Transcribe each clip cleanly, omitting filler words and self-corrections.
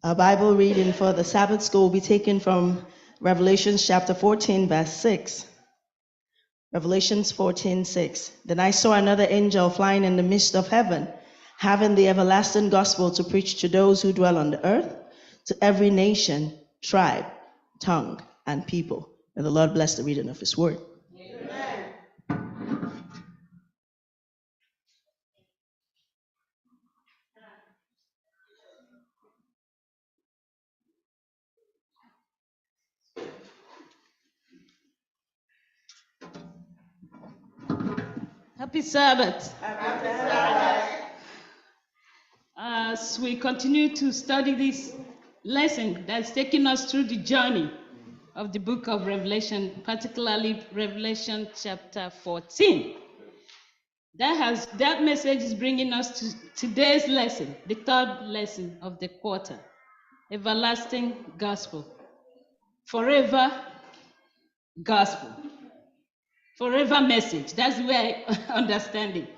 Our Bible reading for the Sabbath school will be taken from Revelation chapter 14, verse 6. Revelations 14:6. Then I saw another angel flying in the midst of heaven, having the everlasting gospel to preach to those who dwell on the earth, to every nation, tribe, tongue, and people. May the Lord bless the reading of his word. Amen. Happy Sabbath. Happy Sabbath. As we continue to study this lesson that's taking us through the journey of the book of Revelation, particularly Revelation chapter 14. That message is bringing us to today's lesson, the third lesson of the quarter. Everlasting gospel. Forever gospel. Forever message. That's the way I understand it.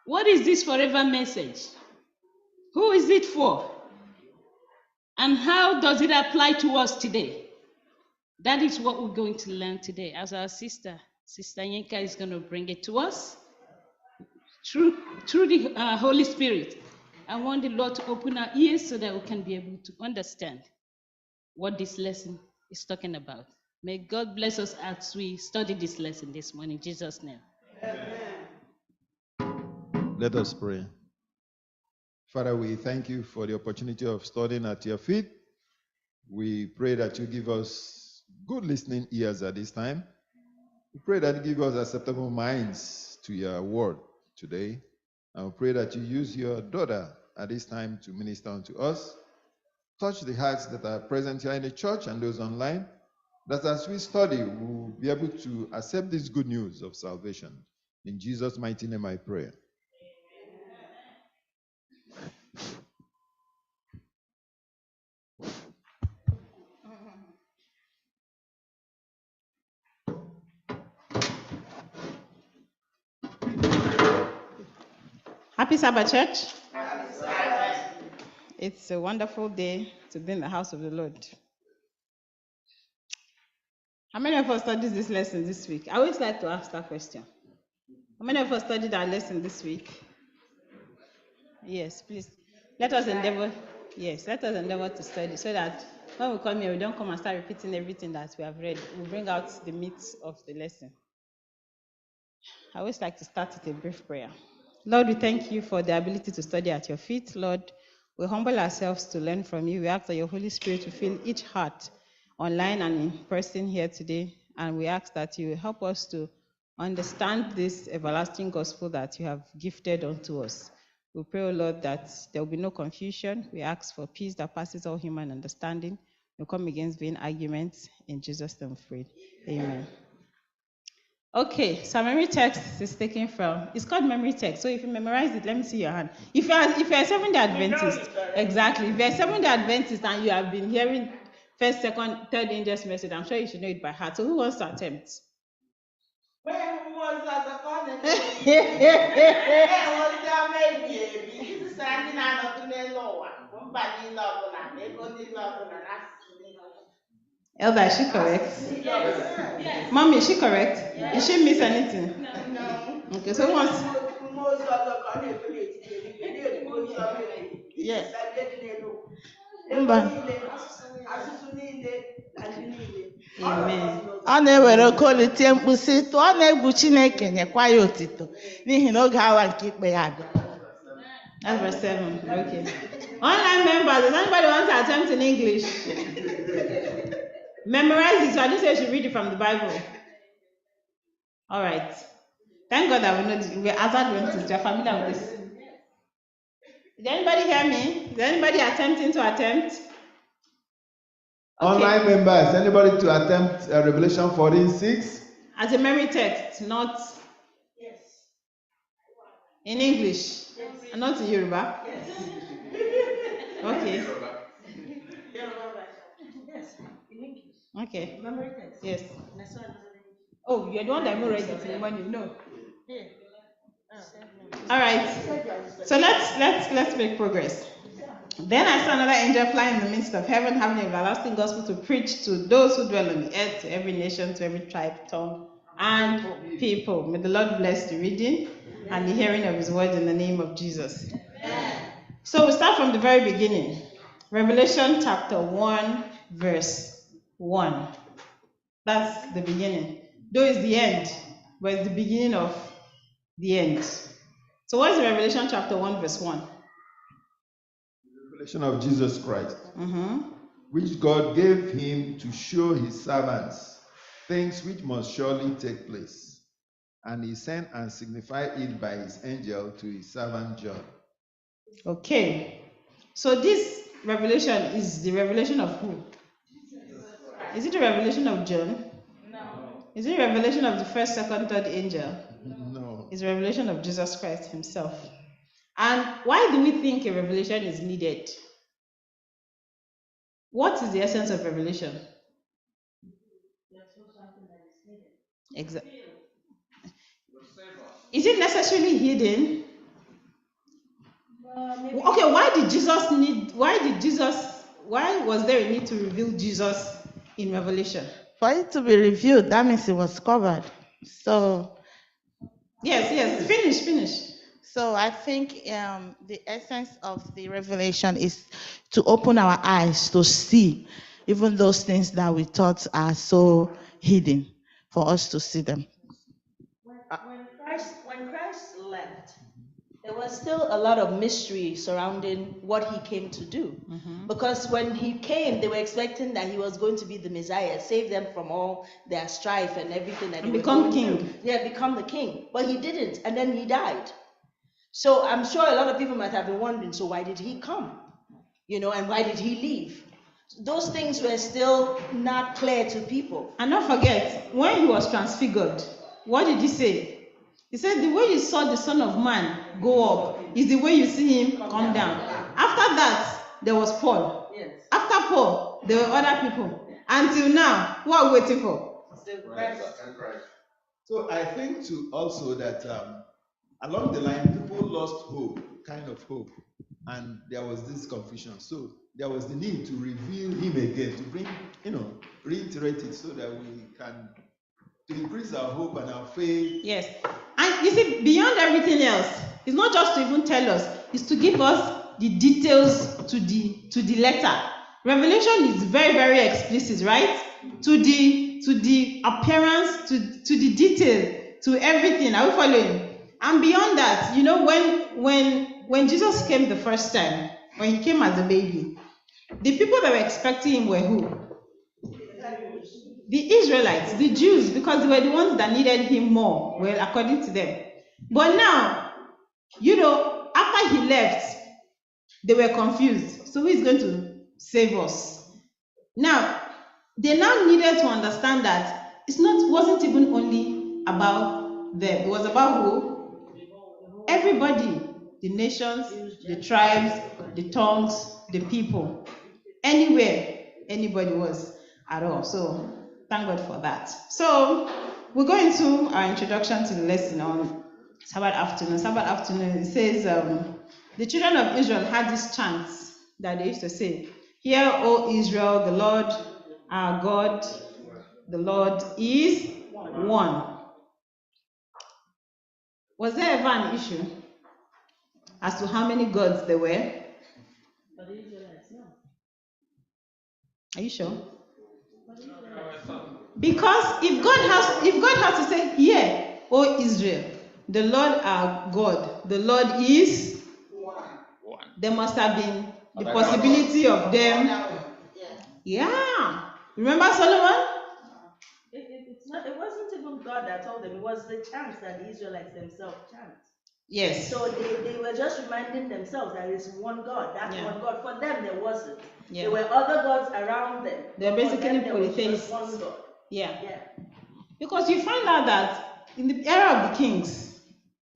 What is this forever message? Who is it for? And how does it apply to us today? That is what we're going to learn today as our Sister Yinka is going to bring it to us through the Holy Spirit. I want the Lord to open our ears so that we can be able to understand what this lesson is talking about. May God bless us as we study this lesson this morning in Jesus' name. Amen. Let us pray. Father, we thank you for the opportunity of studying at your feet. We pray that you give us good listening ears at this time. We pray that you give us acceptable minds to your word today. And we pray that you use your daughter at this time to minister unto us. Touch the hearts that are present here in the church and those online, that as we study, we will be able to accept this good news of salvation. In Jesus' mighty name I pray. Happy Sabbath, church. Happy Sabbath. It's a wonderful day to be in the house of the Lord. How many of us studied this lesson this week? I always like to ask that question. How many of us studied our lesson this week? Yes, please. Let us endeavor to study so that when we come here, we don't come and start repeating everything that we have read. We'll bring out the meat of the lesson. I always like to start with a brief prayer. Lord, we thank you for the ability to study at your feet. Lord, we humble ourselves to learn from you. We ask that your Holy Spirit will fill each heart online and in person here today. And we ask that you help us to understand this everlasting gospel that you have gifted unto us. We pray, O Lord, that there will be no confusion. We ask for peace that passes all human understanding. We come against vain arguments. In Jesus' name we pray. Amen. Okay, so memory text is taken from, it's called memory text. So if you memorize it, let me see your hand. If you're a Seventh-day Adventist, exactly. If you're a Seventh-day Adventist and you have been hearing first, second, third angel's message, I'm sure you should know it by heart. So who wants to attempt? Elder, is she correct? Yes. Mommy, is she correct? Yes. Did she miss anything? No. Okay, so who wants? Yes. Amen. Ọ na-ewere okoli tie mkpu sị tụọ na-egwu Chineke nyekwa ya otito n'ihi na oge awa nke ikpe ya agụ. That's verse 7. Okay. Online members, does anybody want to attempt in English? Memorize it, so I didn't say you should read it from the Bible. All right. Thank God that we're as Adventists, we're familiar with this. Did anybody hear me? Is anybody attempting to attempt? Okay. Online members, anybody to attempt Revelation 14:6? As a memory text, not in English, and not in Yoruba. Okay. Okay. Yes. Oh, you're the one that read it in the morning. No. All right. So let's make progress. Then I saw another angel flying in the midst of heaven, having an everlasting gospel to preach to those who dwell on the earth, to every nation, to every tribe, tongue, and people. May the Lord bless the reading and the hearing of his word in the name of Jesus. So we start from the very beginning. Revelation chapter 1, verse 1. That's the beginning. Though it's the end, but it's the beginning of the end. So what is Revelation chapter 1, verse 1? Revelation of Jesus Christ, Mm-hmm. which God gave him to show his servants things which must surely take place. And he sent and signified it by his angel to his servant John. Okay. So this revelation is the revelation of who? Is it the revelation of John? No. Is it the revelation of the first, second, third angel? No. It's a revelation of Jesus Christ himself. And why do we think a revelation is needed? What is the essence of revelation? Exactly. Is it necessarily hidden? Okay, why was there a need to reveal Jesus in Revelation? For it to be revealed, that means it was covered. So Yes, finish. So I think the essence of the revelation is to open our eyes to see even those things that we thought are so hidden, for us to see them. When Christ left, there was still a lot of mystery surrounding what he came to do. Mm-hmm. Because when he came, they were expecting that he was going to be the Messiah, save them from all their strife and everything that And they become were going king. through. Yeah, become the king. But he didn't, and then he died. So I'm sure a lot of people might have been wondering, so why did he come? And why did he leave? Those things were still not clear to people. And don't forget, when he was transfigured, what did he say? He said, the way you saw the Son of Man go up is the way you see him come down. After that, there was Paul. Yes. After Paul, there were other people. Until now, who are we waiting for? Right. So I think too also that along the line, people lost hope, kind of hope, and there was this confusion. So there was the need to reveal him again, to bring, reiterate it so that we can to increase our hope and our faith. Yes. And you see, beyond everything else, it's not just to even tell us, it's to give us the details to the letter. Revelation is very, very explicit, right? To the appearance, to the detail, to everything. Are we following? And beyond that, when Jesus came the first time, when he came as a baby, the people that were expecting him were who? The Israelites, the Jews, because they were the ones that needed him more, well, according to them. But now, after he left, they were confused. So who is going to save us? Now, they now needed to understand that it wasn't even only about them. It was about who? Everybody. The nations, the tribes, the tongues, the people. Anywhere anybody was at all. So thank God for that. So we're going to our introduction to the lesson on Sabbath afternoon. Sabbath afternoon, it says, the children of Israel had this chant that they used to say, "Hear, O Israel, the Lord our God, the Lord is one." Was there ever an issue as to how many gods there were? Are you sure? Because if God has to say, "Hear, O Israel, the Lord our God, the Lord is one," there must have been the possibility of them. Yeah. Remember Solomon? It wasn't even God that told them, it was the chants that the Israelites themselves chant. Yes. So they were just reminding themselves that it's one God. That's one God. For them, there wasn't. Yeah. There were other gods around them. They're basically polytheists. One God. Yeah. Because you find out that in the era of the kings,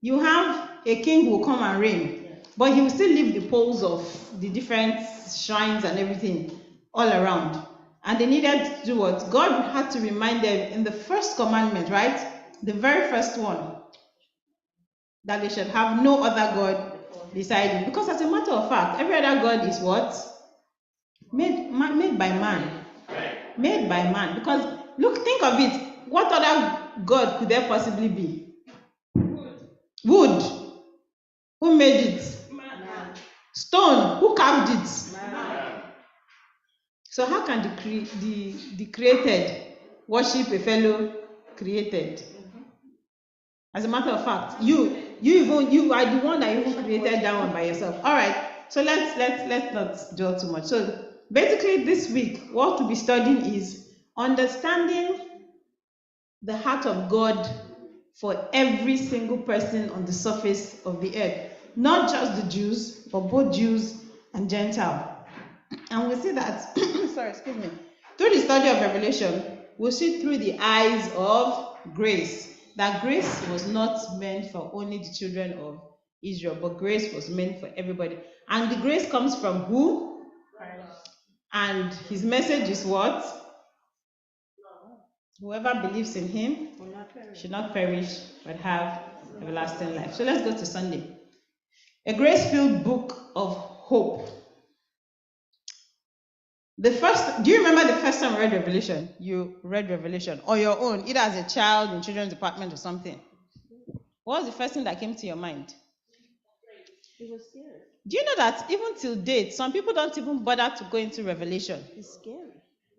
you have a king who will come and reign, but he will still leave the poles of the different shrines and everything all around. And they needed to do what? God had to remind them in the first commandment, right? The very first one, that they should have no other God beside him. Because as a matter of fact, every other God is what? Made by man. Made by man. Because look, think of it. What other God could there possibly be? Wood. Who made it? Man. Stone. Who carved it? Man. So how can the created worship a fellow created? As a matter of fact, you are the one that even created that one by yourself. All right. So let's not dwell too much. So basically, this week, what we'll be studying is understanding the heart of God for every single person on the surface of the earth, not just the Jews, but both Jews and Gentile. And we see that, sorry, excuse me, through the study of Revelation, we'll see through the eyes of grace, that grace was not meant for only the children of Israel, but grace was meant for everybody. And the grace comes from who? Christ. And his message is what? Whoever believes in him Will not perish. should not perish, but have everlasting life. So let's go to Sunday. A grace-filled book of hope. Do you remember the first time you read Revelation? You read Revelation on your own, either as a child in children's department or something. What was the first thing that came to your mind? It was scary. Do you know that even till date, some people don't even bother to go into Revelation? It's scary.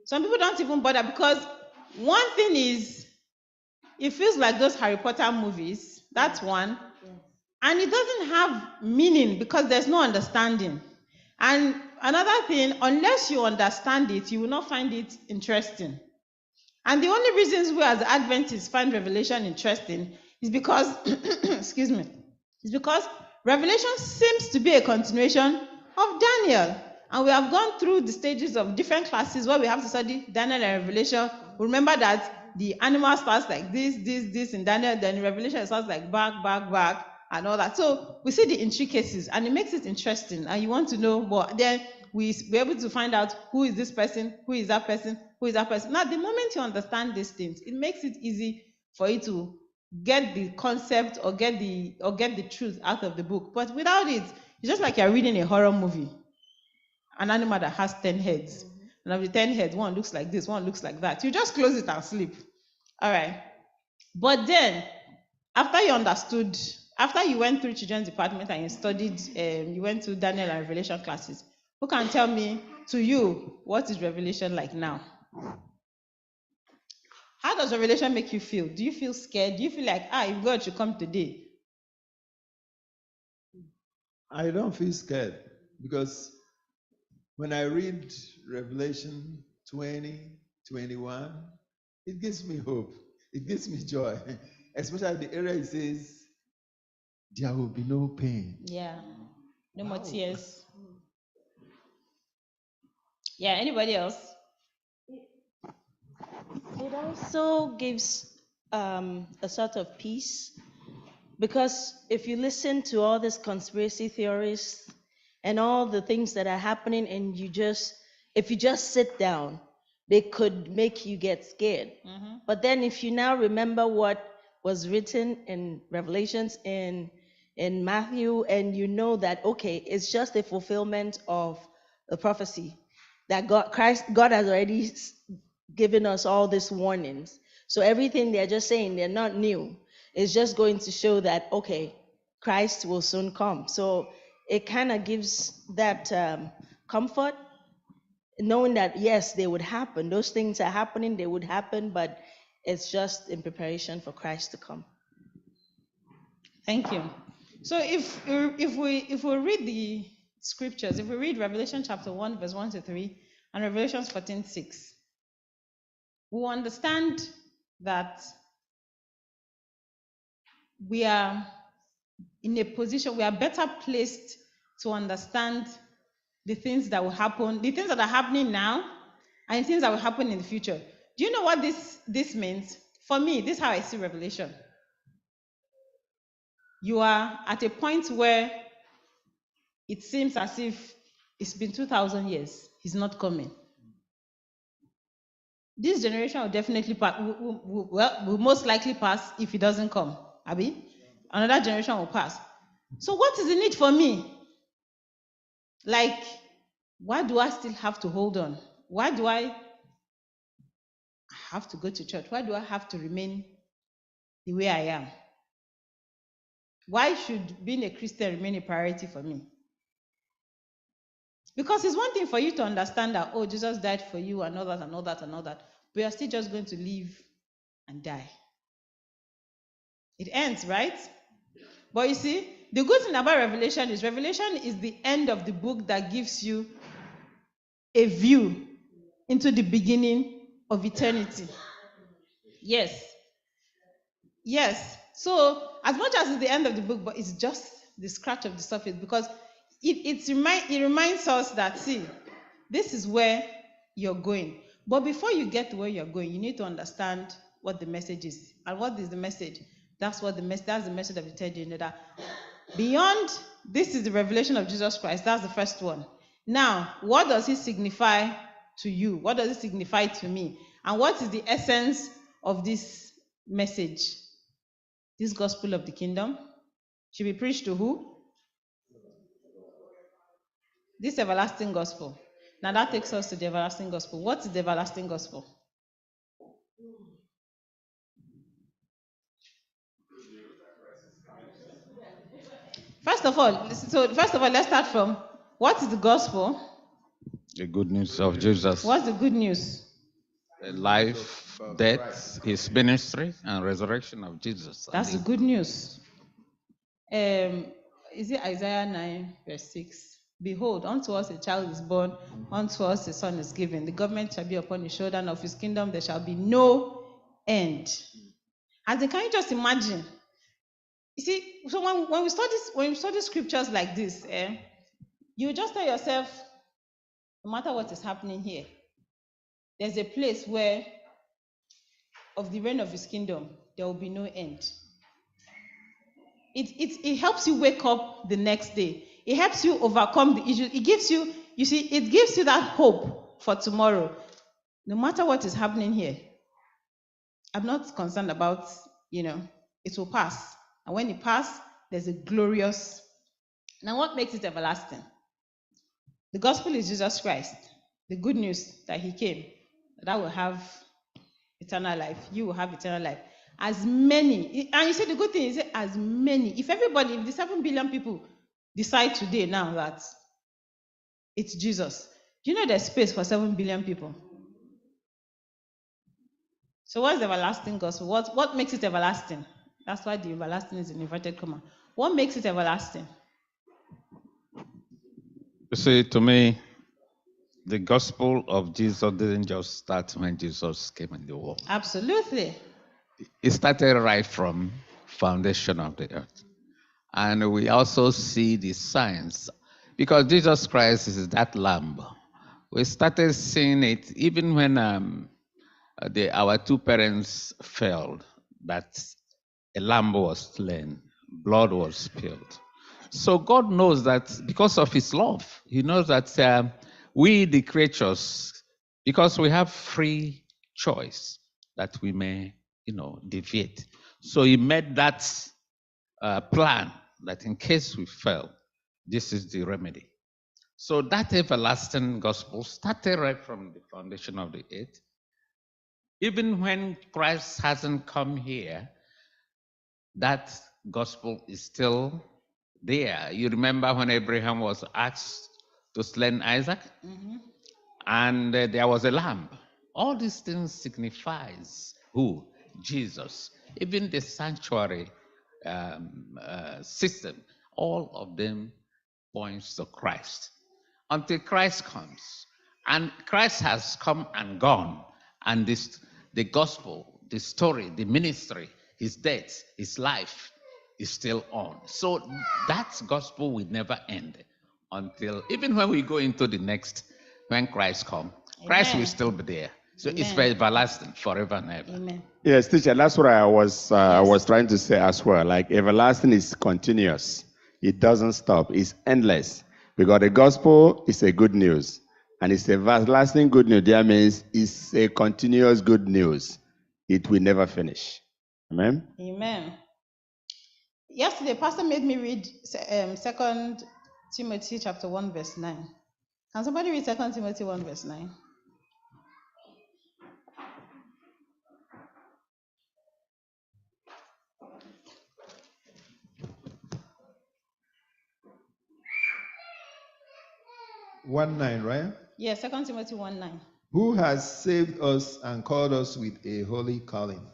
Some people don't even bother because one thing is, it feels like those Harry Potter movies. That's one. Yes. And it doesn't have meaning because there's no understanding. And another thing, unless you understand it, you will not find it interesting. And the only reasons we as Adventists find Revelation interesting is because, excuse me, is because Revelation seems to be a continuation of Daniel. And we have gone through the stages of different classes where we have to study Daniel and Revelation. We remember that the animal starts like this in Daniel, then in Revelation it starts like back, and all that. So we see the intricacies, and it makes it interesting, and you want to know more. Then we're able to find out who is this person, who is that person, who is that person. Now, the moment you understand these things, it makes it easy for you to get the concept or get the truth out of the book. But without it, it's just like you're reading a horror movie. An animal that has 10 heads. And of the 10 heads, one looks like this, one looks like that. You just close it and sleep. All right. But then, after you went through children's department and you studied, you went to Daniel and Revelation classes, who can tell me, to you, what is Revelation like now? How does Revelation make you feel? Do you feel scared? Do you feel like, if God should come today? I don't feel scared because when I read Revelation 20, 21, it gives me hope. It gives me joy. Especially the area it says, there will be no pain. Yeah. No more tears. Yeah, anybody else? It also gives a sort of peace, because if you listen to all these conspiracy theories and all the things that are happening, and if you just sit down, they could make you get scared. Mm-hmm. But then if you now remember what was written in Revelations, in Matthew, and you know that, okay, it's just a fulfillment of the prophecy that God has already given us all these warnings. So everything they're just saying, they're not new. It's just going to show that, okay, Christ will soon come. So it kind of gives that comfort, knowing that, yes, they would happen. Those things are happening, they would happen, but it's just in preparation for Christ to come. Thank you. So if we read the scriptures, if we read Revelation chapter 1, verse 1 to 3, and Revelation 14:6, we understand that we are in a position, we are better placed to understand the things that will happen, the things that are happening now, and the things that will happen in the future. Do you know what this means? For me, this is how I see Revelation. You are at a point where it seems as if it's been 2,000 years. He's not coming. This generation will definitely pass, will most likely pass if he doesn't come. Abi? Another generation will pass. So what is in it for me? Like, why do I still have to hold on? Why do I have to go to church? Why do I have to remain the way I am? Why should being a Christian remain a priority for me? Because it's one thing for you to understand that, oh, Jesus died for you and all that and all that and all that, but you're still just going to live and die. It ends, right? But you see, the good thing about Revelation is the end of the book that gives you a view into the beginning of eternity. Yes. Yes. So, as much as it's the end of the book, but it's just the scratch of the surface, because it reminds us that, see, this is where you're going. But before you get to where you're going, you need to understand what the message is. And what is the message? That's the message of the third day. That beyond, this is the revelation of Jesus Christ. That's the first one. Now, what does it signify to you? What does it signify to me? And what is the essence of this message? This gospel of the kingdom should be preached to who? This everlasting gospel. Now that takes us to the everlasting gospel. What is the everlasting gospel? First of all, let's start from what is the gospel? The good news of Jesus. What's the good news? The life, death, his ministry, and resurrection of Jesus. That's the good news. Is it Isaiah 9, verse 6? Behold, unto us a child is born, unto us a son is given. The government shall be upon his shoulder, and of his kingdom there shall be no end. And then can you just imagine? You see, so when we study scriptures like this, you just tell yourself, no matter what is happening here, there's a place where of the reign of his kingdom, there will be no end. It helps you wake up the next day. It helps you overcome the issues. It gives you, it gives you that hope for tomorrow. No matter what is happening here, I'm not concerned about, it will pass. And when it passes, there's a glorious. Now, what makes it everlasting? The gospel is Jesus Christ. The good news that he came, that will have eternal life. You will have eternal life. As many, and you see the good thing is as many. If the 7 billion people decide today now that it's Jesus, do you know there's space for 7 billion people? So what's the everlasting gospel? What makes it everlasting? That's why the everlasting is in inverted comma. What makes it everlasting? You see, to me, the gospel of Jesus didn't just start when Jesus came in the world. Absolutely. It started right from foundation of the earth. And we also see the signs, because Jesus Christ is that lamb. We started seeing it even when our two parents failed, that a lamb was slain, blood was spilled. So God knows that because of his love, he knows that we, the creatures, because we have free choice, that we may, deviate. So he made that plan that in case we fail, this is the remedy. So that everlasting gospel started right from the foundation of the earth. Even when Christ hasn't come here, that gospel is still there. You remember when Abraham was asked to slay Isaac? Mm-hmm. And there was a lamb. All these things signifies who? Jesus. Even the sanctuary system, all of them points to Christ. Until Christ comes. And Christ has come and gone. And the gospel, the story, the ministry, his death, his life is still on. So that gospel will never end until, even when we go into the next, when Christ comes, Christ will still be there. So Amen. It's very everlasting, forever and ever. Amen. Yes, teacher, that's what I was trying to say as well. Like everlasting is continuous. It doesn't stop. It's endless. Because the gospel is a good news. And it's everlasting good news. That means it's a continuous good news. It will never finish. Amen? Amen. Yesterday, Pastor made me read 2 Timothy chapter 1, verse 9. Can somebody read 2 Timothy 1, verse 9? One nine, right? Yes, 2 Timothy 1, 9. Who has saved us and called us with a holy calling,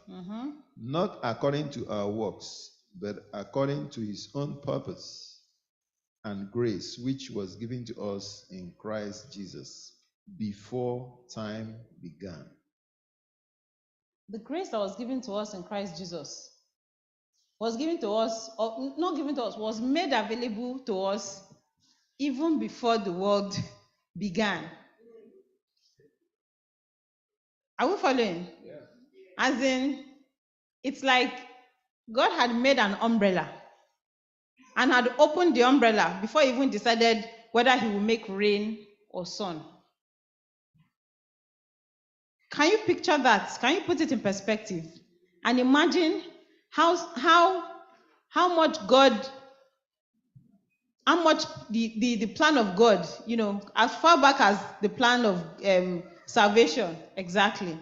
not according to our works, but according to his own purpose and grace, which was given to us in Christ Jesus before time began. The grace that was given to us in Christ Jesus was given to us, or not given to us, was made available to us even before the world began. Are we following? Yeah. As in, it's like God had made an umbrella and had opened the umbrella before he even decided whether he would make rain or sun. Can you picture that? Can you put it in perspective? And imagine how much God, how much the plan of God, as far back as the plan of salvation, exactly.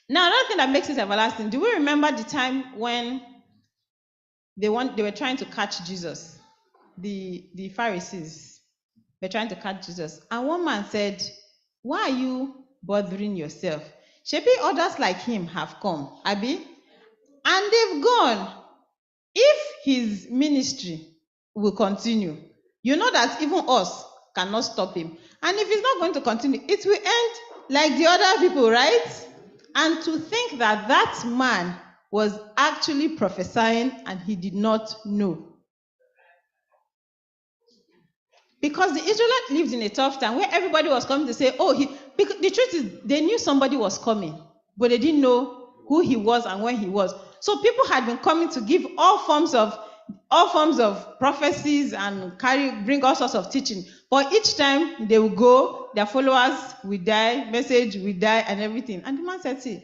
Now, another thing that makes it everlasting, do we remember the time when they were trying to catch Jesus? The Pharisees were trying to catch Jesus. And one man said, "Why are you bothering yourself? Shebi others like him have come, Abi, and they've gone. If his ministry will continue, you know that even us cannot stop him. And if he's not going to continue, it will end like the other people, right?" And to think that that man was actually prophesying and he did not know. Because the Israelites lived in a tough time where everybody was coming to say, because the truth is they knew somebody was coming, but they didn't know who he was and when he was. So people had been coming to give all forms of prophecies and bring all sorts of teaching. But each time they would go, their followers will die, message will die, and everything. And the man said, "See,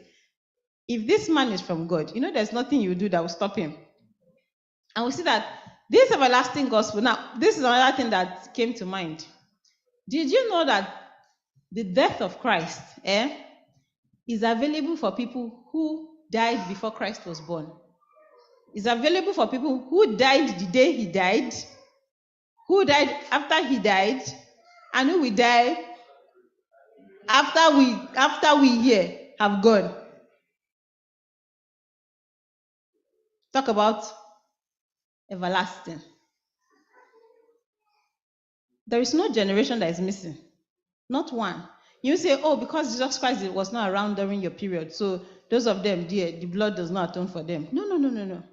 if this man is from God, there's nothing you do that will stop him." And we see that this everlasting gospel. Now, this is another thing that came to mind. Did you know that the death of Christ is available for people who died before Christ was born? It's available for people who died the day he died, who died after he died, and who will die after we here have gone. Talk about everlasting. There is no generation that is missing. Not one. You say, because Jesus Christ was not around during your period, so those of them, the blood does not atone for them. No.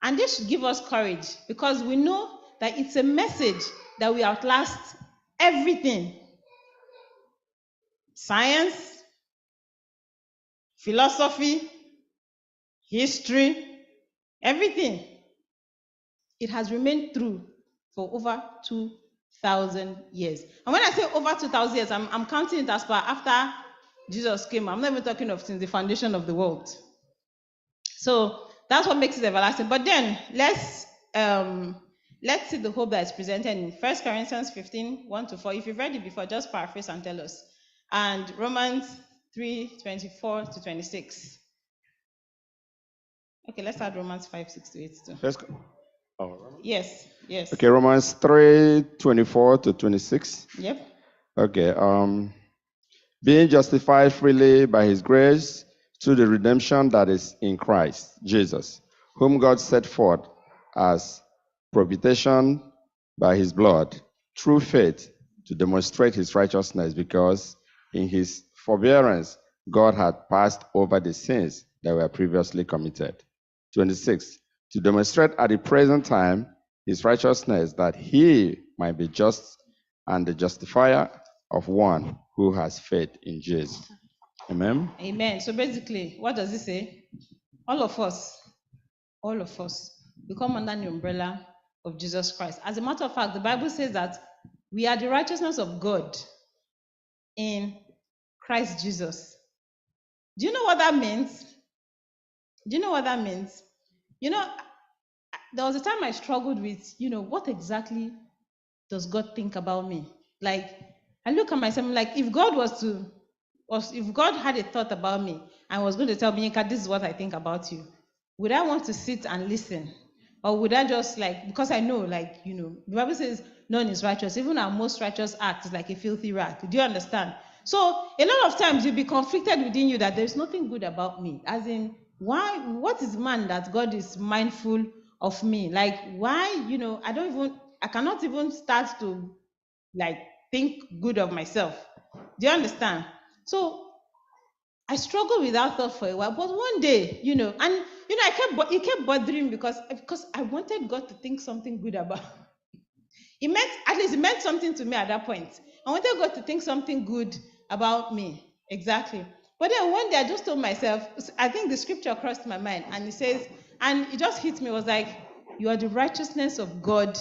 And this should give us courage because we know that it's a message that will outlast everything. Science, philosophy, history, everything. It has remained true for over 2,000 years. And when I say over 2,000 years, I'm counting it as far after Jesus came. I'm not even talking of since the foundation of the world. So that's what makes it everlasting. But then let's see the hope that is presented in 1 Corinthians 15, 1-4. If you've read it before, just paraphrase and tell us. And Romans 3, 24-26. Okay, let's add Romans 5, 6-8 too. Yes. Okay, Romans 3, 24-26. Yep. Okay, being justified freely by his grace through the redemption that is in Christ Jesus, whom God set forth as propitiation by his blood, through faith, to demonstrate his righteousness, because in his forbearance God had passed over the sins that were previously committed. 26, to demonstrate at the present time his righteousness, that he might be just and the justifier of one who has faith in Jesus. Amen? Amen. So basically, what does it say? All of us, we come under the umbrella of Jesus Christ. As a matter of fact, the Bible says that we are the righteousness of God in Christ Jesus. Do you know what that means? there was a time I struggled with, what exactly does God think about me? Like, I look at myself like, if God if God had a thought about me and was going to tell me, Yinka, this is what I think about you, would I want to sit and listen? Or would I just because I know, the Bible says none is righteous. Even our most righteous act is like a filthy rag. Do you understand? So a lot of times you'll be conflicted within you that there's nothing good about me. As in, what is man that God is mindful of me? Like, why, I cannot even start to think good of myself. Do you understand? So I struggled with that thought for a while, but one day, it kept bothering me because I wanted God to think something good about. It meant something to me at that point. I wanted God to think something good about me, exactly. But then one day I just told myself, I think the scripture crossed my mind, and it says, and it just hit me. It was like, you are the righteousness of God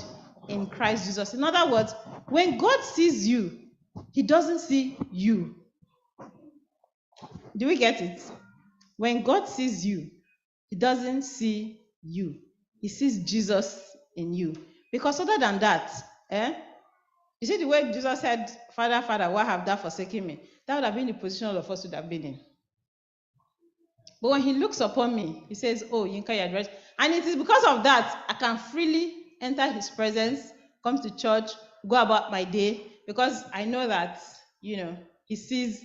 in Christ Jesus. In other words, when God sees you, He doesn't see you. Do we get it? When God sees you, He doesn't see you. He sees Jesus in you. Because other than that, you see the way Jesus said, Father, Father, why have thou forsaken me? That would have been the position all of us would have been in. But when He looks upon me, He says, oh, Yinka, you're right. And it is because of that I can freely enter His presence, come to church, go about my day, because I know that, He sees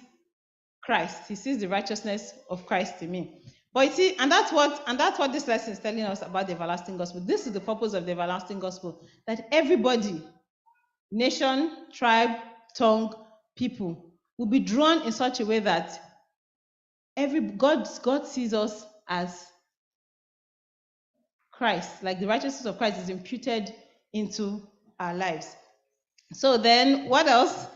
Christ. He sees the righteousness of Christ in me. But you see, and that's what this lesson is telling us about the everlasting gospel. This is the purpose of the everlasting gospel, that everybody, nation, tribe, tongue, people, will be drawn in such a way that God sees us as Christ, like the righteousness of Christ is imputed into our lives. So then, what else?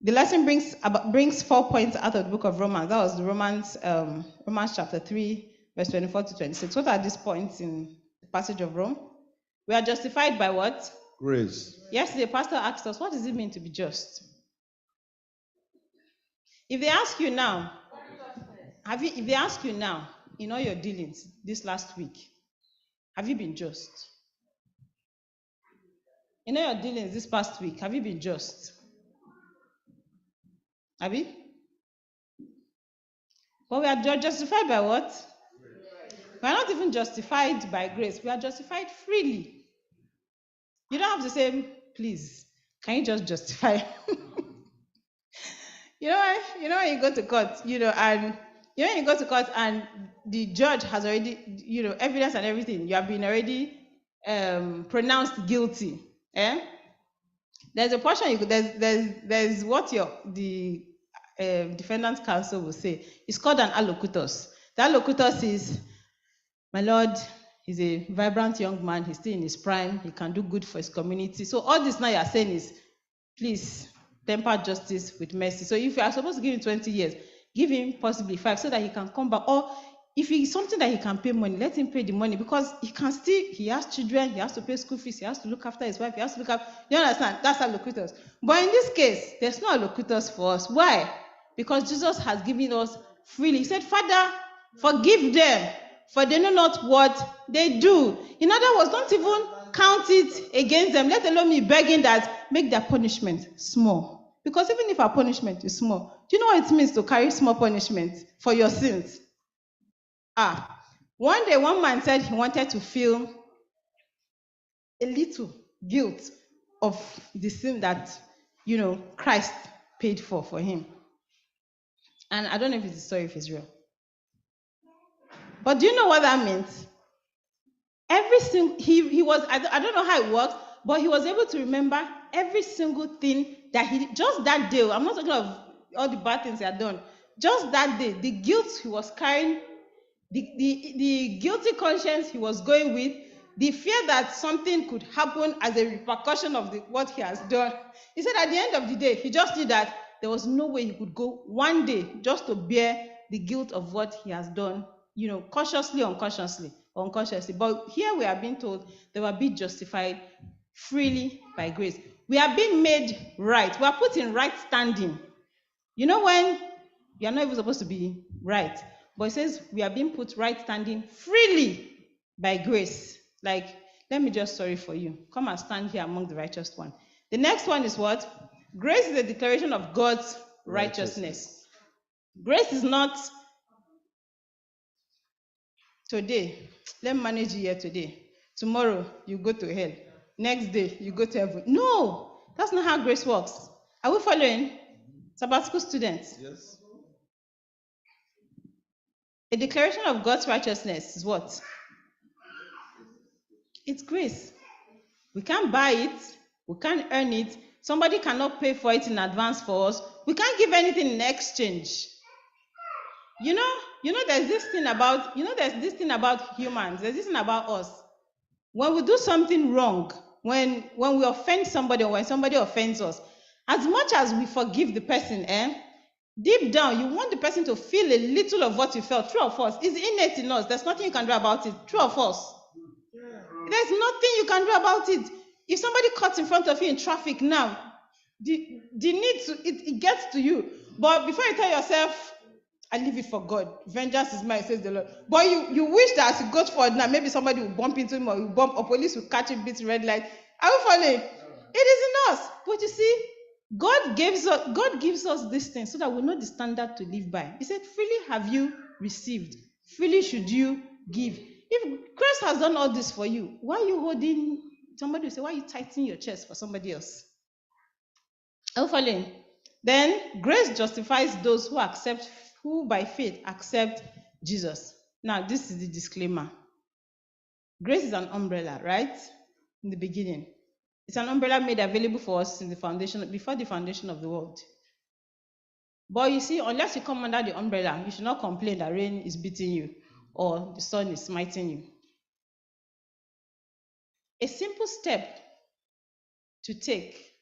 The lesson brings 4 points out of the book of Romans. That was the Romans chapter 3, verse 24 to 26. What are these points in the passage of Rome? We are justified by what? Grace. Yesterday, Pastor asked us, what does it mean to be just? If they ask you now, in all your dealings this last week, have you been just? In all your dealings this past week, have you been just? Have you? But we are justified by what? We are not even justified by grace. We are justified freely. You don't have to say, please, can you just justify? You know when you go to court, and when you go to court and the judge has already, evidence and everything, you have been already pronounced guilty. There's a portion there's what the defendant's counsel will say. It's called an allocutus. The allocutus is, my lord, he's a vibrant young man, he's still in his prime, he can do good for his community. So all this now you're saying is, please temper justice with mercy. So if you are supposed to give him 20 years, give him possibly 5 so that he can come back. Or if it's something that he can pay money, let him pay the money, because he has children, he has to pay school fees, he has to look after his wife, he has to look after, you understand? That's allocutus. But in this case, there's no allocutus for us. Why? Because Jesus has given us freely. He said, Father, forgive them, for they know not what they do. In other words, don't even count it against them, let alone me begging that make their punishment small. Because even if our punishment is small, do you know what it means to carry small punishment for your sins? One day one man said he wanted to feel a little guilt of the sin that, Christ paid for him. And I don't know if it's a story, if it's real. But do you know what that meant? He was, I don't know how it works, but he was able to remember every single thing that he did, just that day. I'm not talking of all the bad things he had done. Just that day, the guilt he was carrying, the guilty conscience he was going with, the fear that something could happen as a repercussion of what he has done. He said at the end of the day, he just knew that there was no way he could go one day just to bear the guilt of what he has done, cautiously, unconsciously. But here we are being told they were being justified freely by grace. We are being made right. We are put in right standing. When you are not even supposed to be right, but it says we are being put right standing freely by grace. Like let me just sorry for you. Come and stand here among the righteous one. The next one is what? Grace is a declaration of God's righteousness. Grace is not today, let me manage you here today. Tomorrow, you go to hell. Next day, you go to heaven. No, that's not how grace works. Are we following? Sabbatical students. Yes. A declaration of God's righteousness is what? It's grace. We can't buy it. We can't earn it. Somebody cannot pay for it in advance for us. We can't give anything in exchange. You know, there's this thing about humans. There's this thing about us. When we do something wrong, when we offend somebody or when somebody offends us, as much as we forgive the person, deep down, you want the person to feel a little of what you felt. True or false? It's innate in us. There's nothing you can do about it. True or false? There's nothing you can do about it. If somebody cuts in front of you in traffic now, the need to, it gets to you. But before you tell yourself, I leave it for God. Vengeance is mine, says the Lord. But you wish that as you go forward now, maybe somebody will bump into him or police will catch him, beat red light. Are you following? It is in us. But you see, God gives us this thing so that we know the standard to live by. He said, freely have you received, freely should you give. If Christ has done all this for you, why are you holding? Somebody will say, why are you tightening your chest for somebody else? Are you following? Then grace justifies those who by faith accept Jesus. Now, this is the disclaimer. Grace is an umbrella, right? In the beginning. It's an umbrella made available for us before the foundation of the world. But you see, unless you come under the umbrella, you should not complain that rain is beating you or the sun is smiting you. A simple step to take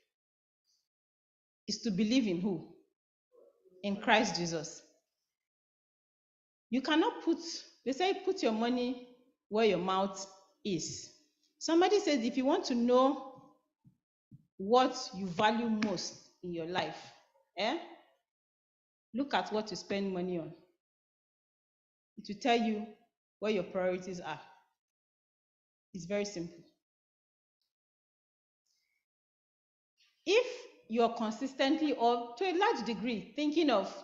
is to believe in who? In Christ Jesus. You cannot they say put your money where your mouth is. Somebody says if you want to know what you value most in your life, look at what you spend money on. It will tell you where your priorities are. It's very simple. If you're consistently or to a large degree thinking of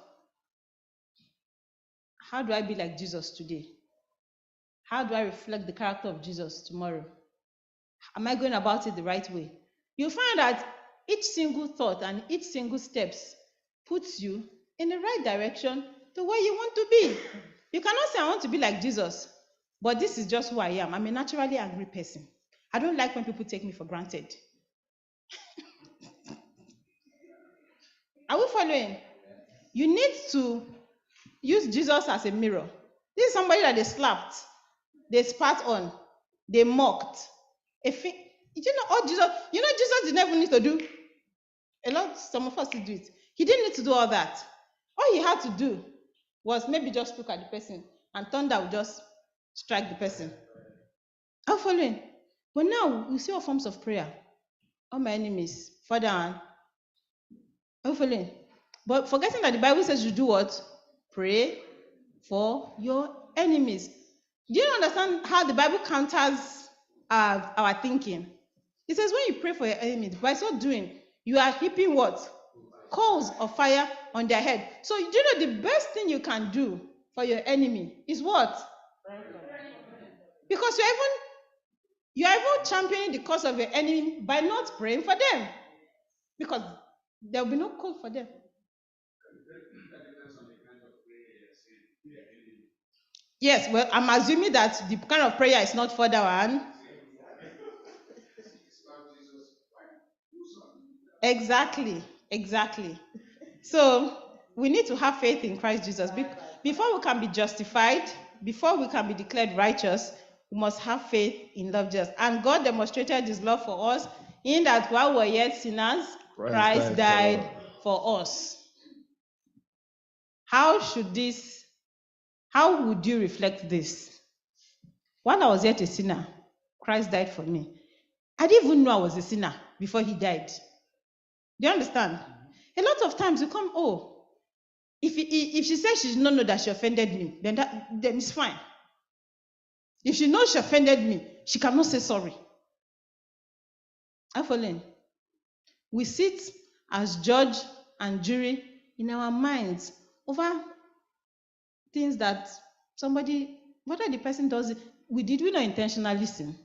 how do I be like Jesus today? How do I reflect the character of Jesus tomorrow? Am I going about it the right way? You'll find that each single thought and each single steps puts you in the right direction to where you want to be. You cannot say I want to be like Jesus, but this is just who I am. I'm a naturally angry person. I don't like when people take me for granted. Are we following? You need to use Jesus as a mirror. This is somebody that they slapped, they spat on, they mocked. Jesus didn't even need to do some of us did do it. He didn't need to do all that. All he had to do was maybe just look at the person and thunder would just strike the person. I'm following. But now we see all forms of prayer. All my enemies, Father, I'm following. But forgetting that the Bible says you do what? Pray for your enemies. Do you understand how the Bible counters our thinking? It says when you pray for your enemies, by so doing, you are heaping what? Coals of fire on their head. So do you know the best thing you can do for your enemy is what? Because you're even championing the cause of your enemy by not praying for them. Because there will be no coal for them. Yes, well, I'm assuming that the kind of prayer is not for that one. Exactly. So we need to have faith in Christ Jesus. Before we can be justified, before we can be declared righteous, we must have faith in love Jesus. And God demonstrated his love for us in that while we were yet sinners, Christ died for us. How would you reflect this? While I was yet a sinner, Christ died for me. I didn't even know I was a sinner before he died. Do you understand? A lot of times you come, if she says she did not know that she offended me, then it's fine. If she knows she offended me, she cannot say sorry. Are you following? We sit as judge and jury in our minds over things that somebody, whether the person does it, we not intentionally sin.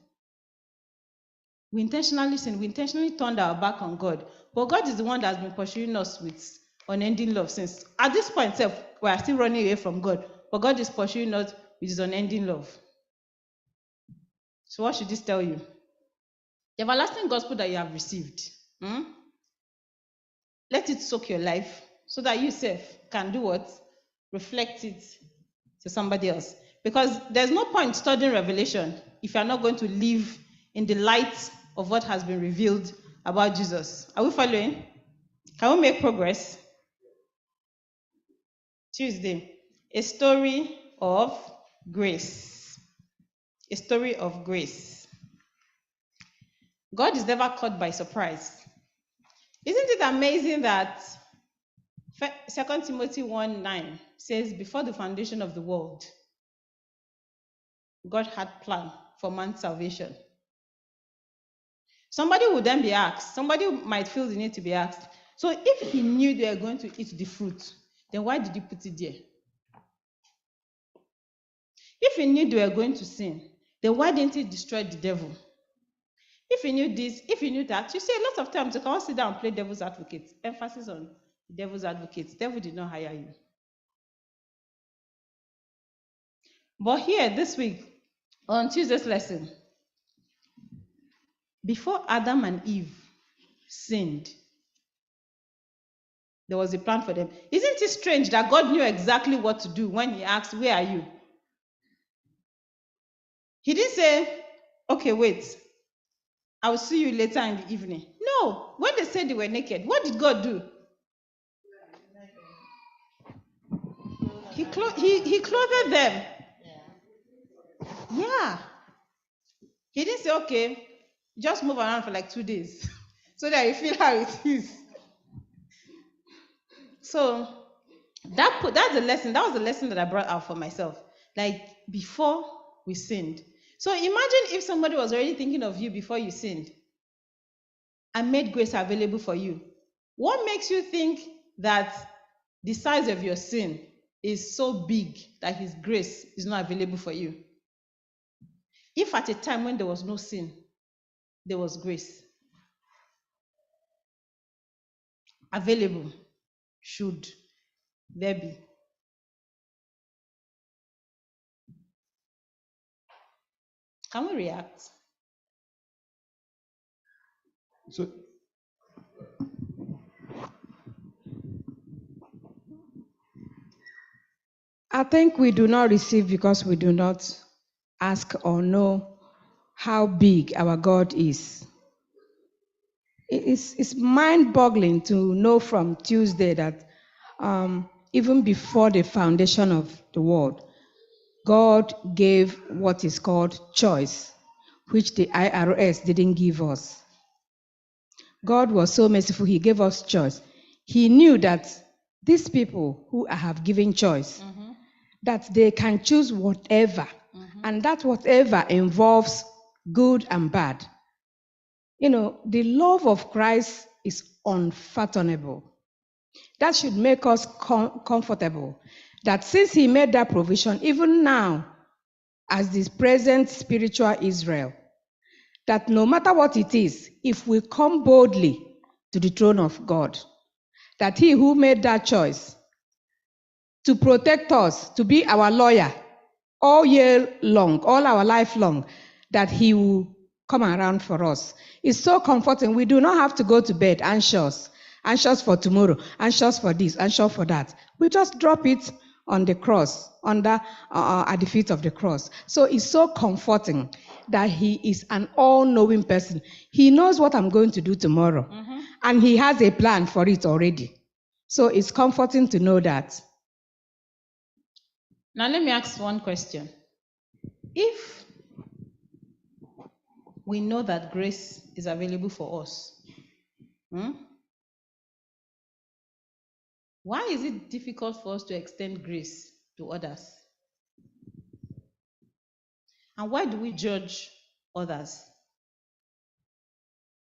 We intentionally sin. We intentionally turned our back on God. But God is the one that has been pursuing us with unending love since. At this point, we are still running away from God. But God is pursuing us with his unending love. So what should this tell you? The everlasting gospel that you have received, let it soak your life so that you self can do what? Reflect it to somebody else. Because there's no point studying Revelation if you're not going to live in the light of what has been revealed about Jesus. Are we following? Can we make progress? Tuesday, a story of grace. A story of grace. God is never caught by surprise. Isn't it amazing that 2 Timothy 1:9 says, before the foundation of the world, God had planned for man's salvation. Somebody would then be asked, somebody might feel the need to be asked, so if he knew they were going to eat the fruit, then why did he put it there? If he knew they were going to sin, then why didn't he destroy the devil? If he knew this, if he knew that, you see, a lot of times you can't sit down and play devil's advocate. Emphasis on devil's advocate. The devil did not hire you. But here, this week, on Tuesday's lesson, before Adam and Eve sinned, there was a plan for them. Isn't it strange that God knew exactly what to do when he asked, where are you? He didn't say, okay, wait, I will see you later in the evening. No, when they said they were naked, what did God do? He clothed them. Yeah. He didn't say, okay, just move around for like 2 days so that you feel how it is. So that's the lesson. That was the lesson that I brought out for myself. Like before we sinned. So imagine if somebody was already thinking of you before you sinned and made grace available for you. What makes you think that the size of your sin is so big that his grace is not available for you? If at a time when there was no sin, there was grace available, should there be? Can we react? So, I think we do not receive because we do not ask or know how big our God is. It's mind-boggling to know from Tuesday that even before the foundation of the world, God gave what is called choice, which the IRS didn't give us. God was so merciful, he gave us choice. He knew that these people who I have given choice, that they can choose whatever, and that whatever involves good and bad. You know, the love of Christ is unfathomable. That should make us comfortable. That since he made that provision, even now, as this present spiritual Israel, that no matter what it is, if we come boldly to the throne of God, that he who made that choice to protect us, to be our lawyer all year long, all our life long, that he will come around for us. It's so comforting. We do not have to go to bed anxious for tomorrow, anxious for this, anxious for that. We just drop it on the cross, at the feet of the cross. So it's so comforting that he is an all-knowing person. He knows what I'm going to do tomorrow, and he has a plan for it already. So it's comforting to know that. Now let me ask one question. If we know that grace is available for us, why is it difficult for us to extend grace to others? And why do we judge others?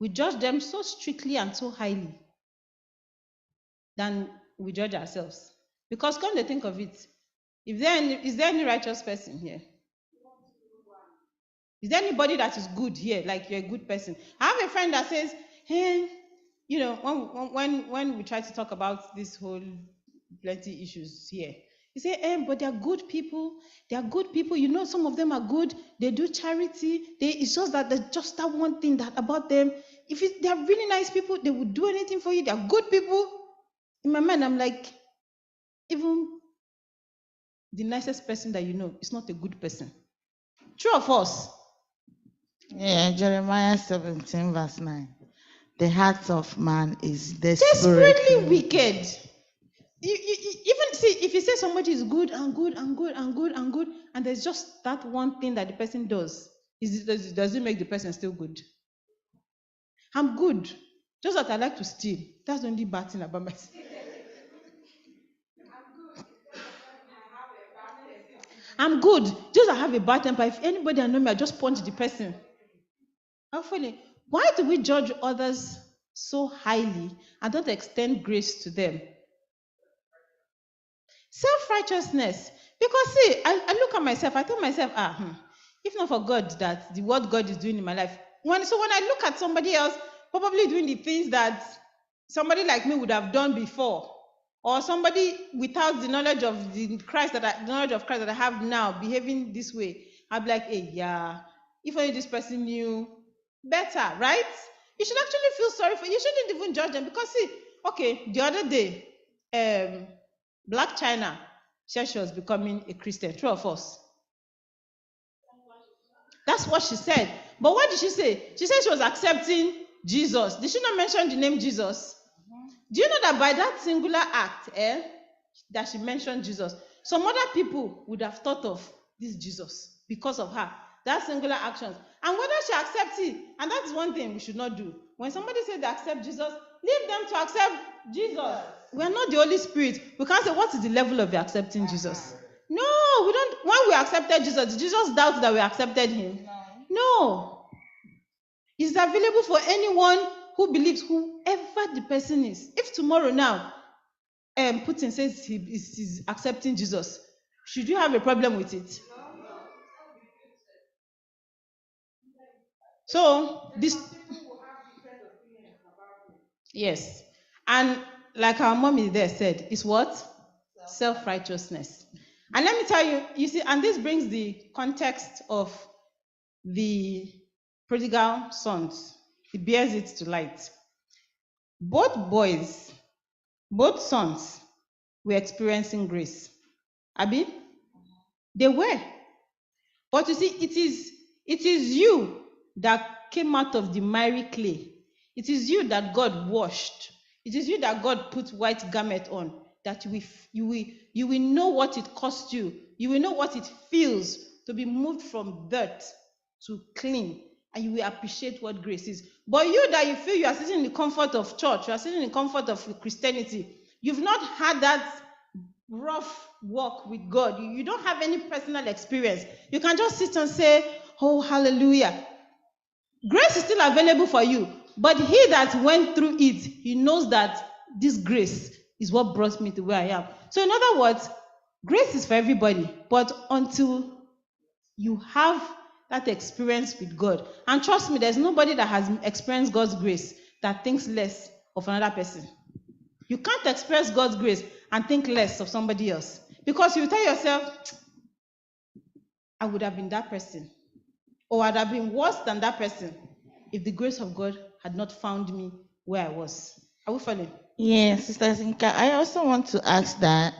We judge them so strictly and so highly than we judge ourselves. Because come to think of it, is there any righteous person here? Is there anybody that is good here, like you're a good person? I have a friend that says, hey, you know, when we try to talk about this whole plenty issues here, he say, but they're good people. They are good people. You know, some of them are good. They do charity. It's just that there's just that one thing that about them. They are really nice people, they would do anything for you. They are good people. In my mind, I'm like, even the nicest person that you know is not a good person. True or false? Yeah, Jeremiah 17, verse 9. The heart of man is desperately wicked. Even see, if you say somebody is good and good and good and good and good, and there's just that one thing that the person does, does it make the person still good? I'm good, just that I like to steal. That's the only bad thing about myself. I'm good, just I have a bad temper. If anybody I know me, I just punch the person. Hopefully, why do we judge others so highly and don't extend grace to them? Self-righteousness. Because see, I look at myself, I tell myself, if not for God, that what God is doing in my life. When I look at somebody else, probably doing the things that somebody like me would have done before, or somebody without the knowledge of Christ that I have now, behaving this way, I'd be like, hey, yeah, if only this person knew better, right? You should actually feel sorry for. You shouldn't even judge them, because see, okay, the other day, Black China said she was becoming a Christian. True or false? That's what she said. But what did she say? She said she was accepting Jesus. Did she not mention the name Jesus? Do you know that by that singular act, that she mentioned Jesus, some other people would have thought of this Jesus because of her, that singular action. And whether she accepts it, and that's one thing we should not do. When somebody says they accept Jesus, leave them to accept Jesus. We are not the Holy Spirit. We can't say, what is the level of accepting Jesus? No, we don't. When we accepted Jesus, did Jesus doubt that we accepted him? No. It's available for anyone who believes, whoever the person is. If tomorrow now, Putin says he's accepting Jesus, should you have a problem with it? So this, yes, and like our mommy there said, it's what? Self-righteousness. And let me tell you, you see, and this brings the context of the prodigal sons. It bears it to light. Both sons were experiencing grace. Abi? They were. But you see, it is you that came out of the miry clay. It is you that God washed. It is you that God put white garment on, that you will know what it cost you. You will know what it feels to be moved from dirt to clean, and you will appreciate what grace is. But you that you feel you are sitting in the comfort of church, you are sitting in the comfort of Christianity, you've not had that rough walk with God. You don't have any personal experience. You can just sit and say, oh, hallelujah. Grace is still available for you, but he that went through it, he knows that this grace is what brought me to where I am. So in other words, grace is for everybody, but until you have that experience with God, and trust me, there's nobody that has experienced God's grace that thinks less of another person. You can't experience God's grace and think less of somebody else, because you tell yourself, I would have been that person, or I'd have been worse than that person if the grace of God had not found me where I was. Are we following? Yes, Sister Zinka, I also want to ask that,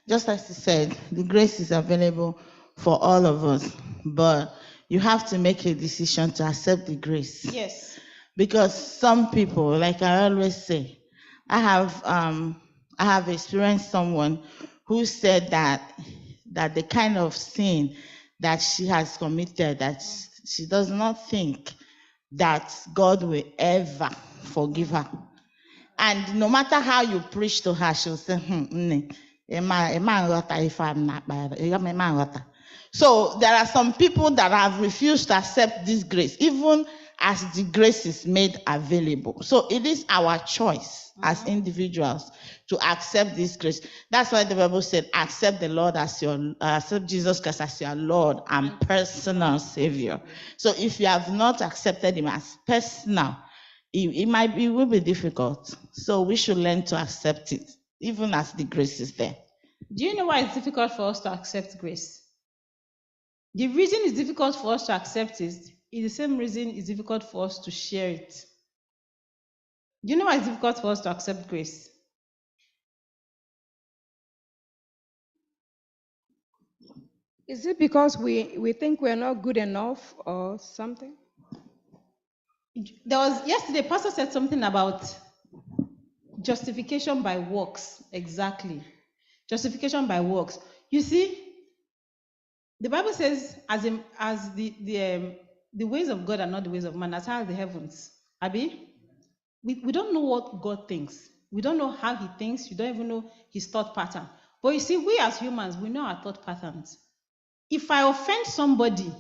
just as you said, the grace is available for all of us, but you have to make a decision to accept the grace. Yes. Because some people, like I always say, I have experienced someone who said that the kind of sin that she has committed, that she does not think that God will ever forgive her. And no matter how you preach to her, she'll say, if I'm not bad. So there are some people that have refused to accept this grace, even as the grace is made available. So it is our choice as individuals to accept this grace. That's why the Bible said, accept the Lord as your, accept Jesus Christ as your Lord and personal Savior. So if you have not accepted him as personal, it will be difficult. So we should learn to accept it, even as the grace is there. Do you know why it's difficult for us to accept grace? The reason it's difficult for us to accept it is the same reason it's difficult for us to share it. Do you know why it's difficult for us to accept grace? Is it because we think we're not good enough or something? There was yesterday, Pastor said something about justification by works. Exactly. Justification by works. You see, the Bible says, as the ways of God are not the ways of man, as high as the heavens. Abi, we don't know what God thinks. We don't know how he thinks. We don't even know his thought pattern. But you see, we as humans, we know our thought patterns. If I offend somebody,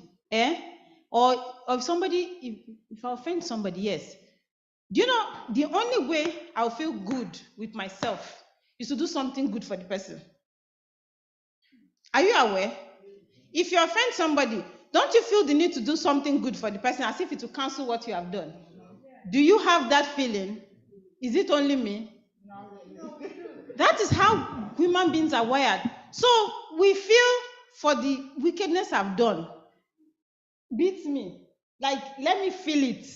or if I offend somebody, yes. Do you know the only way I'll feel good with myself is to do something good for the person? Are you aware? If you offend somebody, don't you feel the need to do something good for the person as if it will cancel what you have done? Do you have that feeling? Is it only me? That is how human beings are wired. So we feel for the wickedness I've done. Beats me. Like, let me feel it.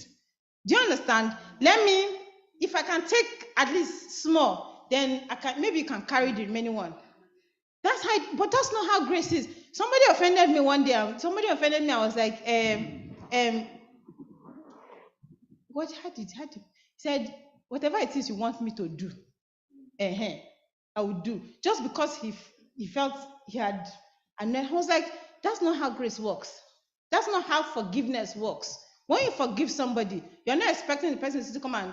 Do you understand? If I can take at least small, then maybe you can carry the remaining one. But that's not how grace is. Somebody offended me one day. I was like, how did he said, whatever it is you want me to do, I would do. Just because he felt he had, and then I was like, that's not how grace works. That's not how forgiveness works. When you forgive somebody, you're not expecting the person to come and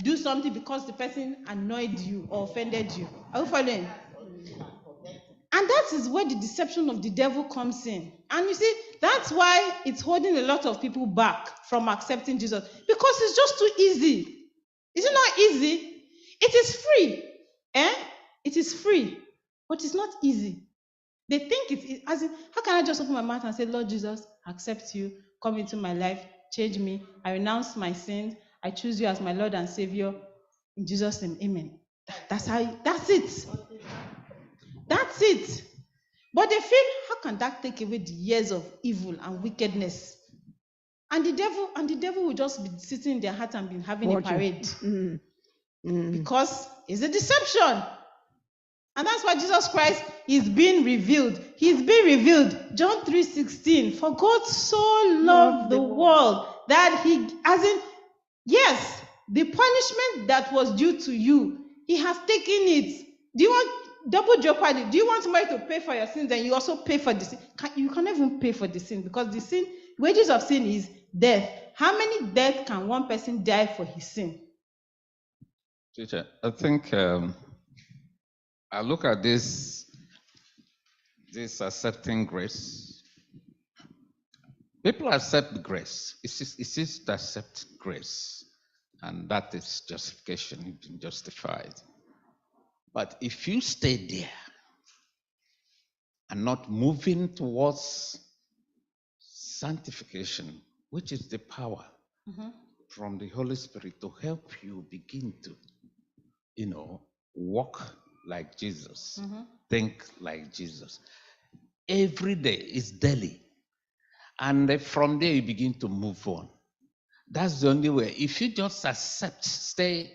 do something because the person annoyed you or offended you. Are you following? And that is where the deception of the devil comes in. And you see, that's why it's holding a lot of people back from accepting Jesus. Because it's just too easy. Is it not easy? It is free. It is free. But it's not easy. They think it's as in, how can I just open my mouth and say, Lord Jesus, I accept you, come into my life, change me, I renounce my sins, I choose you as my Lord and Savior. In Jesus' name, amen. That's it. That's it. But they feel, how can that take away the years of evil and wickedness? And the devil will just be sitting in their heart and be having a parade. Because it's a deception. And that's why Jesus Christ is being revealed. He's being revealed. John 3:16. For God so loved the world that yes, the punishment that was due to you, he has taken it. Do you want double jeopardy? Do you want somebody to pay for your sins and you also pay for the sin? You can't even pay for the sin because the sin, wages of sin is death. How many deaths can one person die for his sin? Teacher, I think I look at this accepting grace. People accept grace. It's just to accept grace. And that is justification. You've been justified. But if you stay there and not moving towards sanctification, which is the power from the Holy Spirit to help you begin to, walk like Jesus, think like Jesus. Every day is daily. And from there, you begin to move on. That's the only way. If you just stay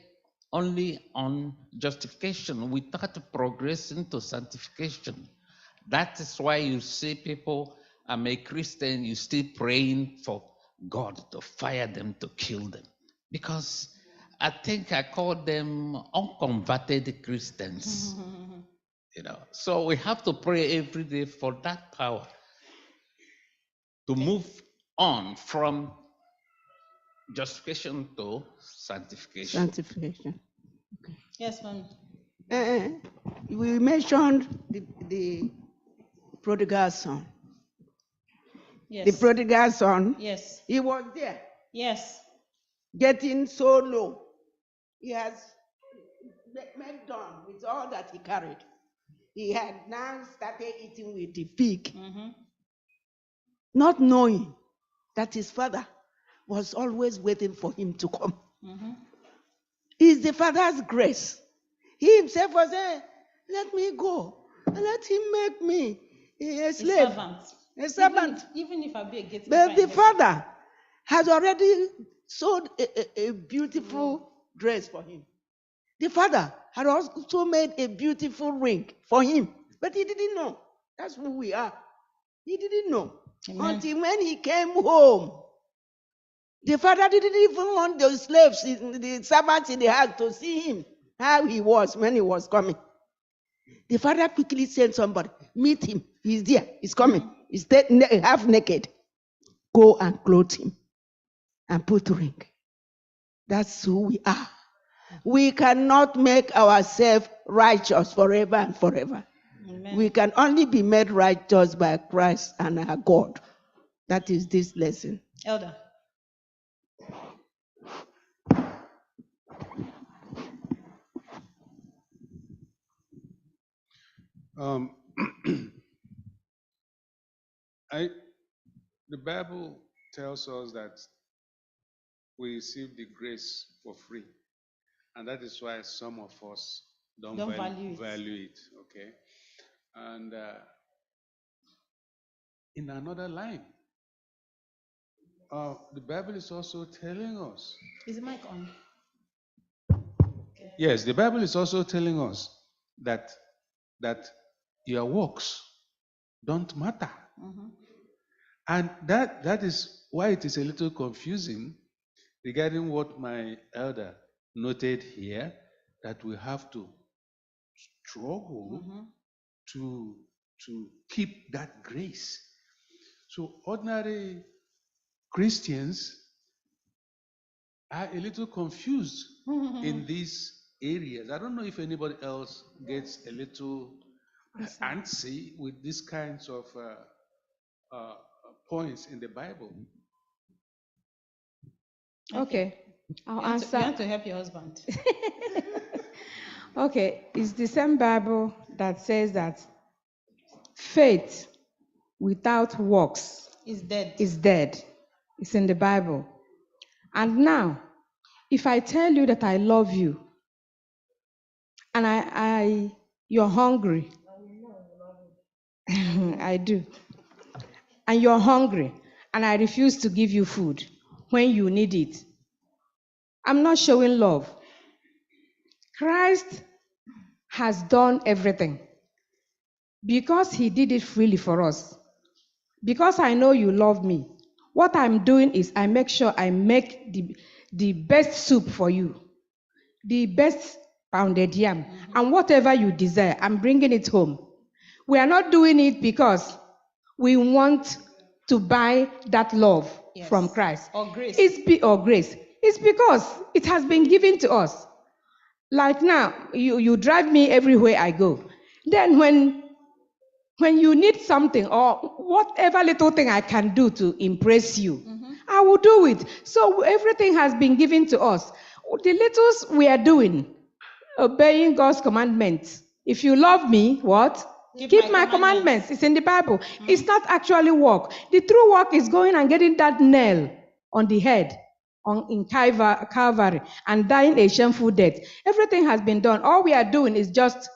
only on justification without progressing to sanctification, that is why you see people, I'm a Christian, you still praying for God to fire them, to kill them. Because I think I call them unconverted Christians. So we have to pray every day for that power to move on from justification to sanctification. Sanctification. Okay. Yes, ma'am. We mentioned the prodigal son. Yes. The prodigal son. Yes. He was there. Yes. getting so low. He has made done with all that he carried. He had now started eating with the pig, not knowing that his father was always waiting for him to come. It's the father's grace. He himself was saying, let me go and let him make me a slave, a servant. Even if I be a gatekeeper. But the father has already sewed a beautiful dress for him. The father had also made a beautiful ring for him, but he didn't know. That's who we are. He didn't know. Amen. Until when he came home. The father didn't even want the slaves, the servants in the house to see him, how he was when he was coming. The father quickly sent somebody, meet him. He's there. He's coming. He's half naked. Go and clothe him and put ring. That's who we are. We cannot make ourselves righteous forever and forever. Amen. We can only be made righteous by Christ and our God. That is this lesson. Elder. The Bible tells us that we receive the grace for free, and that is why some of us don't value it. Okay, and in another line, the Bible is also telling us. Is the mic on? Yes, the Bible is also telling us that your works don't matter. And that is why it is a little confusing regarding what my elder noted here, that we have to struggle to keep that grace. So ordinary Christians are a little confused in these areas. I don't know if anybody else gets a little antsy with these kinds of points in the Bible. Okay, I'll answer. You want to help your husband. Okay, it's the same Bible that says that faith without works is dead. Is dead. It's in the Bible. And now, if I tell you that I love you, and you're hungry, I do, and you're hungry, and I refuse to give you food when you need it, I'm not showing love. Christ has done everything because he did it freely for us. Because I know you love me, what I'm doing is I make sure I make the best soup for you, the best pounded yam, and whatever you desire, I'm bringing it home. We are not doing it because we want to buy that love from Christ. Or grace. Or grace. It's because it has been given to us. Like now, you drive me everywhere I go. Then when you need something or whatever little thing I can do to impress you, I will do it. So everything has been given to us. The littles we are doing, obeying God's commandments. If you love me, what? Keep my commandments. It's in the Bible. It's not actually work. The true work is going and getting that nail on the head in Calvary and dying a shameful death. Everything has been done. All we are doing is just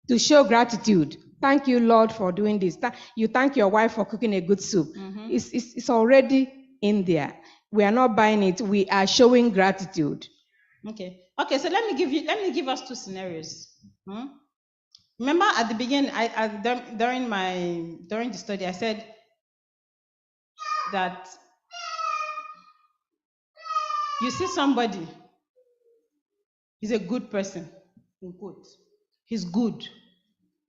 to show gratitude. Thank you, Lord, for doing this. You thank your wife for cooking a good soup. It's already in there. We are not buying it. We are showing gratitude. Okay, so let me give us two scenarios. Remember at the beginning, during the study, I said that you see somebody, he's a good person, in quotes. He's good.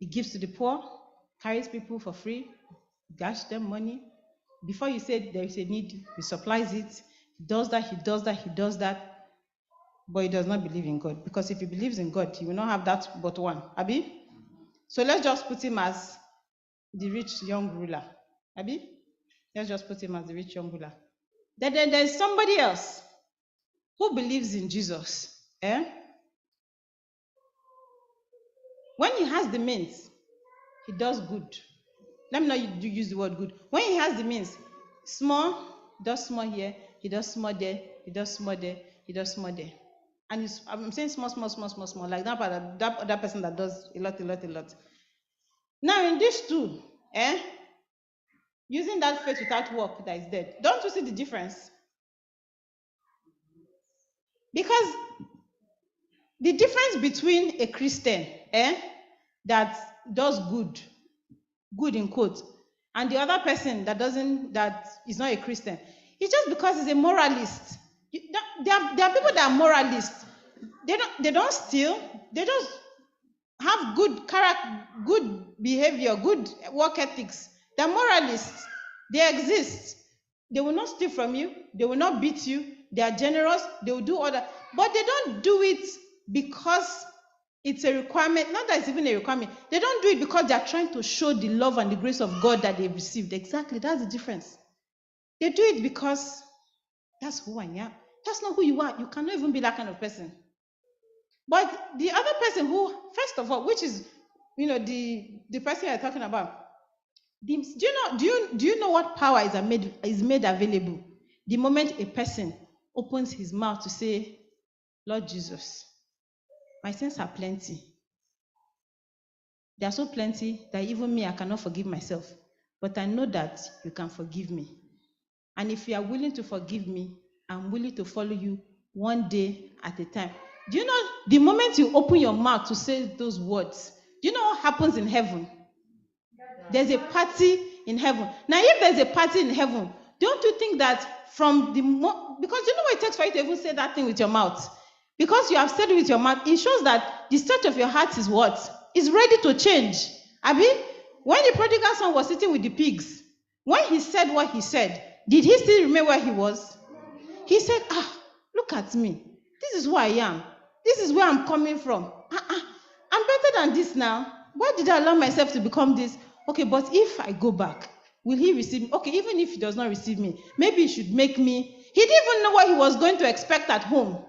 He gives to the poor, carries people for free, gash them money. Before you say there is a need, he supplies it. He does that. But he does not believe in God. Because if he believes in God, he will not have that but one. Abi? So let's just put him as the rich young ruler. Abi? Let's just put him as the rich young ruler. Then there's somebody else who believes in Jesus. Eh? When he has the means, he does good. Let me not use the word good. When he has the means, small, does small here, he does small there, he does small there, he does small there. And I'm saying small, like that other person that does a lot. Now in these two, using that faith without work that is dead, don't you see the difference? Because the difference between a Christian that does good in quotes, and the other person that is not a Christian, it's just because he's a moralist. There are people that are moralists. They don't steal. They just have good character, good behavior, good work ethics. They're moralists. They exist. They will not steal from you. They will not beat you. They are generous. They will do all that. But they don't do it because it's a requirement. Not that it's even a requirement. They don't do it because they are trying to show the love and the grace of God that they've received. Exactly. That's the difference. They do it because that's who I am. That's not who you are. You cannot even be that kind of person. But the other person who, first of all, which is, the person you're talking about, do you know what power is made available the moment a person opens his mouth to say, Lord Jesus, my sins are plenty. They are so plenty that even me, I cannot forgive myself. But I know that you can forgive me. And if you are willing to forgive me, I'm willing to follow you one day at a time. Do you know the moment you open your mouth to say those words, do you know what happens in heaven? There's a party in heaven. Now, if there's a party in heaven, don't you think that because you know what it takes for you to even say that thing with your mouth? Because you have said it with your mouth, it shows that the state of your heart is what? Is ready to change. Abi, when the prodigal son was sitting with the pigs, when he said what he said, did he still remain where he was? He said, look at me. This is who I am. This is where I'm coming from. I'm better than this now. Why did I allow myself to become this? Okay, but if I go back, will he receive me? Okay, even if he does not receive me, maybe he should make me. He didn't even know what he was going to expect at home.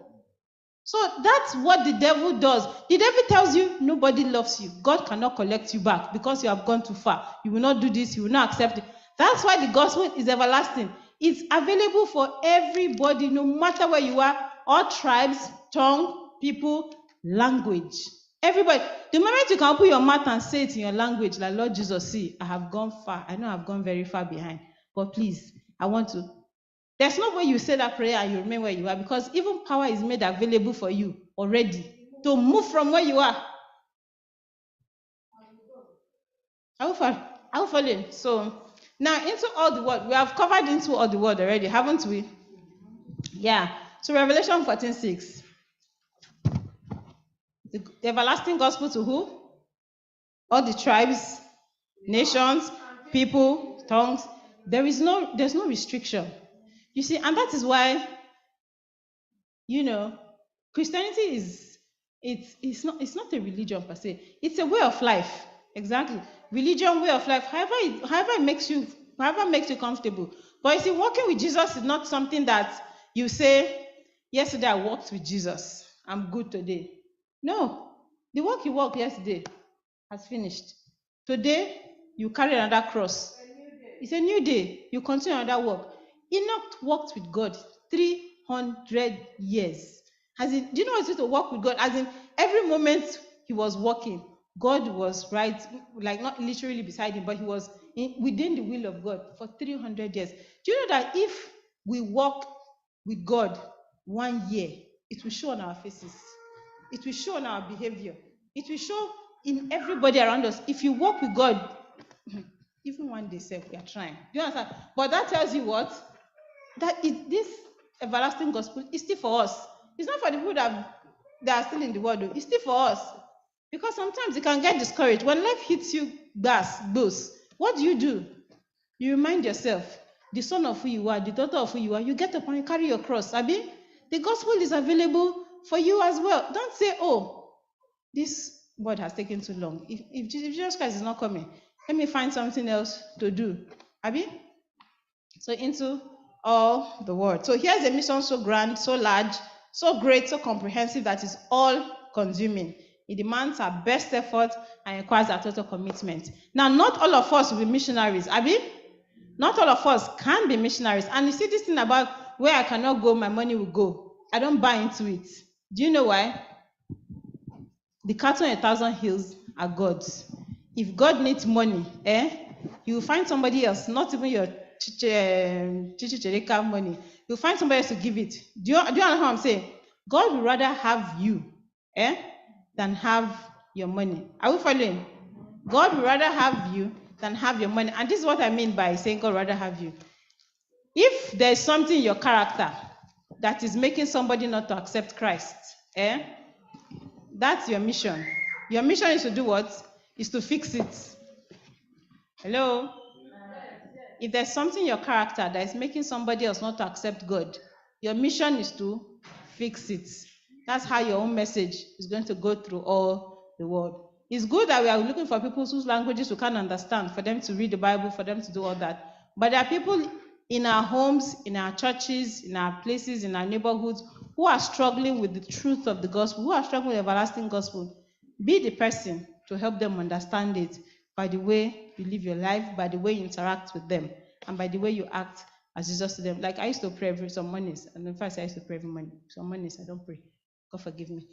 So that's what the devil does. The devil tells you nobody loves you. God cannot collect you back because you have gone too far. You will not do this. You will not accept it. That's why the gospel is everlasting. It's available for everybody, no matter where you are, all tribes, tongue, people, language. Everybody. The moment you can open your mouth and say it in your language, like Lord Jesus, see, I have gone far. I know I've gone very far behind. But please, I want to. There's no way you say that prayer and you remain where you are, because even power is made available for you already to move from where you are. Are we following? So now into all the word. We have covered into all the word already, haven't we? Yeah. So Revelation 14:6. The everlasting gospel to who? All the tribes, nations, people, tongues. There's no restriction. You see, and that is why, Christianity it's not a religion per se. It's a way of life. Exactly. Religion, way of life, however it makes you comfortable. But you see, walking with Jesus is not something that you say, yesterday I walked with Jesus, I'm good today. No. The walk you walked yesterday has finished. Today, you carry another cross. It's a new day. You continue another walk. Enoch walked with God 300 years. Do you know what it is to walk with God? As in, every moment he was walking, God was right, like not literally beside him, but he was within the will of God for 300 years. Do you know that if we walk with God 1 year, it will show on our faces. It will show on our behavior. It will show in everybody around us. If you walk with God, even 1 day, we are trying. Do you understand? But that tells you what? This everlasting gospel is still for us. It's not for the people that are still in the world. It's still for us. Because sometimes you can get discouraged. When life hits you, blows. What do? You remind yourself, the son of who you are, the daughter of who you are. You get up and you carry your cross. Abi, the gospel is available for you as well. Don't say, this word has taken too long. If Jesus Christ is not coming, let me find something else to do. Abi? So into all the world. So here's a mission so grand, so large, so great, so comprehensive that is all-consuming. It demands our best effort and requires our total commitment. Now, not all of us will be missionaries. Not all of us can be missionaries. And you see this thing about where I cannot go, my money will go. I don't buy into it. Do you know why? The cattle on 1,000 hills are God's. If God needs money, He will find somebody else, not even your chichichereka money. He'll find somebody else to give it. Do you understand what I'm saying? God would rather have you than have your money. Are we following? God would rather have you than have your money. And this is what I mean by saying God would rather have you. If there's something in your character that is making somebody not to accept Christ, that's your mission. Your mission is to do what? Is to fix it. Hello? If there's something in your character that is making somebody else not to accept God, your mission is to fix it. That's how your own message is going to go through all the world. It's good that we are looking for people whose languages we can't understand, for them to read the Bible, for them to do all that. But there are people in our homes, in our churches, in our places, in our neighborhoods, who are struggling with the truth of the gospel, who are struggling with the everlasting gospel. Be the person to help them understand it by the way you live your life, by the way you interact with them, and by the way you act as Jesus to them. Like I used to pray every some Mondays, and in fact I used to pray every Monday. Some Mondays I don't pray. God forgive me.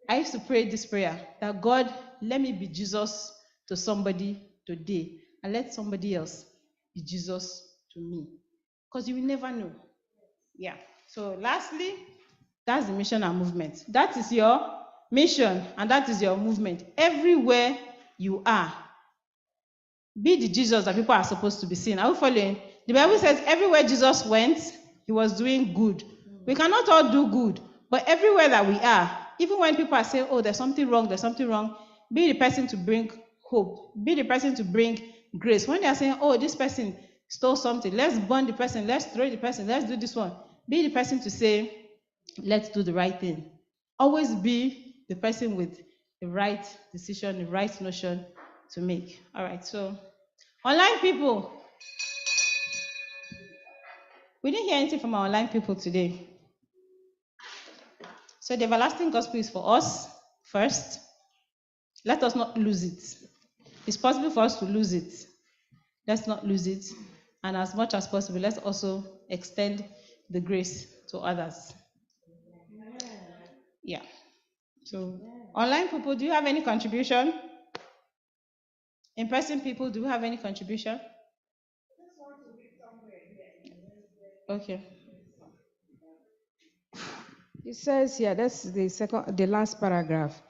I used to pray this prayer that God, let me be Jesus to somebody today, and let somebody else be Jesus to me. Because you will never know. Yeah. So lastly, that's the mission and movement. That is your mission, and that is your movement. Everywhere you are, be the Jesus that people are supposed to be seeing. Are you following? The Bible says everywhere Jesus went, he was doing good. We cannot all do good, but everywhere that we are, even when people are saying, oh, there's something wrong, be the person to bring hope. Be the person to bring grace. When they are saying, oh, this person stole something, let's burn the person, let's throw the person, let's do this one. Be the person to say, let's do the right thing. Always be the person with the right decision, the right notion to make. All right, so online people. We didn't hear anything from our online people today. So the everlasting gospel is for us first. Let us not lose it. It's possible for us to lose it. Let's not lose it. And as much as possible, let's also extend the grace to others. Yeah. So online people, do you have any contribution? In-person people, do you have any contribution? Okay. It says here, that's the last paragraph.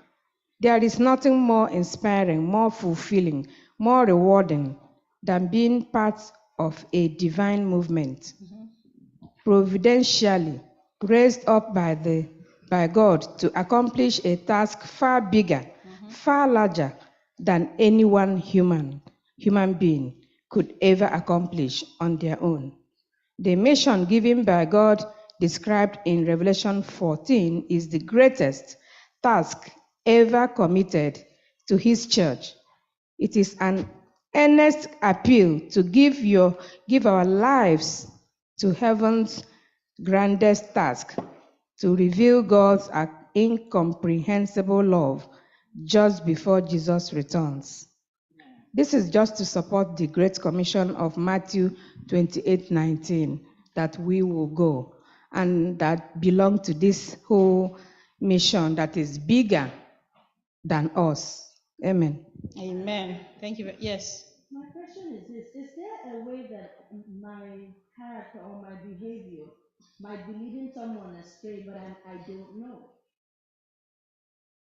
There is nothing more inspiring, more fulfilling, more rewarding than being part of a divine movement, providentially raised up by God to accomplish a task far bigger, far larger than any one human being could ever accomplish on their own. The mission given by God, described in Revelation 14, is the greatest task ever committed to his church. It is an earnest appeal to give our lives to heaven's grandest task, to reveal God's incomprehensible love just before Jesus returns. This is just to support the Great Commission of Matthew 28:19, that we will go, and that belong to this whole mission that is bigger than us. Amen. Amen. Thank you. Yes. My question is this: is there a way that my character or my behavior might be leading someone astray, but I don't know?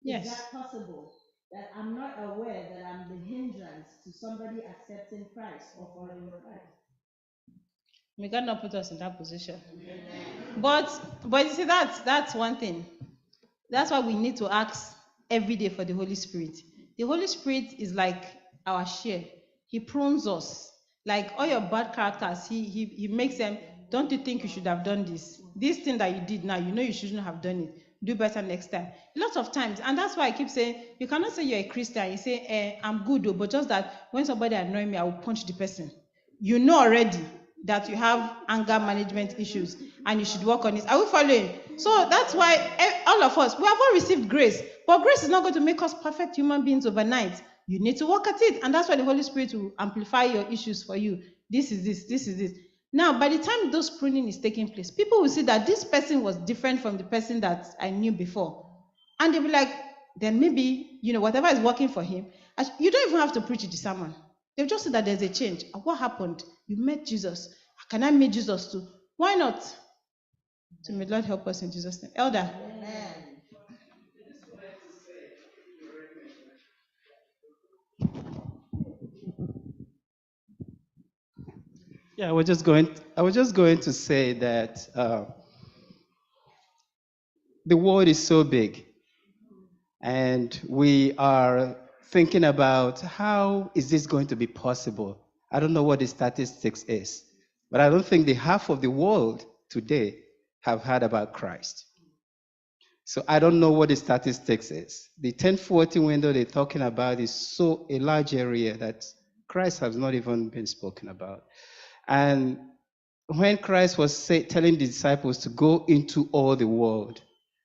Yes. Is that possible? That I'm not aware that I'm the hindrance to somebody accepting Christ or following Christ? May God not put us in that position. But you see, that's one thing. That's why we need to ask every day for the Holy Spirit. The Holy Spirit is like our share. He prunes us. Like all your bad characters, he makes them, don't you think you should have done this? This thing that you did now, you know you shouldn't have done it. Do better next time. Lots of times, and that's why I keep saying, you cannot say you're a Christian, you say, I'm good, but just that when somebody annoys me, I will punch the person. You know already that you have anger management issues and you should work on it. Are we following? So that's why all of us, we have all received grace, but grace is not going to make us perfect human beings overnight. You need to work at it, and that's why the Holy Spirit will amplify your issues for you. This is this, this is this. Now, by the time those pruning is taking place, people will see that this person was different from the person that I knew before. And they'll be like, then maybe, whatever is working for him, you don't even have to preach the sermon. They'll just see that there's a change. What happened? You met Jesus. Can I meet Jesus too? Why not? So may Lord help us in Jesus' name. Elder. Amen. Yeah, I was just going to say that the world is so big, and we are thinking about how is this going to be possible. I don't know what the statistics is, but I don't think the half of the world today have heard about Christ. So I don't know what the statistics is. The 1040 window they're talking about is so a large area that Christ has not even been spoken about. And when Christ was telling the disciples to go into all the world,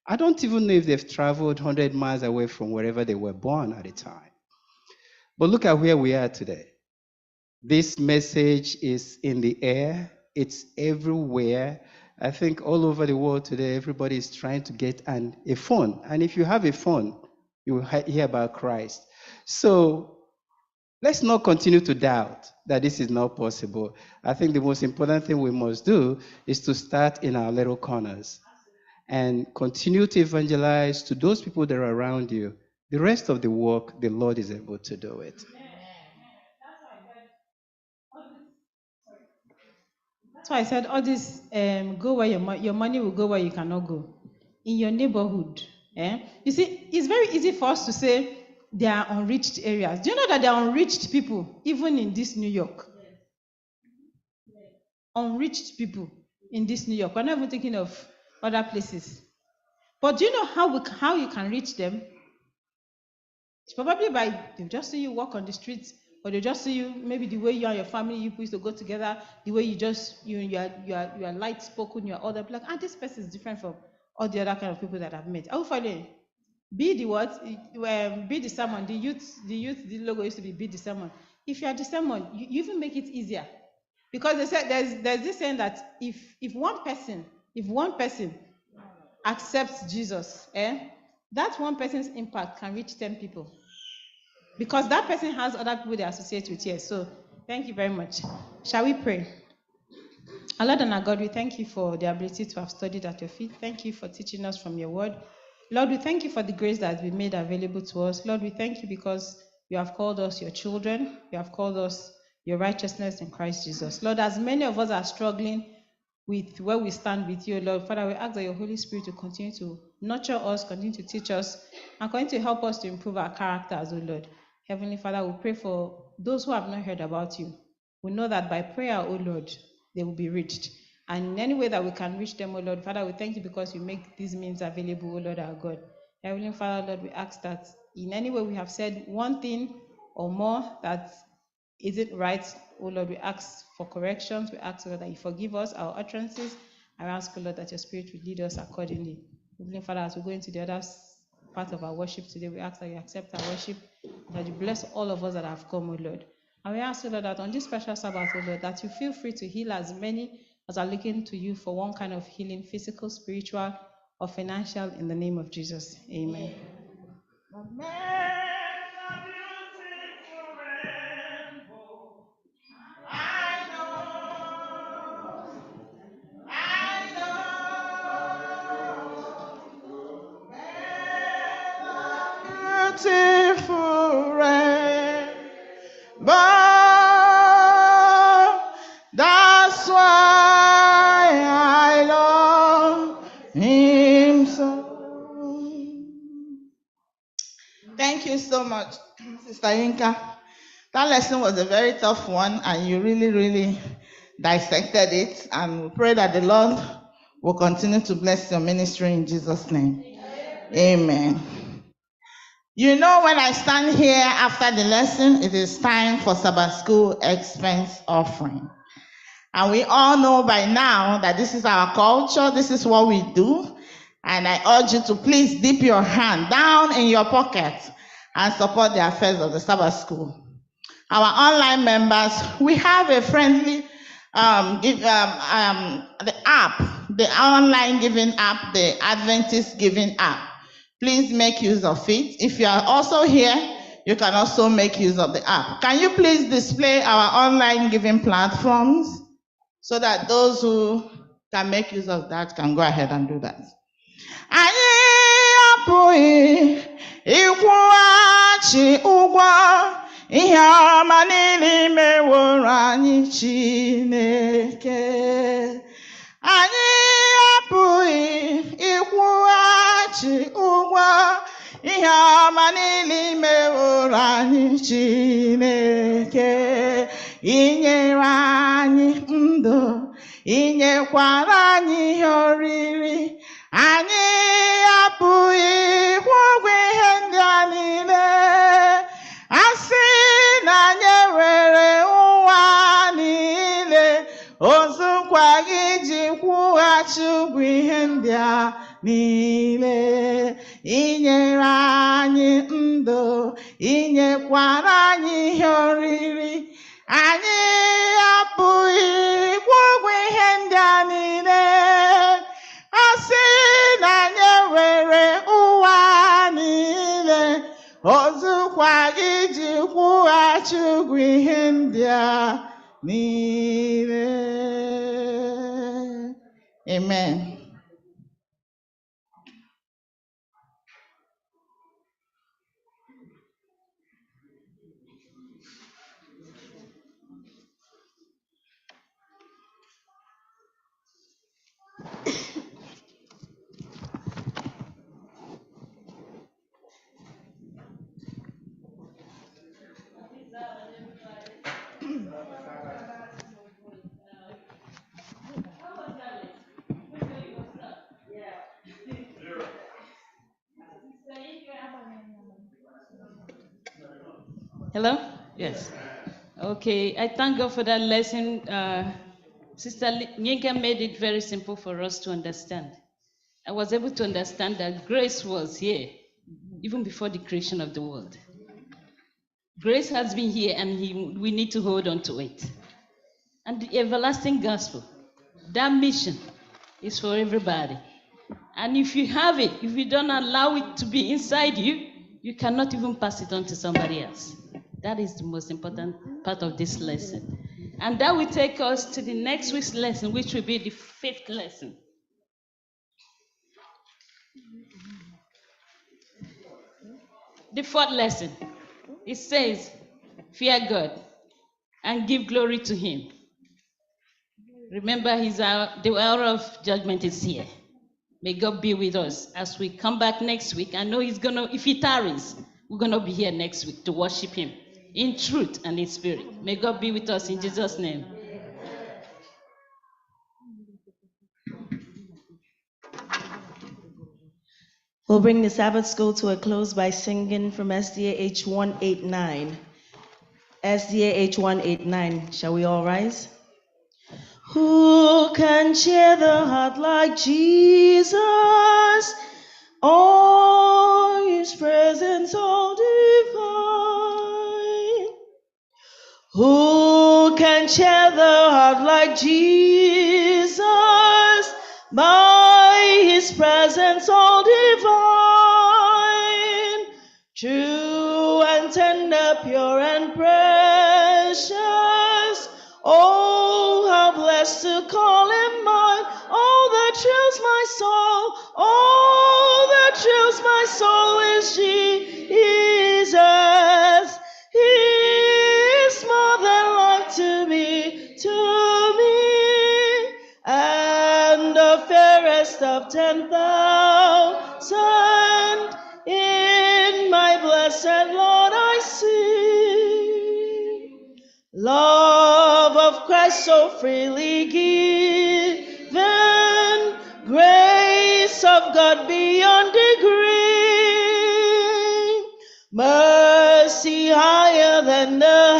I don't even know if they've traveled 100 miles away from wherever they were born at the time. But look at where we are today. This message is in the air. It's everywhere. I think all over the world today, everybody is trying to get a phone. And if you have a phone, you will hear about Christ. So let's not continue to doubt that this is not possible. I think the most important thing we must do is to start in our little corners and continue to evangelize to those people that are around you. The rest of the work, the Lord is able to do it. That's why I said all this, go where your money will go where you cannot go. In your neighborhood. You see, it's very easy for us to say there are unreached areas. Do you know that there are unreached people, even in this New York? Unreached people in this New York. We're not even thinking of other places. But do you know how you can reach them? It's probably they'll just see you walk on the streets, or they'll just see you, maybe the way you and your family, you used to go together, the way you are light spoken, you are other like, this person is different from all the other kind of people that I've met. I will find be the what? Be the sermon. The youth, the logo used to be the sermon. If you are the sermon, you even make it easier. Because they said there's this saying that if one person accepts Jesus, that one person's impact can reach 10 people. Because that person has other people they associate with here. So thank you very much. Shall we pray? Our Lord and our God, we thank you for the ability to have studied at your feet. Thank you for teaching us from your word. Lord, we thank you for the grace that has been made available to us. Lord, we thank you because you have called us your children. You have called us your righteousness in Christ Jesus. Lord, as many of us are struggling with where we stand with you, Lord, Father, we ask that your Holy Spirit will continue to nurture us, continue to teach us, and continue to help us to improve our characters, O Lord. Heavenly Father, we pray for those who have not heard about you. We know that by prayer, O Lord, they will be reached. And in any way that we can reach them, O Lord, Father, we thank you because you make these means available, O Lord, our God. Heavenly Father, Lord, we ask that in any way we have said one thing or more that isn't right, O Lord, we ask for corrections. We ask, Lord, that you forgive us our utterances. I ask, O Lord, that your Spirit will lead us accordingly. Heavenly Father, as we go into the other part of our worship today, we ask that you accept our worship, that you bless all of us that have come, O Lord. And we ask, O Lord, that on this special Sabbath, O Lord, that you feel free to heal as many as are looking to you for one kind of healing, physical, spiritual, or financial, in the name of Jesus. Amen. Beautiful rainbow, that's why I love him so. Thank you so much, Sister Yinka. That lesson was a very tough one, and you really, really dissected it. And we pray that the Lord will continue to bless your ministry in Jesus' name. Amen. You know, when I stand here after the lesson, it is time for Sabbath School expense offering. And we all know by now that this is our culture, this is what we do. And I urge you to please dip your hand down in your pocket and support the affairs of the Sabbath School. Our online members, we have a friendly the app, the online giving app, the Adventist giving app. Please make use of it. If you are also here, you can also make use of the app. Can you please display our online giving platforms so that those who can make use of that can go ahead and do that? Anyị apụghị ịkwụghachi ụgwọ ihe ọma niile meworo anyị Chineke. Anyị apụghị ịkwụghachi ụgwọ ihe ọma niile meworo anyị Chineke. Inyere anyị ndụ, inyekwara anyị ihe oriri. Anyị apụghị ịkwụ ụgwọ ihe ndị a niile. Asị na anyị were ụwa niile, ozukwa gị ji kwụghachi ụgwọ ihe ndị a niile. Inyere anyị ndụ, inyekwara anyị ihe oriri. Anyị apụghị ịkwụ ụgwọ ihe ndị a niile. Asị na anyị were ụwa niile, ozukwa gị ji kwụghachi ụgwọ ihe ndị a niile. Amen. Hello? Yes. Okay, I thank God for that lesson. Sister Nyinka made it very simple for us to understand. I was able to understand that grace was here even before the creation of the world. Grace has been here and we need to hold on to it. And the everlasting gospel, that mission is for everybody. And if you have it, if you don't allow it to be inside you, you cannot even pass it on to somebody else. That is the most important part of this lesson. And that will take us to the next week's lesson, which will be the 5th lesson. The 4th lesson, it says, fear God and give glory to Him. Remember, the hour of judgment is here. May God be with us as we come back next week. I know if He tarries, we're going to be here next week to worship Him in truth and in spirit. May God be with us in Jesus' name. We'll bring the Sabbath school to a close by singing from SDA H189. SDA H189. Shall we all rise? Who can cheer the heart like Jesus? Oh, His presence all divine. Who can cheer the heart like Jesus? By His presence all divine. True and tender, pure and precious. Oh, how blessed to call Him mine. Oh, that thrills my soul. Oh, that thrills my soul is Jesus. He is more than life to me, and the fairest of 10,000 in my blessed Lord I see. Love of Christ so freely given, grace of God beyond degree, mercy higher than the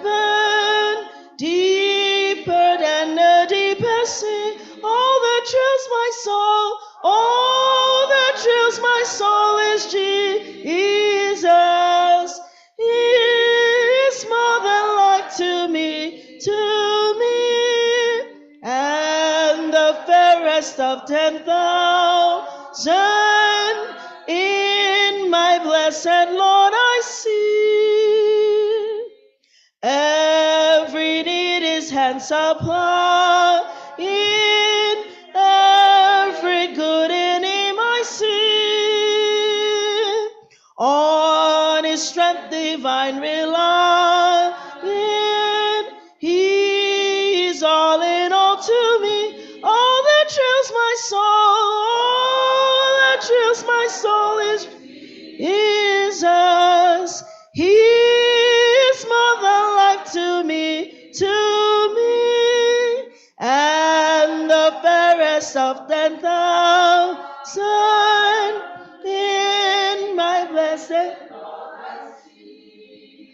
heaven, deep soul is Jesus. He is more than life to me, and the fairest of 10,000 in my blessed Lord I see. Every need His hand supply, in every good in Him I see. On His strength divine rely, He is all in all to me. All that thrills my soul is Jesus. He is more than life to me, and the fairest of 10,000 in my blessed,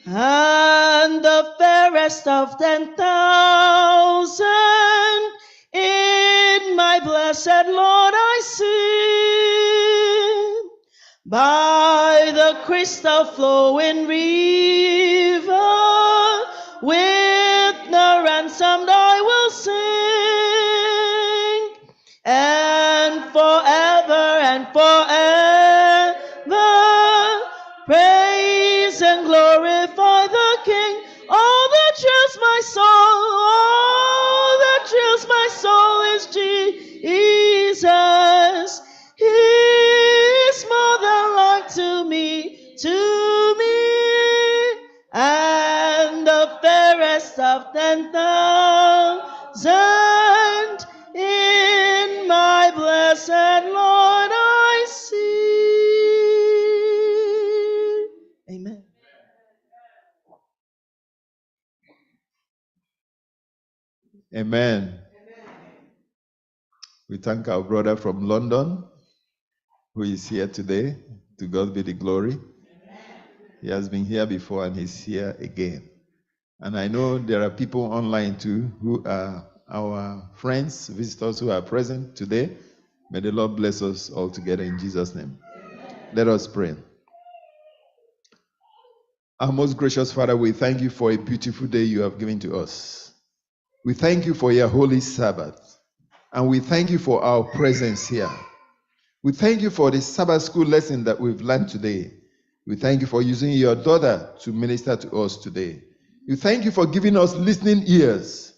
and the fairest of 10,000 in my blessed Lord I see. By the crystal flowing river, with the ransomed I will sing, and forever praise and glorify the King. All that thrills my soul is Jesus. He is more than life to me, and the fairest of 10,000 in my blessed Lord I see. Amen. Amen. We thank our brother from London who is here today. To God be the glory. He has been here before and he's here again. And I know there are people online too who are our friends, visitors who are present today. May the Lord bless us all together in Jesus' name. Let us pray. Our most gracious Father, we thank you for a beautiful day you have given to us. We thank you for your holy Sabbath. And we thank you for our presence here. We thank you for the Sabbath school lesson that we've learned today. We thank you for using your daughter to minister to us today. We thank you for giving us listening ears.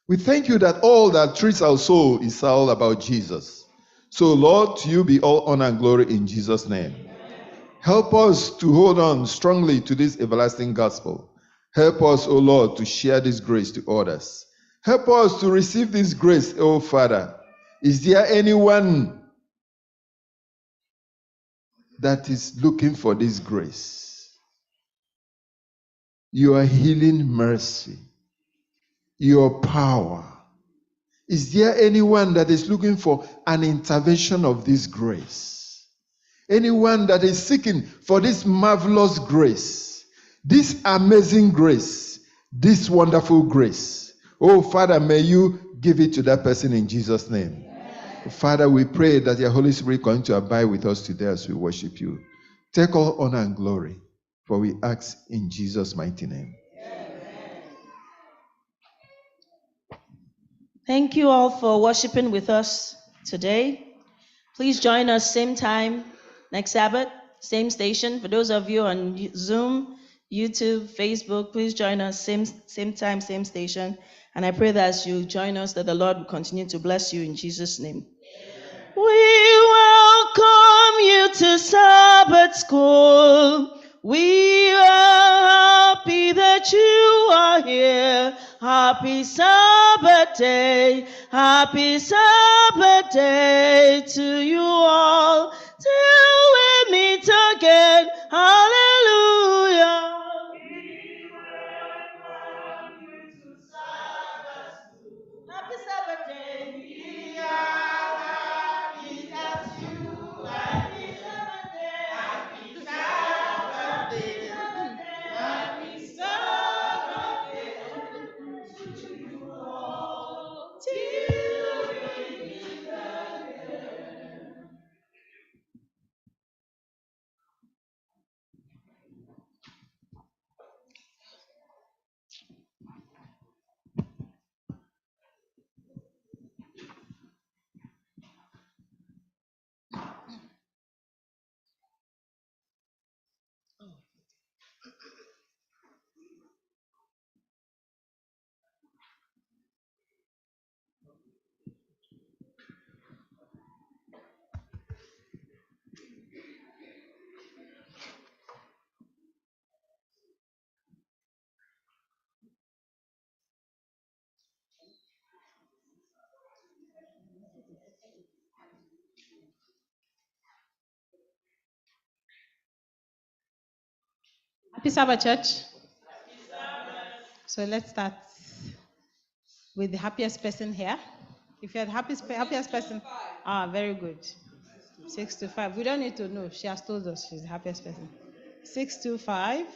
We thank you that all that treats our soul is all about Jesus. So, Lord, to you be all honor and glory in Jesus' name. Help us to hold on strongly to this everlasting gospel. Help us, O Lord, to share this grace to others. Help us to receive this grace, O Father. Is there anyone that is looking for this grace? Your healing mercy, your power. Is there anyone that is looking for an intervention of this grace? Anyone that is seeking for this marvelous grace, this amazing grace, this wonderful grace? Oh, Father, may you give it to that person in Jesus' name. Father, we pray that your Holy Spirit continue to abide with us today as we worship you. Take all honor and glory, for we ask in Jesus' mighty name. Thank you all for worshiping with us today. Please join us same time next Sabbath, same station. For those of you on Zoom, YouTube, Facebook, please join us same time, same station. And I pray that as you join us, that the Lord will continue to bless you in Jesus' name. We welcome you to Sabbath school. We are happy that you are here. Happy Sabbath day. Happy Sabbath day to you all. Till we meet again. Hallelujah. Happy Sabbath day. We are happy that you are happy Sabbath day. Happy Sabbath day. Happy Sabbath day to you all. Till we meet again. Happy Sabbath, church. So let's start with the happiest person here. If you're the happiest person, very good. 625. We don't need to know. She has told us she's the happiest person. 625.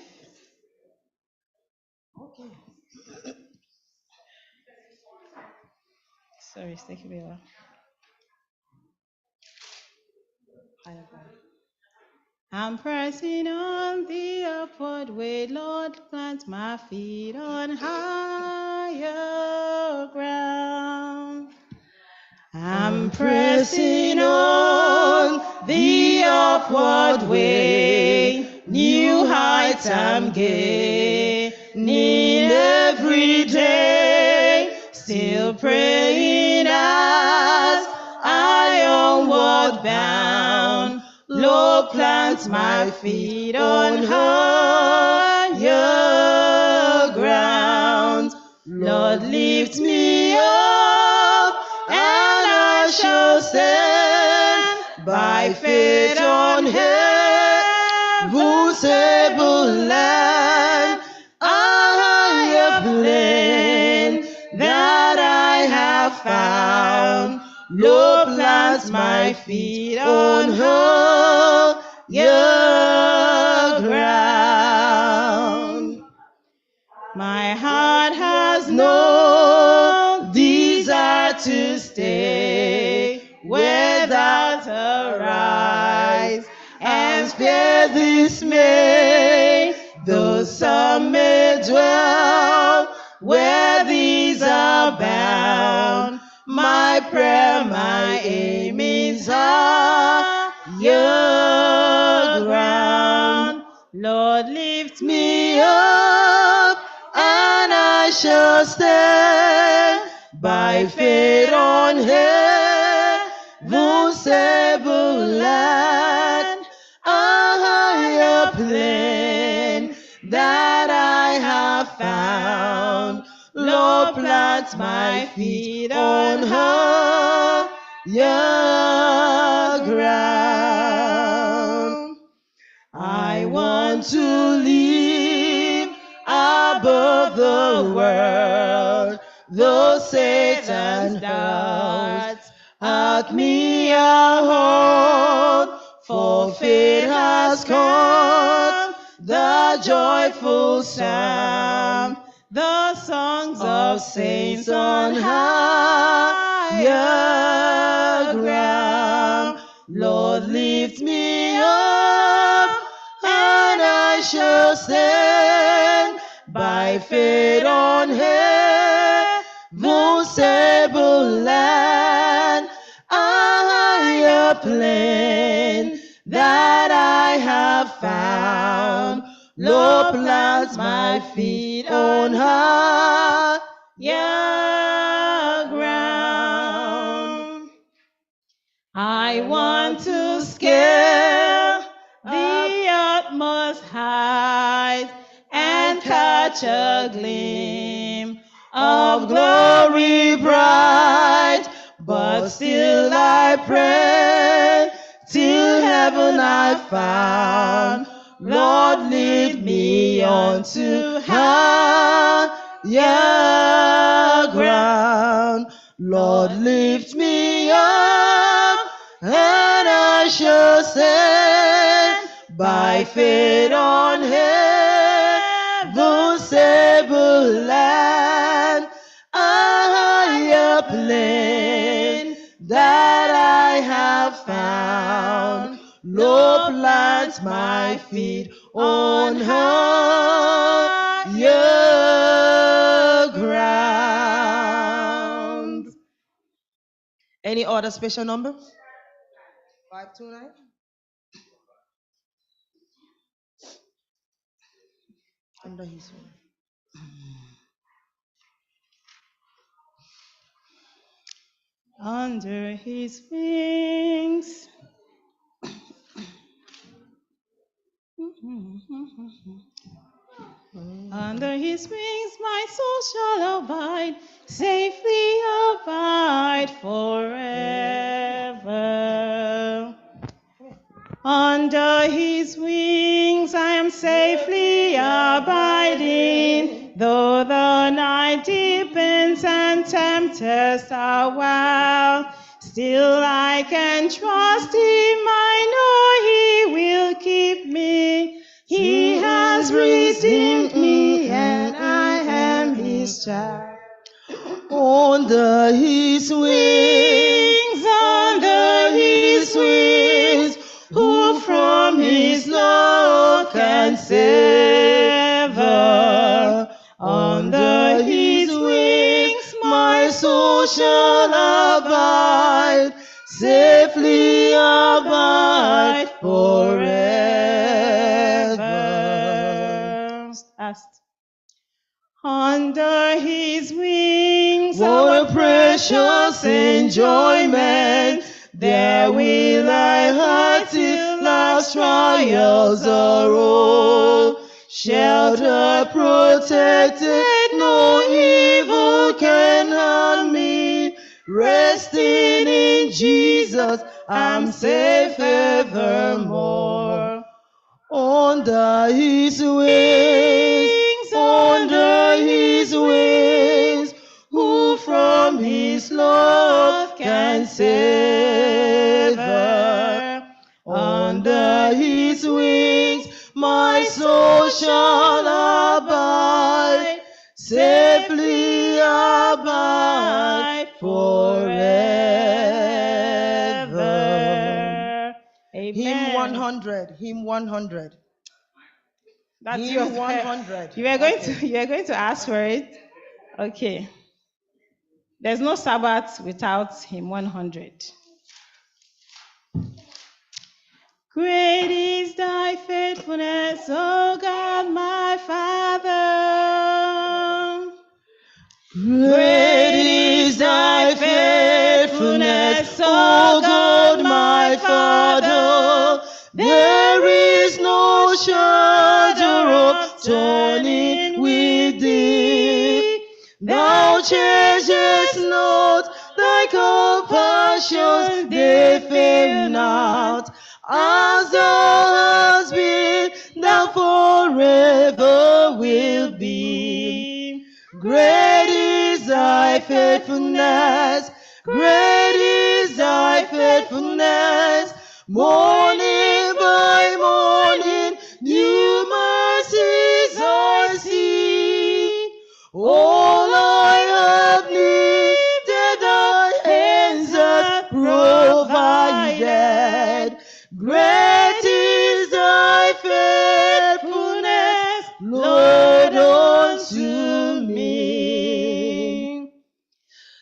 Okay. Sorry, it's taking me a while. I'm pressing on the upward way, Lord, plant my feet on higher ground. I'm pressing on the upward way, new heights I'm gaining every day, still praying as I onward bound. Lord, plant my feet on higher ground. Lord, lift me up, and I shall stand by faith on heaven's able land, a higher plane that I have found. Lord, plant my feet on higher ground. My heart has no desire to stay where thou arise and spare dismay, though some may dwell where these are bound. My prayer, my aim is higher ground. Lord, lift me up, and I shall stand by faith on heaven's able land, a higher plane that I have found. Lord, plant my feet on higher ground. I want to live above the world, though Satan darts at me a hold, for faith has come, the joyful sound, the songs of saints on higher ground. Lord, lift me up, and I shall stand by faith on heaven's able land, a higher plane that I have found. Lord, plant my feet on higher ground. I want to scale the utmost height and catch a gleam of glory bright, but still I pray till heaven I found. Lord, lead me on to higher ground. Lord, lift me up, and I shall stand by faith on heaven's able land, a higher plane that I have found. Lord, plant my feet on higher ground. Any other special number? 529. Under his wing. Under his wings. Under his wings my soul shall abide, safely abide forever. Under his wings I am safely Though the night deepens and tempters are wild, still I can trust him. I know he will keep me. He has redeemed me, and I am his child. Under his wings, under his wings, who from his love can sever? Under his wings, my soul shall abide, safely abide forever. Asked. Under his wings, What a precious enjoyment! There will I hide till last trials are o'er. Shelter protected, no evil can harm me. Resting in Jesus, I'm safe evermore. Under his wings, under his wings, who from his love can sever? Under his wings, my soul shall abide, safely abide forever. Amen. Hymn 100, hymn 100. That's Hymn yours. 100. You are going to ask for it? Okay. There's no Sabbath without hymn 100. Great is thy faithfulness, O God, my Father. Great is thy faithfulness, O God, my Father. There is no shadow of turning with thee. Thou changest not, thy compassions, they fail not. As thou hast been, thou forever will be. Great is thy faithfulness, great is thy faithfulness. Morning by morning, new mercies I see. All I have needed, thy hands have provided. Great is thy faithfulness, Lord, unto me.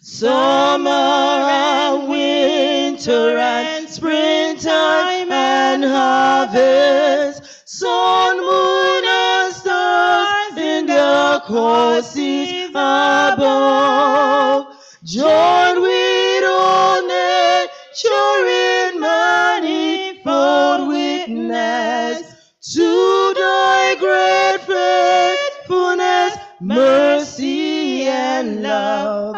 Summer and winter and springtime and harvest, sun, moon, and stars in their courses above, join with all nature in manifold witness to thy great faithfulness, mercy, and love.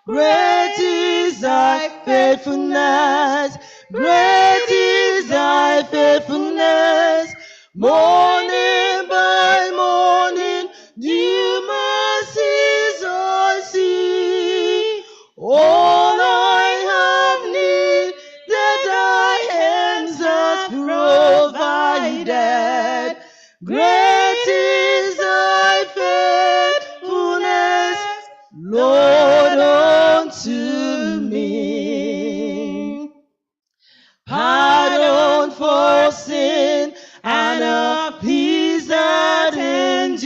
Great is thy faithfulness, great is thy faithfulness. Morning by morning, new mercies I see. All I have needed, thy hands have provided. Great is thy faithfulness, Lord, unto me. Pardon for sin and a peace that endureth.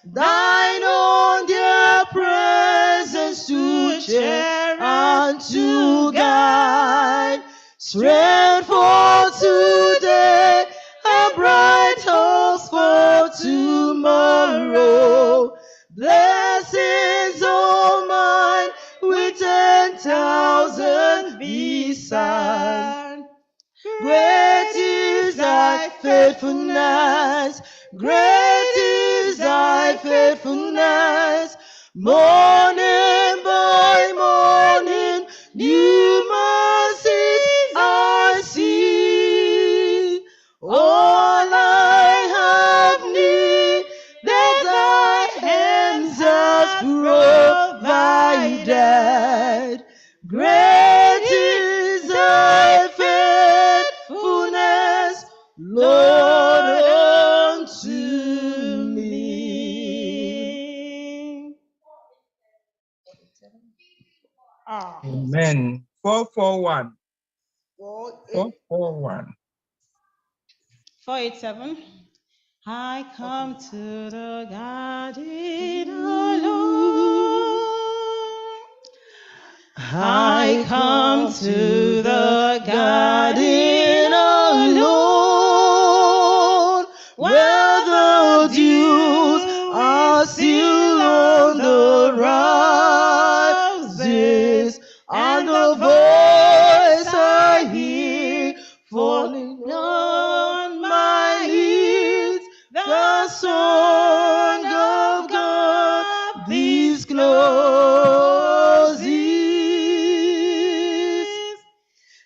Thine own dear presence to share and to guide. Strength for today, a bright hopes for tomorrow. Blessings all mine with 10,000 beside. Great is thy faithfulness, great is thy faithfulness. Morning by morning, new mercies I see. All I have needed, Lord, unto me. Amen. 441. 4-8. 441. 487. I come to the garden alone. I come to the garden alone, where the dews are still on the roses, and the voice I hear falling on my ears, the song of God discloses,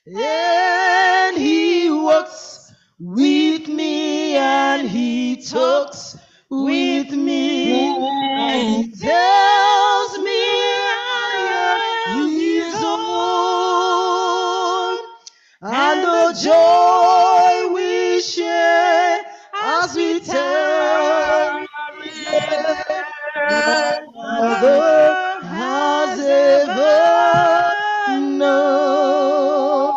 and He walks with me and He talks with me and He tells me I am His own, and the joy we share as we tarry there, never has ever known.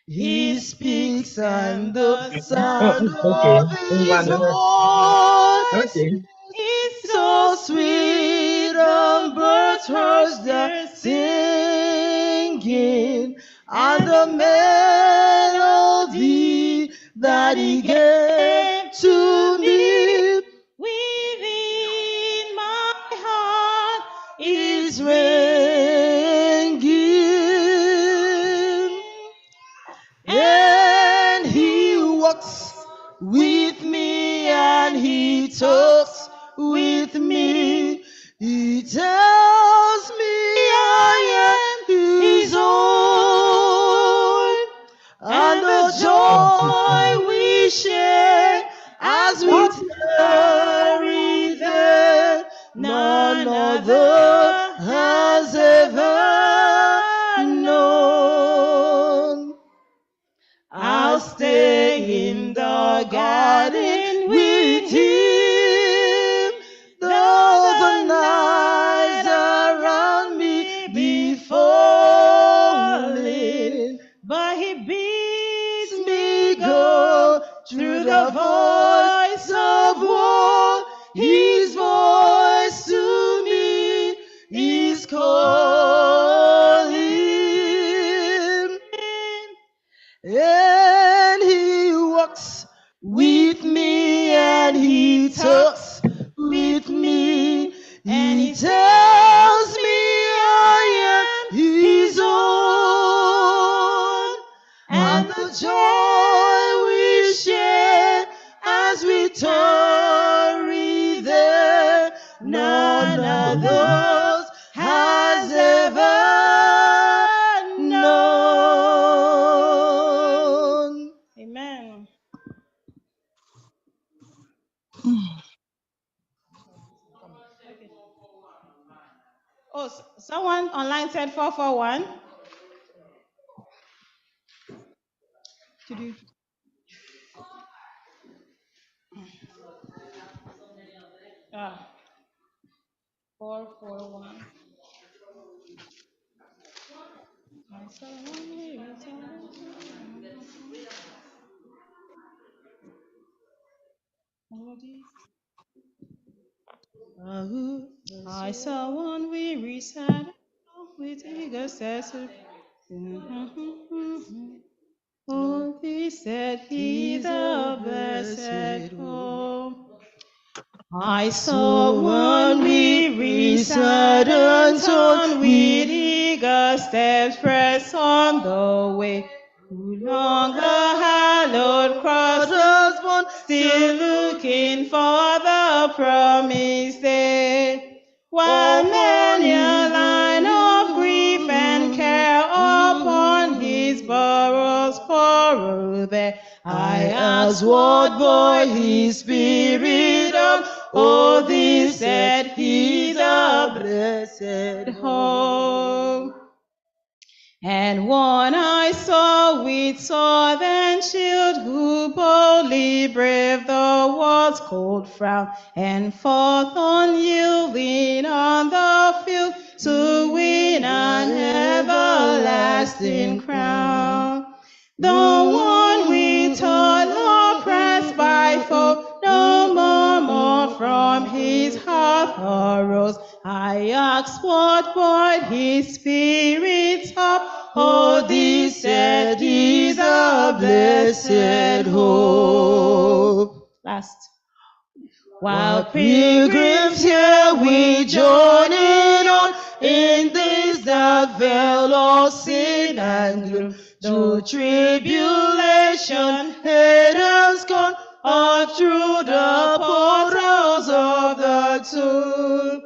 He speaks and the sound of His voice is so sweet, and birds hush their singing, and the melody that He gave to me Within my heart is ringing, and He walks with me and He talks with me. He tells me I am His own, and the joy we share as we tarry there, none other has ever known. I'll stay in the garden with Him, though the nights around me be falling, but He bids me go through the voice of war. His voice to me is calling, and He walks with me and He talks with me. He tells me I am His own, and the joy we share as we tarry there, none others has ever known. Amen. Oh, someone online said 441. Ah, 441. I saw one weary sad with eager steps. Oh, he said he's a blessed home. I saw one weary saddened son with eager steps press on the way, who long the hallowed cross was borne, still looking for the promised day. While many a line of grief and care upon his burrows furrow there, I asked what bore his spirit up. Oh, this said he's a blessed home. And one I saw with with sword and shield, who boldly braved the war's cold frown, and fought unyielding on the field to win an everlasting crown. The one we taught oppressed by foe, no murmur from his heart arose. I asked what brought his spirit's up. Oh, this said is a blessed hope. Last. While pilgrims here we journey on in this dark vale of sin and gloom, through tribulation, haters gone, or through the portals of the tomb,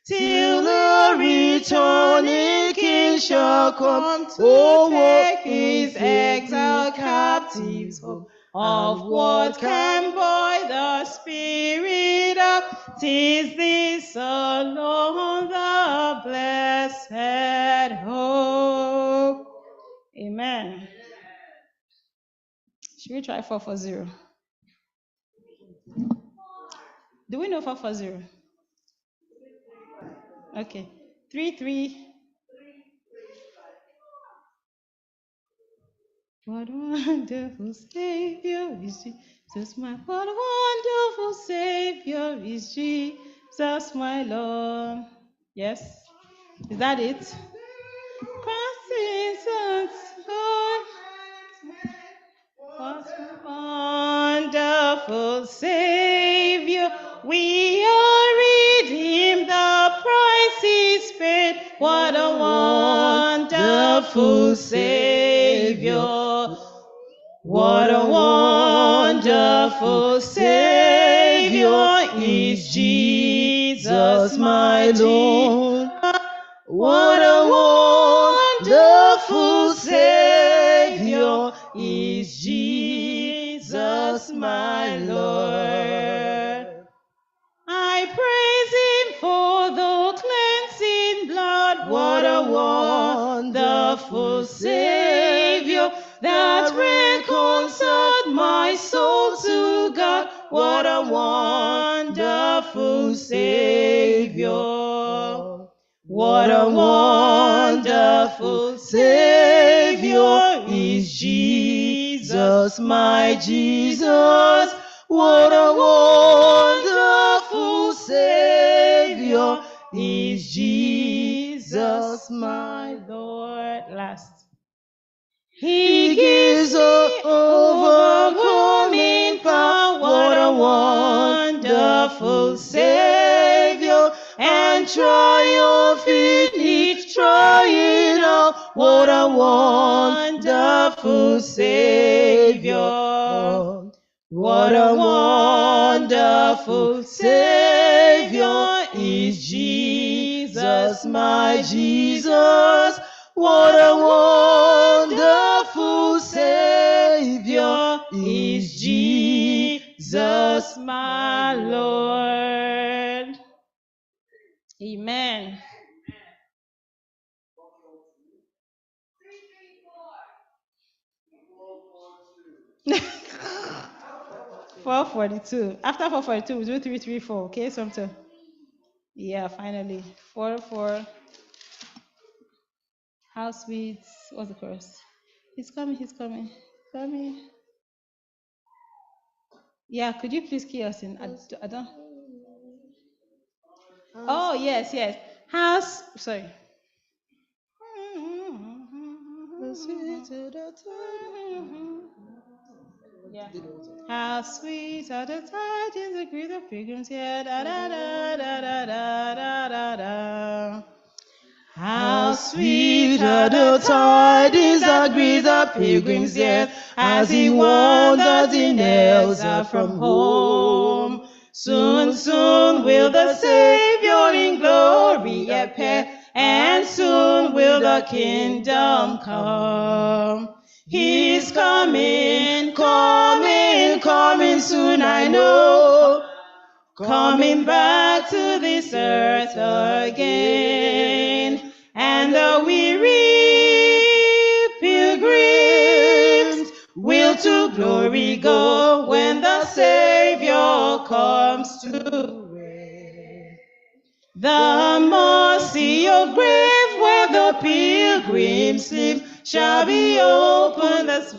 till the returning King shall come to take his exiled captives home. Of what can buoy the spirit up? 'Tis this alone, the blessed hope. Amen. Should we try 440? Do we know 440? Okay. 3-3. What a wonderful Savior is Jesus, what a wonderful Savior is Jesus, my Lord. Yes? Is that it? Crossing sons, Lord. What a wonderful Savior. We are redeemed, the price is paid. What a wonderful Savior. What a wonderful Savior is Jesus, my Lord. What a wonderful Savior is Jesus, my Lord. I praise him for the cleansing blood. What a wonderful Savior that reconciled my soul to God. What a wonderful Savior. What a wonderful Savior is Jesus, my Jesus. What a wonderful Savior is Jesus, my Lord. Last. He gives overcoming power. What a wonderful Savior, and triumph in each trial. What a wonderful Savior. What a wonderful Savior is Jesus, my Jesus. What a wonderful Savior is Jesus, my Lord. Amen. Four 42. After 442, we do 334. Okay, something. Yeah, finally. 4-4. How sweet. What's the chorus? He's coming, he's coming. Coming. Yeah, could you please key us in? I don't. Oh, yes, yes. House. Sorry. Yeah. How sweet are the tidings that greet the pilgrims here. Da da da da da da da da. How sweet are the tidings that greet the pilgrims here, as he wanders in exile from home. Soon, soon will the Savior in glory appear, and soon will the kingdom come. He's coming, coming, coming soon, I know, coming back to this earth again. And the weary pilgrims will to glory go when the Savior comes to reign. The mercy of grave where the pilgrims live shall be opened as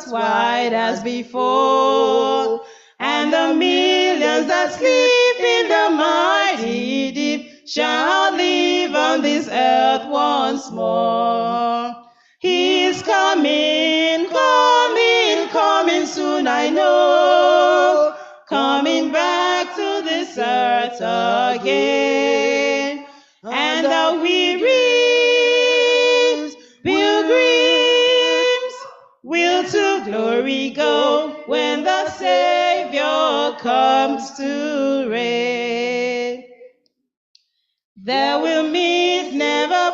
wide as before, and the millions that sleep in the mighty deep shall live on this earth once more. He is coming, coming, coming soon, I know, coming back to this earth again. And the weary pilgrims will to glory go when the Savior comes to reign. There will meet never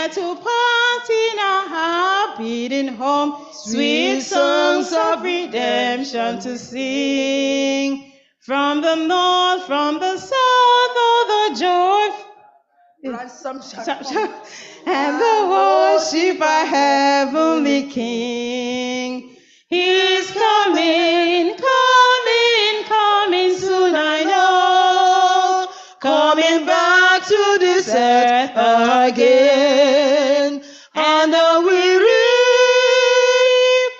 to part in a happy home, sweet songs of redemption to sing. From the north, from the south, all the joy Ransom shall and the worship our heavenly King. He is coming, coming, coming soon, I know, coming back to this earth again. And the weary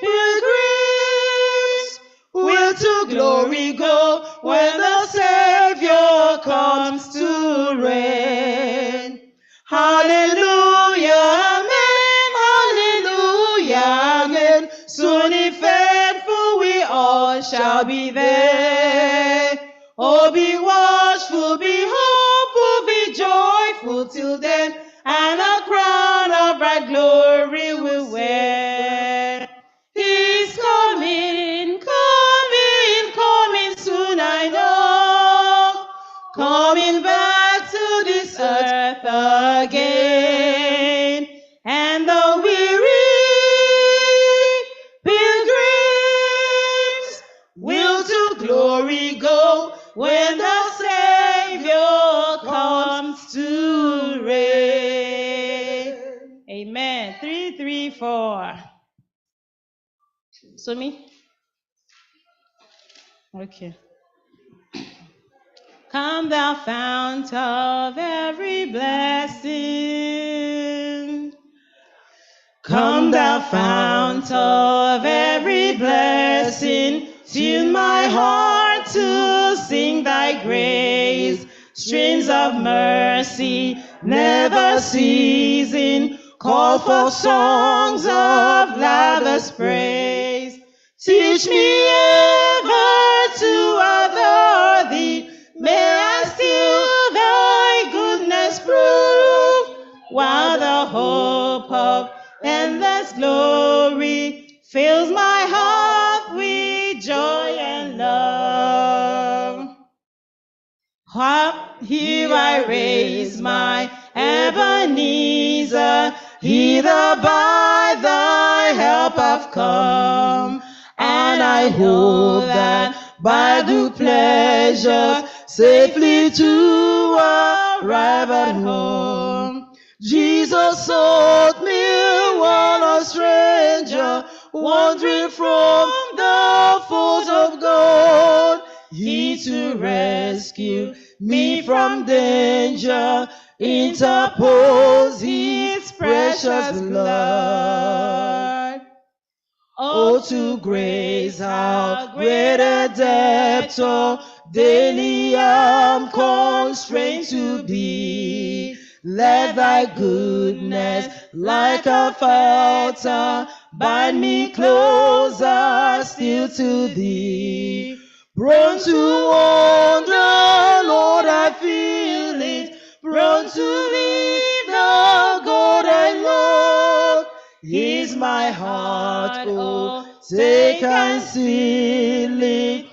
pilgrims will to glory go when the Savior comes to reign. Hallelujah, amen, hallelujah, amen. Soon if faithful we all shall be there. Oh, be watchful, be hopeful, be joyful till then, and a crown of bright glory we'll wear. He's coming, coming, coming soon, I know, coming back to this earth again. And the weary pilgrims will to glory go when the Savior comes to reign. Amen. 3, 3, 4. So me? Okay. Come thou fount of every blessing. Come thou fount of every blessing. Tune my heart to sing thy grace. Streams of mercy never ceasing. Call for songs of lavish praise. Teach me ever to adore thee. May I still thy goodness prove, while the hope of endless glory fills my heart with joy and love. Here I raise my Ebenezer, hither by thy help I've come, and I hope that by good pleasure safely to arrive at home. Jesus sought me while a stranger, wandering from the foes of God. He to rescue me from danger, interpose his precious blood. Oh, to grace how great a debtor daily am constrained to be. Let thy goodness like a fountain bind me closer still to thee. Prone to wander, Lord, I feel it. Prone to leave the God I love. Here's my heart, oh, take and seal it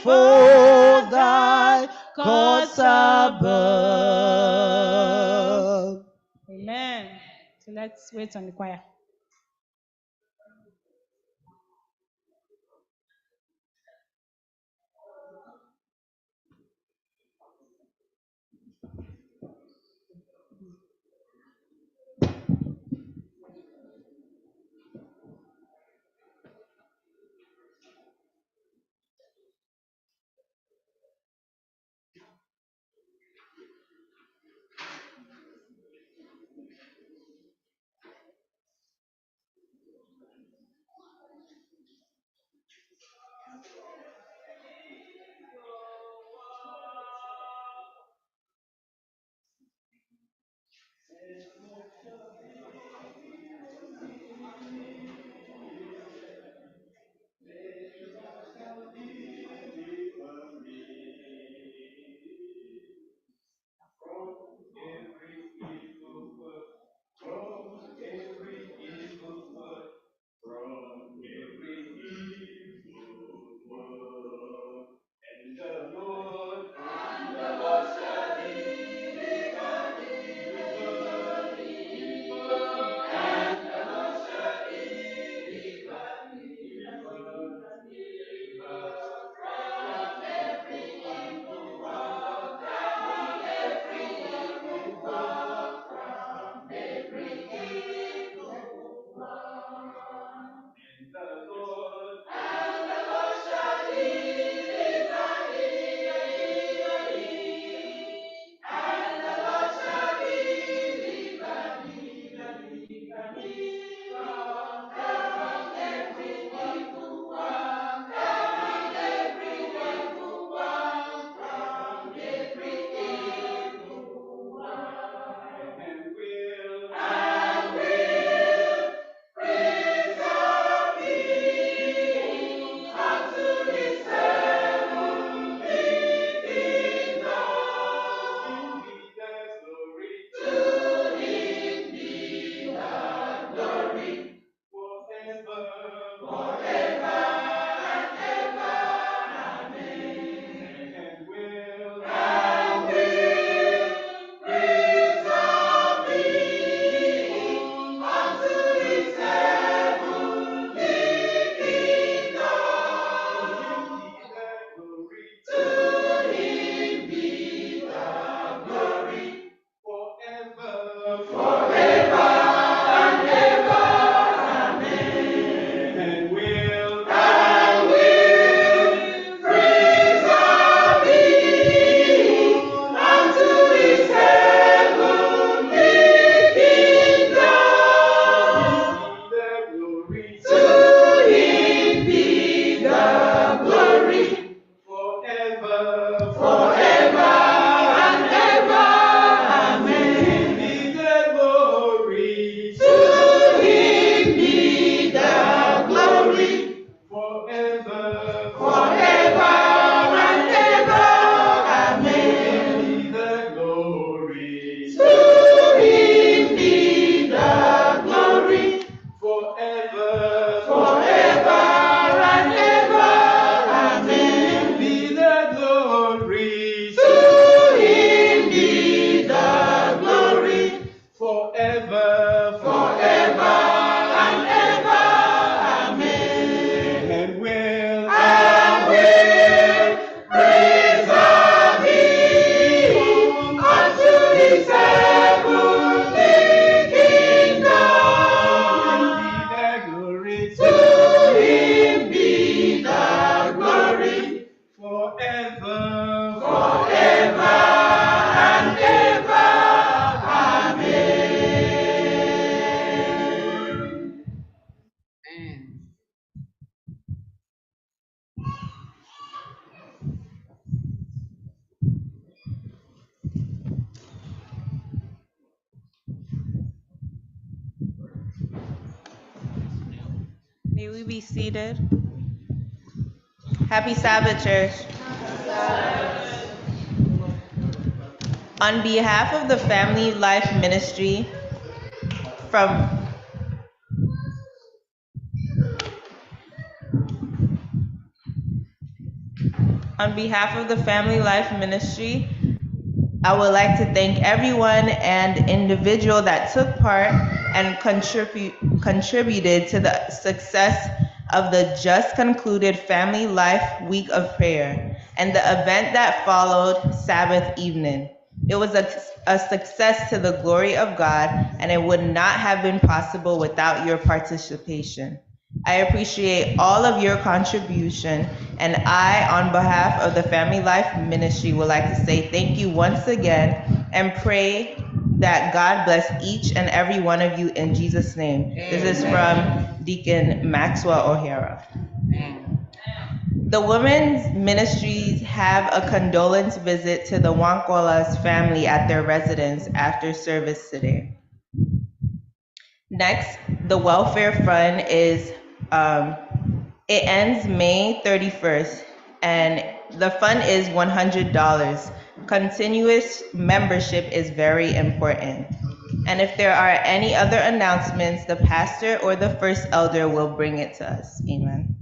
for thy cause above. Amen. So let's wait on the choir. May we be seated? Happy Sabbath, church. On behalf of the Family Life Ministry, on behalf of the Family Life Ministry, I would like to thank everyone and individual that took part and contributed to the success of the just concluded Family Life Week of Prayer and the event that followed Sabbath evening. It was a success to the glory of God, and it would not have been possible without your participation. I appreciate all of your contribution, and I, on behalf of the Family Life Ministry, would like to say thank you once again and pray that God bless each and every one of you in Jesus' name. This is from Deacon Maxwell O'Hara. The women's ministries have a condolence visit to the Wankola's family at their residence after service today. Next, the welfare fund is it ends May 31st, and the fund is $100. Continuous membership is very important. And if there are any other announcements, the pastor or the first elder will bring it to us. Amen.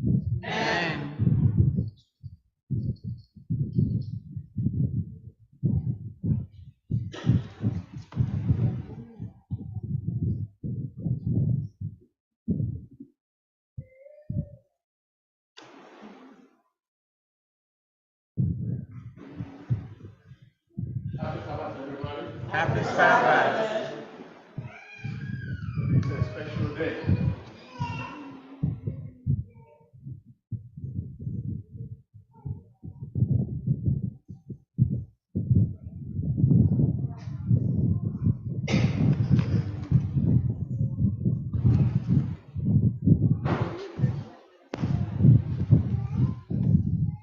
Happy Sabbath. It's a special day.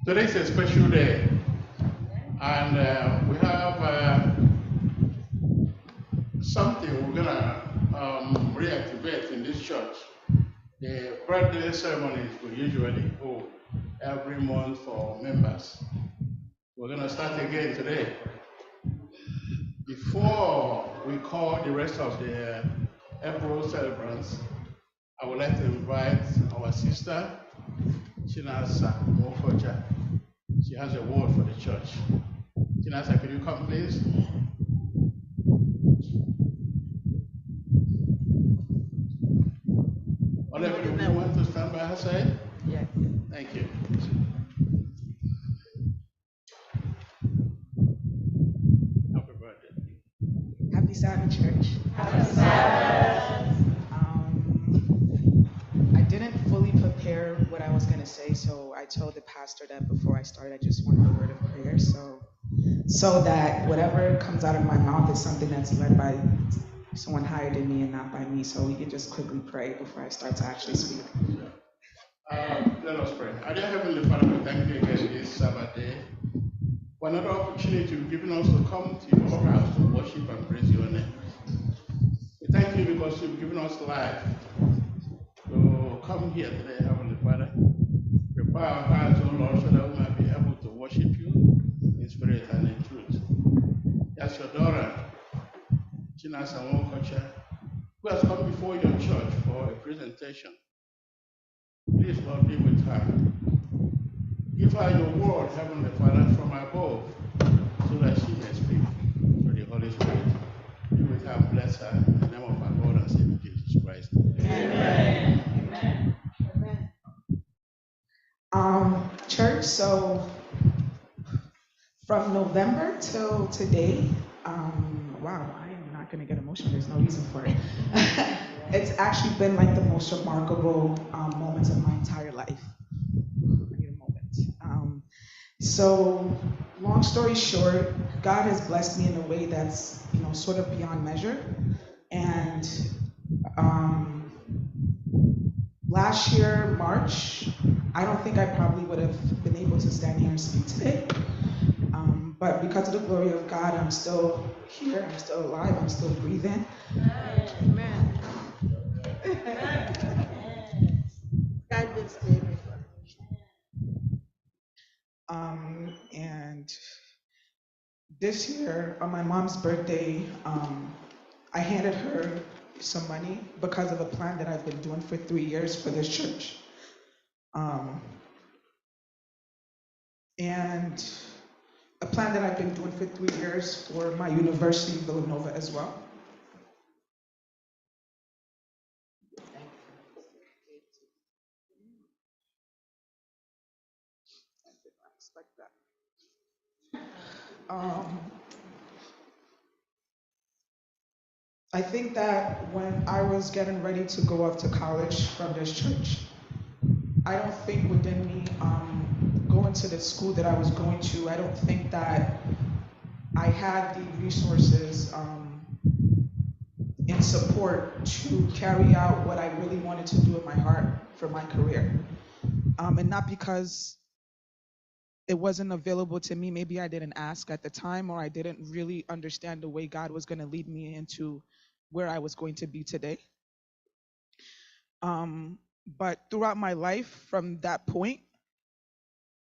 Today is a special day, and we have something we're gonna reactivate in this church. The birthday ceremonies we usually hold every month for members. We're gonna start again today. Before we call the rest of the April celebrants, I would like to invite our sister, Chinasa Mofoja. She has a word for the church. Chinasa, can you come, please? All of you want to stand by her side? Yeah. Thank you. Happy birthday. Happy Sabbath, church. Happy Sabbath. I didn't fully prepare what I was going to say, so I told the pastor that before I started, I just wanted a word of prayer, so that whatever comes out of my mouth is something that's led by someone higher than me and not by me. So we can just quickly pray before I start to actually speak. Let us pray. Our dear Heavenly Father, we thank you again this Sabbath day for another opportunity you've given us to come to your house to worship and praise your name. We thank you because you've given us life to come here today, Heavenly Father. Prepare our hearts, O Lord, so that we might be able to worship you in spirit and in truth. As your daughter, Chinasa Nwokocha, who has come before your church for a presentation. Please, Lord, be with her. Give her your word, Heavenly Father, from above, so that she may speak through the Holy Spirit. Be with her and bless her in the name of our Lord and Savior Jesus Christ. Amen. Amen. Church, so from November till today, wow, I am not going to get emotional. There's no reason for it. It's actually been like the most remarkable moments of my entire life. I need a moment. So, long story short, God has blessed me in a way that's, sort of beyond measure. And last year, March, I don't think I probably would have been able to stand here and speak today. But because of the glory of God, I'm still here, I'm still alive, I'm still breathing. Amen. God be still. And this year, on my mom's birthday, I handed her some money because of a plan that I've been doing for 3 years for this church. And a plan that I've been doing for 3 years for my university, Villanova, as well. I think that when I was getting ready to go off to college from this church, I don't think within me going to the school that I was going to, I don't think that I had the resources in support to carry out what I really wanted to do in my heart for my career. And not because it wasn't available to me, maybe I didn't ask at the time, or I didn't really understand the way God was going to lead me into where I was going to be today. But throughout my life, from that point,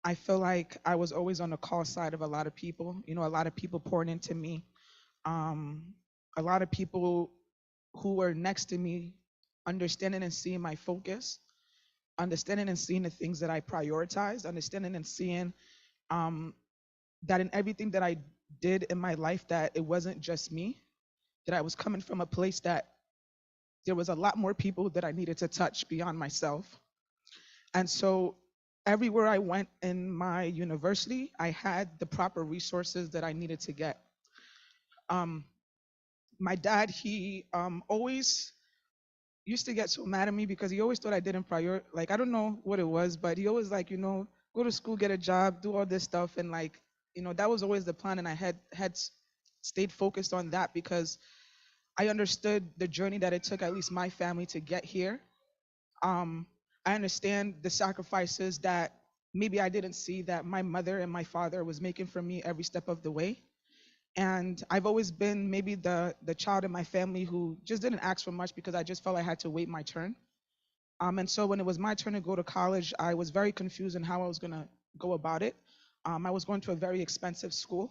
I feel like I was always on the call side of a lot of people. You know, a lot of people pouring into me. A lot of people who were next to me, understanding and seeing my focus, understanding and seeing the things that I prioritized, understanding and seeing that in everything that I did in my life, that it wasn't just me, that I was coming from a place that there was a lot more people that I needed to touch beyond myself. And so everywhere I went in my university, I had the proper resources that I needed to get. My dad, he always used to get so mad at me because he always thought I didn't like, I don't know what it was, but he always like, go to school, get a job, do all this stuff. And like, that was always the plan. And I had stayed focused on that because I understood the journey that it took at least my family to get here. I understand the sacrifices that maybe I didn't see that my mother and my father was making for me every step of the way. And I've always been maybe the child in my family who just didn't ask for much because I just felt I had to wait my turn. And so when it was my turn to go to college, I was very confused in how I was going to go about it. I was going to a very expensive school.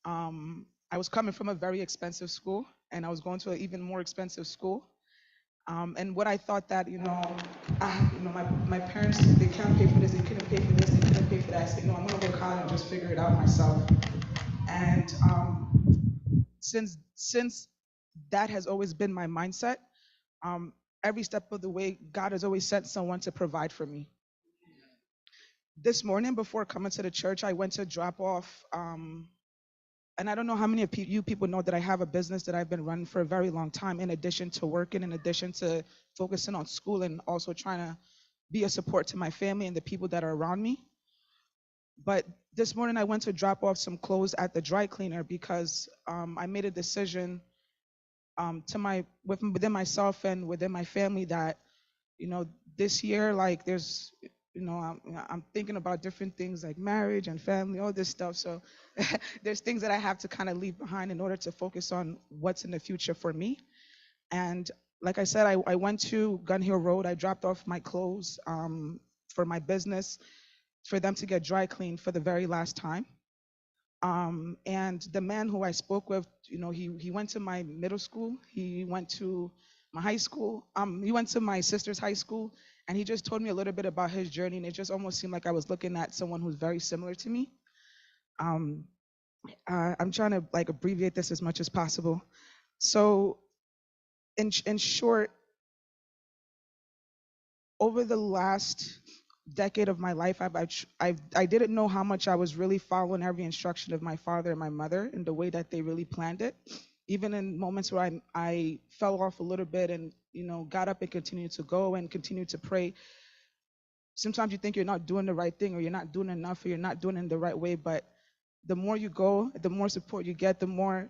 I was coming from a very expensive school, and I was going to an even more expensive school. And what I thought that, my parents, they can't pay for this, they couldn't pay for this, they couldn't pay for that. I said, no, I'm going to go to college and just figure it out myself. And since that has always been my mindset, every step of the way, God has always sent someone to provide for me. This morning, before coming to the church, I went to drop off, and I don't know how many of you people know that I have a business that I've been running for a very long time, in addition to working, in addition to focusing on school, and also trying to be a support to my family and the people that are around me. But this morning, I went to drop off some clothes at the dry cleaner because I made a decision within myself and within my family that, this year, like there's, I'm thinking about different things like marriage and family, all this stuff. So there's things that I have to kind of leave behind in order to focus on what's in the future for me. And like I said, I went to Gun Hill Road. I dropped off my clothes for my business for them to get dry cleaned for the very last time. And the man who I spoke with, he went to my middle school. He went to my high school. He went to my sister's high school, and he just told me a little bit about his journey. And it just almost seemed like I was looking at someone who's very similar to me. I'm trying to like abbreviate this as much as possible. So, in short, over the last decade of my life, I didn't know how much I was really following every instruction of my father and my mother in the way that they really planned it. Even in moments where I fell off a little bit and got up and continued to go and continued to pray. Sometimes you think you're not doing the right thing, or you're not doing enough, or you're not doing it in the right way. But the more you go, the more support you get, the more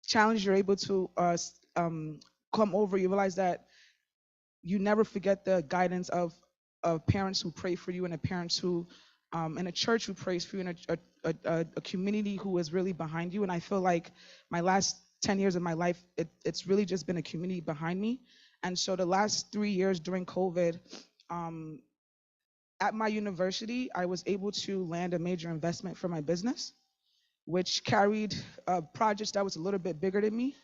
challenge you're able to come over. You realize that you never forget the guidance of parents who pray for you, and the parents who and a church who prays for you, and a community who is really behind you. And I feel like my last 10 years of my life, it's really just been a community behind me. And so the last 3 years during COVID, at my university, I was able to land a major investment for my business, which carried projects that was a little bit bigger than me.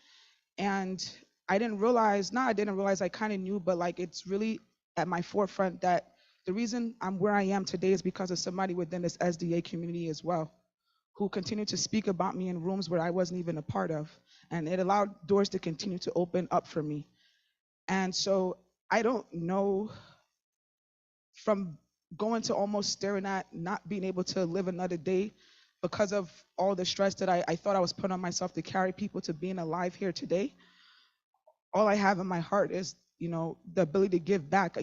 And I didn't realize, I kind of knew, but like it's really at my forefront that the reason I'm where I am today is because of somebody within this SDA community as well, who continued to speak about me in rooms where I wasn't even a part of. And it allowed doors to continue to open up for me. And so I don't know, from going to almost staring at not being able to live another day because of all the stress that I thought I was putting on myself to carry people, to being alive here today. All I have in my heart is, the ability to give back.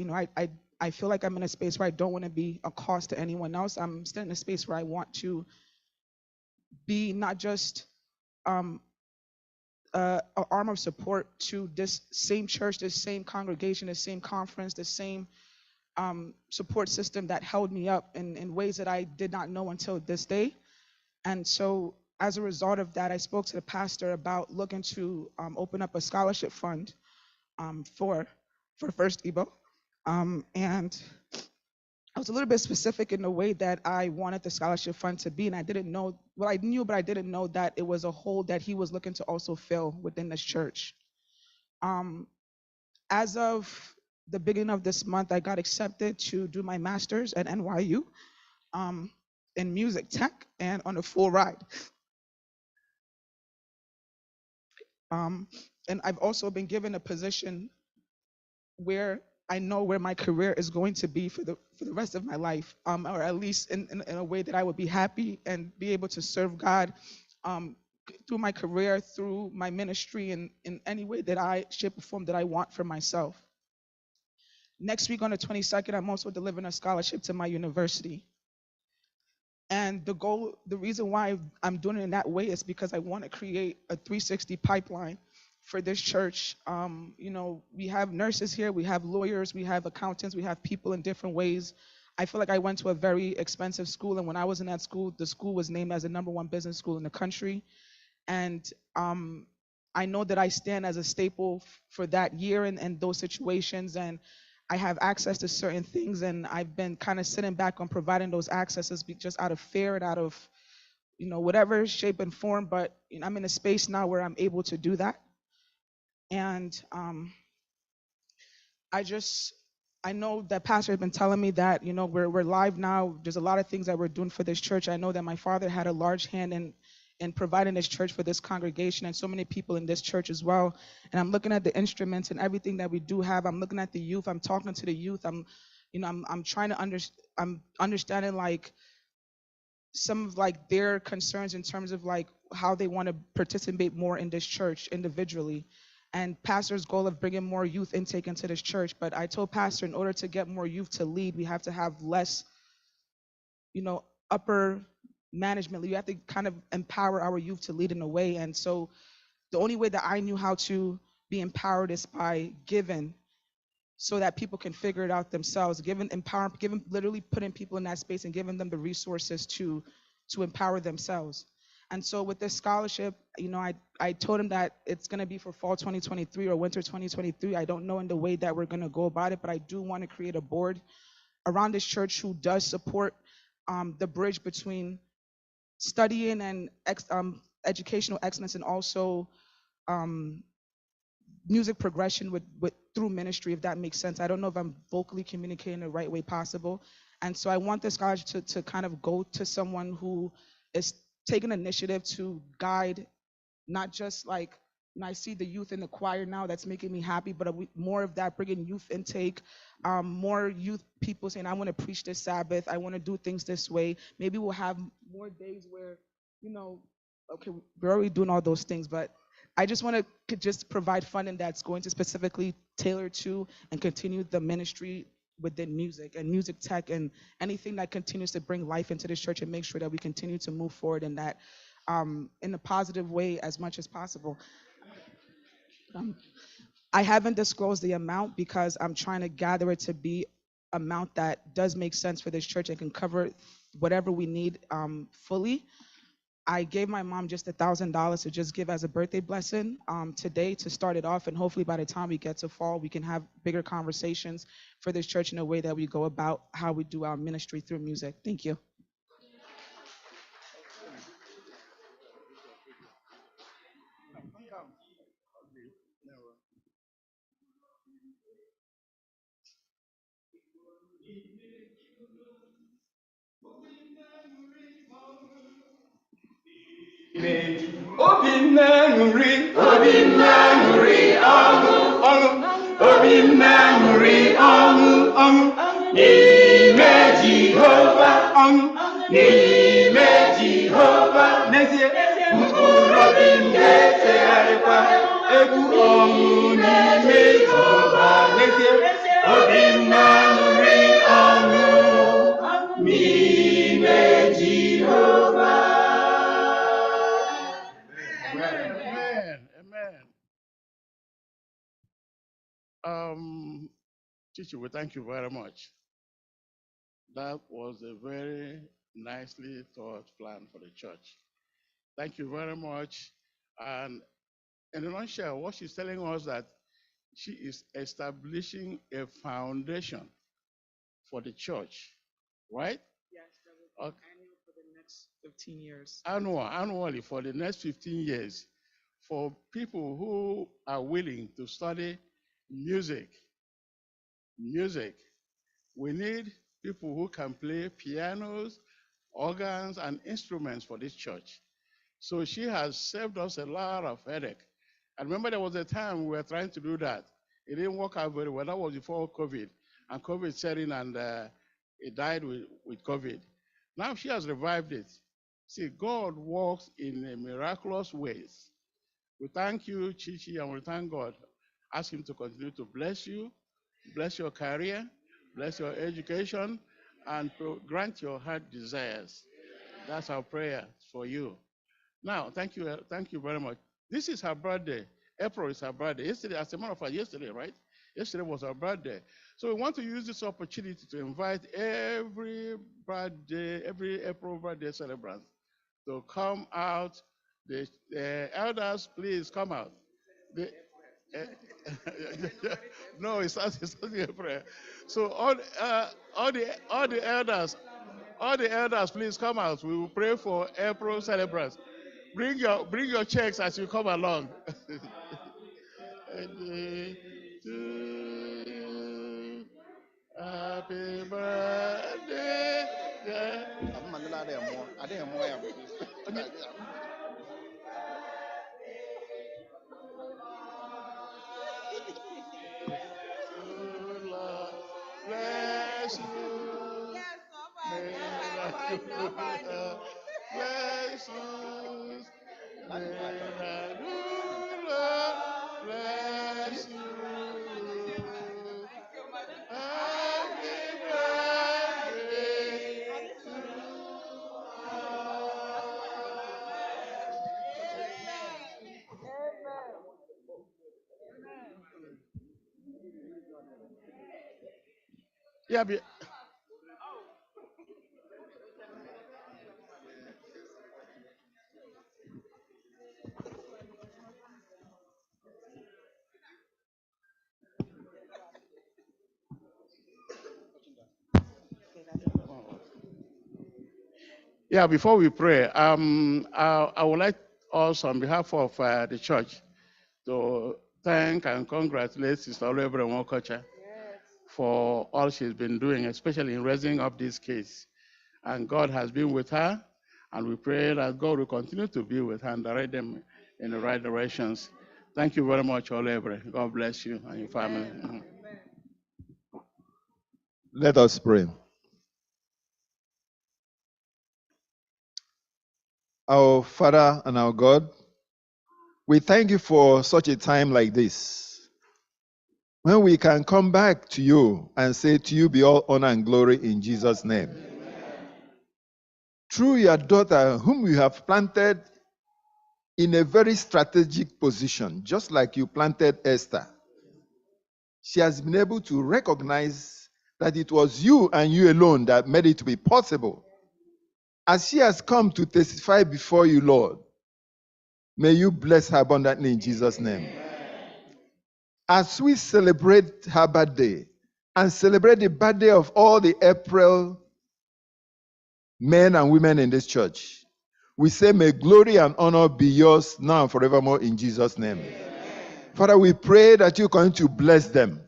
I feel like I'm in a space where I don't want to be a cost to anyone else. I'm still in a space where I want to be not just an arm of support to this same church, this same congregation, this same conference, this same support system that held me up in ways that I did not know until this day. And so as a result of that, I spoke to the pastor about looking to open up a scholarship fund for FirstIgbo. And I was a little bit specific in the way that I wanted the scholarship fund to be. And I didn't know, well, I knew, but I didn't know that it was a hole that he was looking to also fill within this church. As of the beginning of this month, I got accepted to do my master's at NYU in music tech and on a full ride. And I've also been given a position where I know where my career is going to be for the rest of my life, or at least in a way that I would be happy and be able to serve God through my career, through my ministry, and in any way that I, shape or form that I want for myself. Next week on the 22nd, I'm also delivering a scholarship to my university. And the reason why I'm doing it in that way is because I want to create a 360 pipeline for this church. We have nurses here, we have lawyers, we have accountants, we have people in different ways. I feel like I went to a very expensive school, and when I was in that school, the school was named as the #1 business school in the country. And I know that I stand as a staple for that year and those situations, and I have access to certain things, and I've been kind of sitting back on providing those accesses just out of fear and out of, whatever shape and form. But I'm in a space now where I'm able to do that. And I know that Pastor has been telling me that, we're live now. There's a lot of things that we're doing for this church. I know that my father had a large hand in providing this church for this congregation, and so many people in this church as well. And I'm looking at the instruments and everything that we do have. I'm looking at the youth. I'm talking to the youth. I'm trying to I'm understanding like some of like their concerns in terms of like how they want to participate more in this church individually. And Pastor's goal of bringing more youth intake into this church. But I told Pastor, in order to get more youth to lead, we have to have less, upper management. You have to kind of empower our youth to lead in a way. And so the only way that I knew how to be empowered is by giving, so that people can figure it out themselves. Literally putting people in that space and giving them the resources to empower themselves. And so with this scholarship, I told him that it's going to be for fall 2023 or winter 2023. I don't know in the way that we're going to go about it, but I do want to create a board around this church who does support the bridge between studying and educational excellence, and also music progression with through ministry, if that makes sense. I don't know if I'm vocally communicating the right way possible. And so I want this scholarship to kind of go to someone who is taking initiative to guide, not just like, I see the youth in the choir now, that's making me happy, but more of that, bringing youth intake, more youth people saying, I want to preach this Sabbath, I want to do things this way. Maybe we'll have more days where, okay, we're already doing all those things, but I just want to just provide funding that's going to specifically tailor to and continue the ministry within music and music tech and anything that continues to bring life into this church, and make sure that we continue to move forward in that in a positive way as much as possible. I haven't disclosed the amount because I'm trying to gather it to be amount that does make sense for this church and can cover whatever we need fully. I gave my mom just $1,000 to just give as a birthday blessing today to start it off, and hopefully by the time we get to fall, we can have bigger conversations for this church in a way that we go about how we do our ministry through music. Thank you. Obinna ṅụrị ọṅụ ọṅụ Obinna ṅụrị ọṅụ ọṅụ n'ime Jehova ọṅụ n'ime Jehova n'ezie mkpụrụ obi m ga-efegharịkwa egwu ọṅụ n'ime Jehova n'ezie Obinna ṅụrị ọṅụ n'ime Jehova. Chichi, we thank you very much. That was a very nicely thought plan for the church. Thank you very much. And in a nutshell, what she's telling us that she is establishing a foundation for the church, right? Yes, that will be annual for the next 15 years. Annually for the next 15 years, for people who are willing to study music. We need people who can play pianos, organs, and instruments for this church. So she has saved us a lot of headache. I remember there was a time we were trying to do that. It didn't work out very well. That was before COVID. And COVID set in and it died with COVID. Now she has revived it. See, God works in miraculous ways. We thank you, Chichi, and we thank God. Ask him to continue to bless you, bless your career, bless your education, and grant your heart desires. That's our prayer for you. Now, thank you very much. This is her birthday. April is her birthday. Yesterday, as a matter of fact, yesterday, right? Yesterday was her birthday. So we want to use this opportunity to invite every April birthday celebrant to come out. The elders, please come out. No, it's not a prayer. So all the elders, please come out. We will pray for April celebrants. Bring your checks as you come along. Happy birthday. Yeah. Bless you. Bless you. Bless you. Happy birthday to Yeah, before we pray, I would like also on behalf of the church to thank and congratulate Sister Olebere Nwokocha for all she's been doing, especially in raising up this case. And God has been with her, and we pray that God will continue to be with her and direct them in the right directions. Thank you very much, Olebere. God bless you and your family. Amen. Let us pray. Our Father and our God, we thank you for such a time like this, when we can come back to you and say, to you be all honor and glory in Jesus' name. Amen. Through your daughter, whom you have planted in a very strategic position, just like you planted Esther. she has been able to recognize that it was you and you alone that made it to be possible. As she has come to testify before you, Lord, may you bless her abundantly in Jesus' name. As we celebrate her birthday and celebrate the birthday of all the April men and women in this church, we say, may glory and honor be yours now and forevermore in Jesus' name. Father, we pray that you're going to bless them.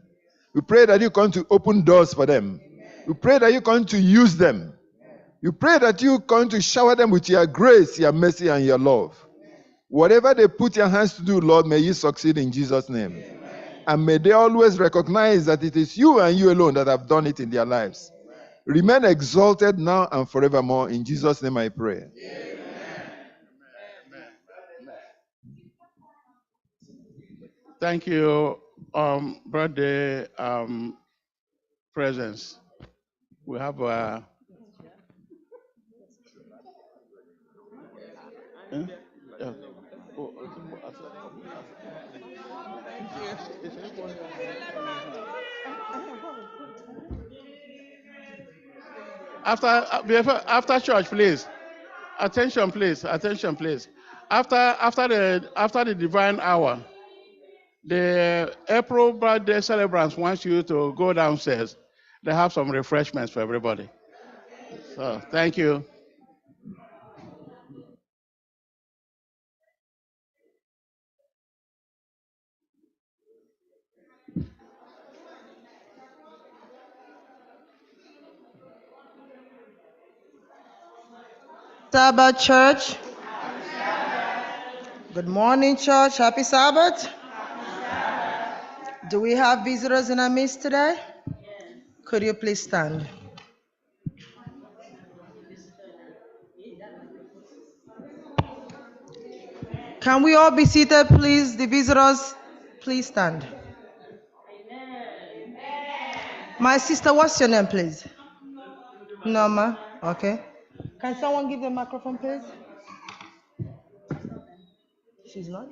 We pray that you're going to open doors for them. We pray that you're going to use them. We pray that you're going to shower them with your grace, your mercy, and your love. Whatever they put your hands to do, Lord, may you succeed in Jesus' name. And may they always recognize that it is you and you alone that have done it in their lives. Remain exalted now and forevermore. In Jesus' name I pray. Thank you, birthday presents. We have after church, please. Attention, please. Attention, please. After the divine hour, the April birthday celebrants want you to go downstairs. They have some refreshments for everybody. So, thank you. Sabbath, church. Good morning, church. Happy Sabbath. Do we have visitors in our midst today? Could you please stand? Can we all be seated, please? The visitors, please stand. My sister, what's your name, please? Norma. Okay. Can someone give the microphone, please? She's not.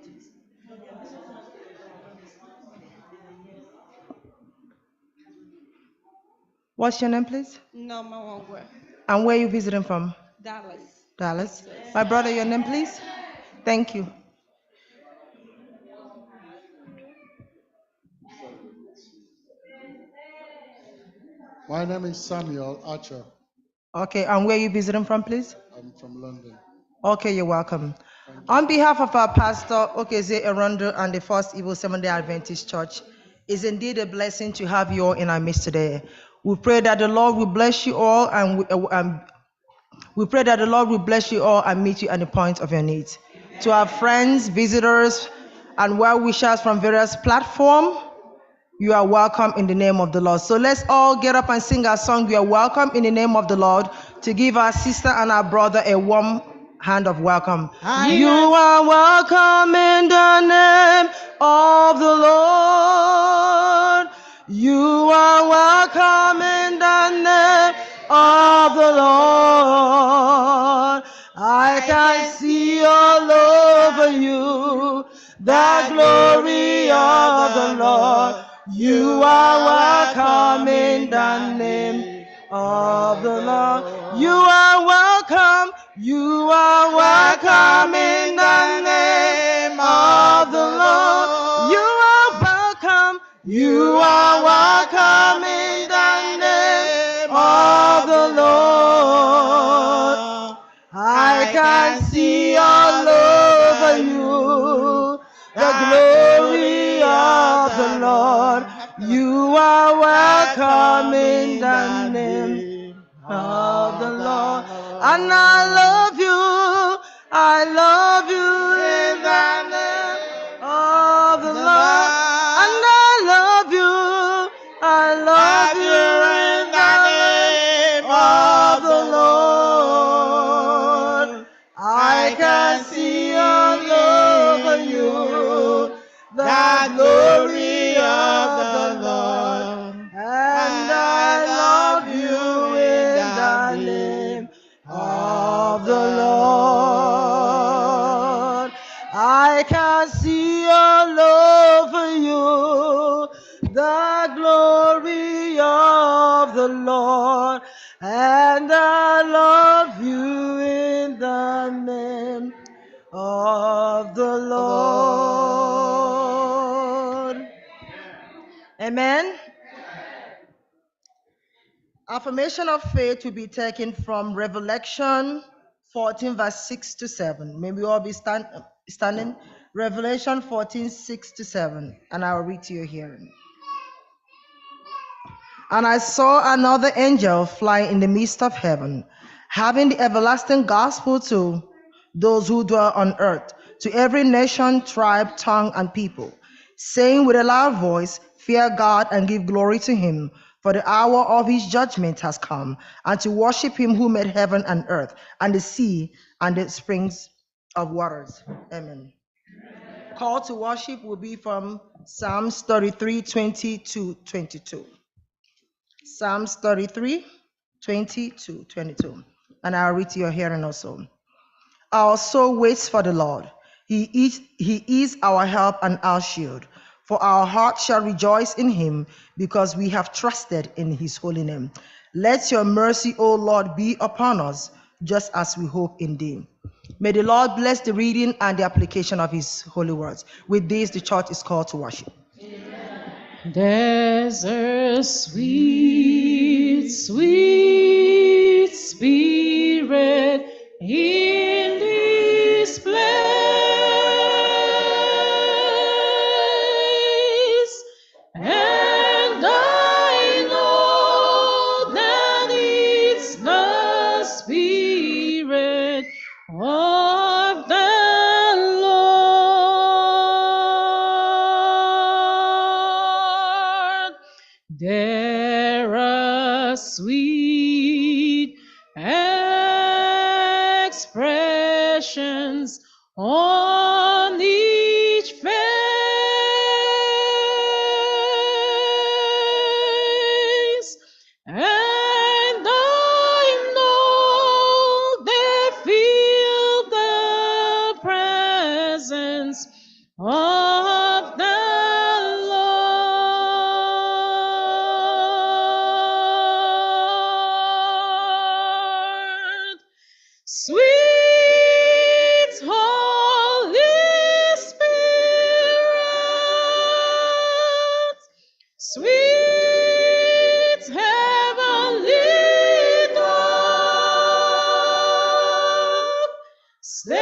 What's your name, please? Norma Wongwe. And where are you visiting from? Dallas. Dallas. My brother, your name, please? Thank you. My name is Samuel Archer. Okay, and where are you visiting from, please? I'm from London. Okay, you're welcome. On behalf of our pastor, Okeze Erondo, and the FirstIgbo Seventh-day Adventist Church, it's indeed a blessing to have you all in our midst today. We pray that the Lord will bless you all, and we pray that the Lord will bless you all and meet you at the point of your needs. To our friends, visitors, and well-wishers from various platforms, you are welcome in the name of the Lord. So let's all get up and sing our song, "We Are Welcome in the Name of the Lord," to give our sister and our brother a warm hand of welcome. You are welcome in the name of the Lord. You are welcome in the name of the Lord. I can see all over you the glory of the Lord. You are welcome in the name of the Lord. You are welcome. You are welcome in the name of the Lord. You are welcome. You are welcome in the name of the Lord. I can see all over you the glory of the Lord. You are welcome in the name of the Lord. And I love you. I love you in the name of the Lord. And I love you. I love you in the name of the Lord. I can see all over you the glory of the Lord. And I love you in the name of the Lord. of the Lord, and I love you in the name of the Lord. Amen. Affirmation of faith will be taken from Revelation 14, verse 6 to 7. May we all be standing. Revelation 14, 6 to 7. And I'll read to your hearing. And I saw another angel fly in the midst of heaven, having the everlasting gospel to those who dwell on earth, to every nation, tribe, tongue, and people, saying with a loud voice, fear God and give glory to him, for the hour of his judgment has come, and to worship him who made heaven and earth, and the sea, and the springs of waters. Amen. Call to worship will be from Psalms 33, 20 to 22. Psalms 33, 20 to 22. And I'll read to your hearing also. Our soul waits for the Lord. He is our help and our shield. For our heart shall rejoice in him, because we have trusted in his holy name. Let your mercy, O Lord, be upon us, just as we hope in thee. May the Lord bless the reading and the application of his holy words. With this, the church is called to worship. There's a sweet, sweet spirit in this place, and I know that it's the spirit of the Lord. There are sweet expressions on each face, and I know they feel the presence of the Lord. Sweet Holy Spirit, sweet heavenly dove, stay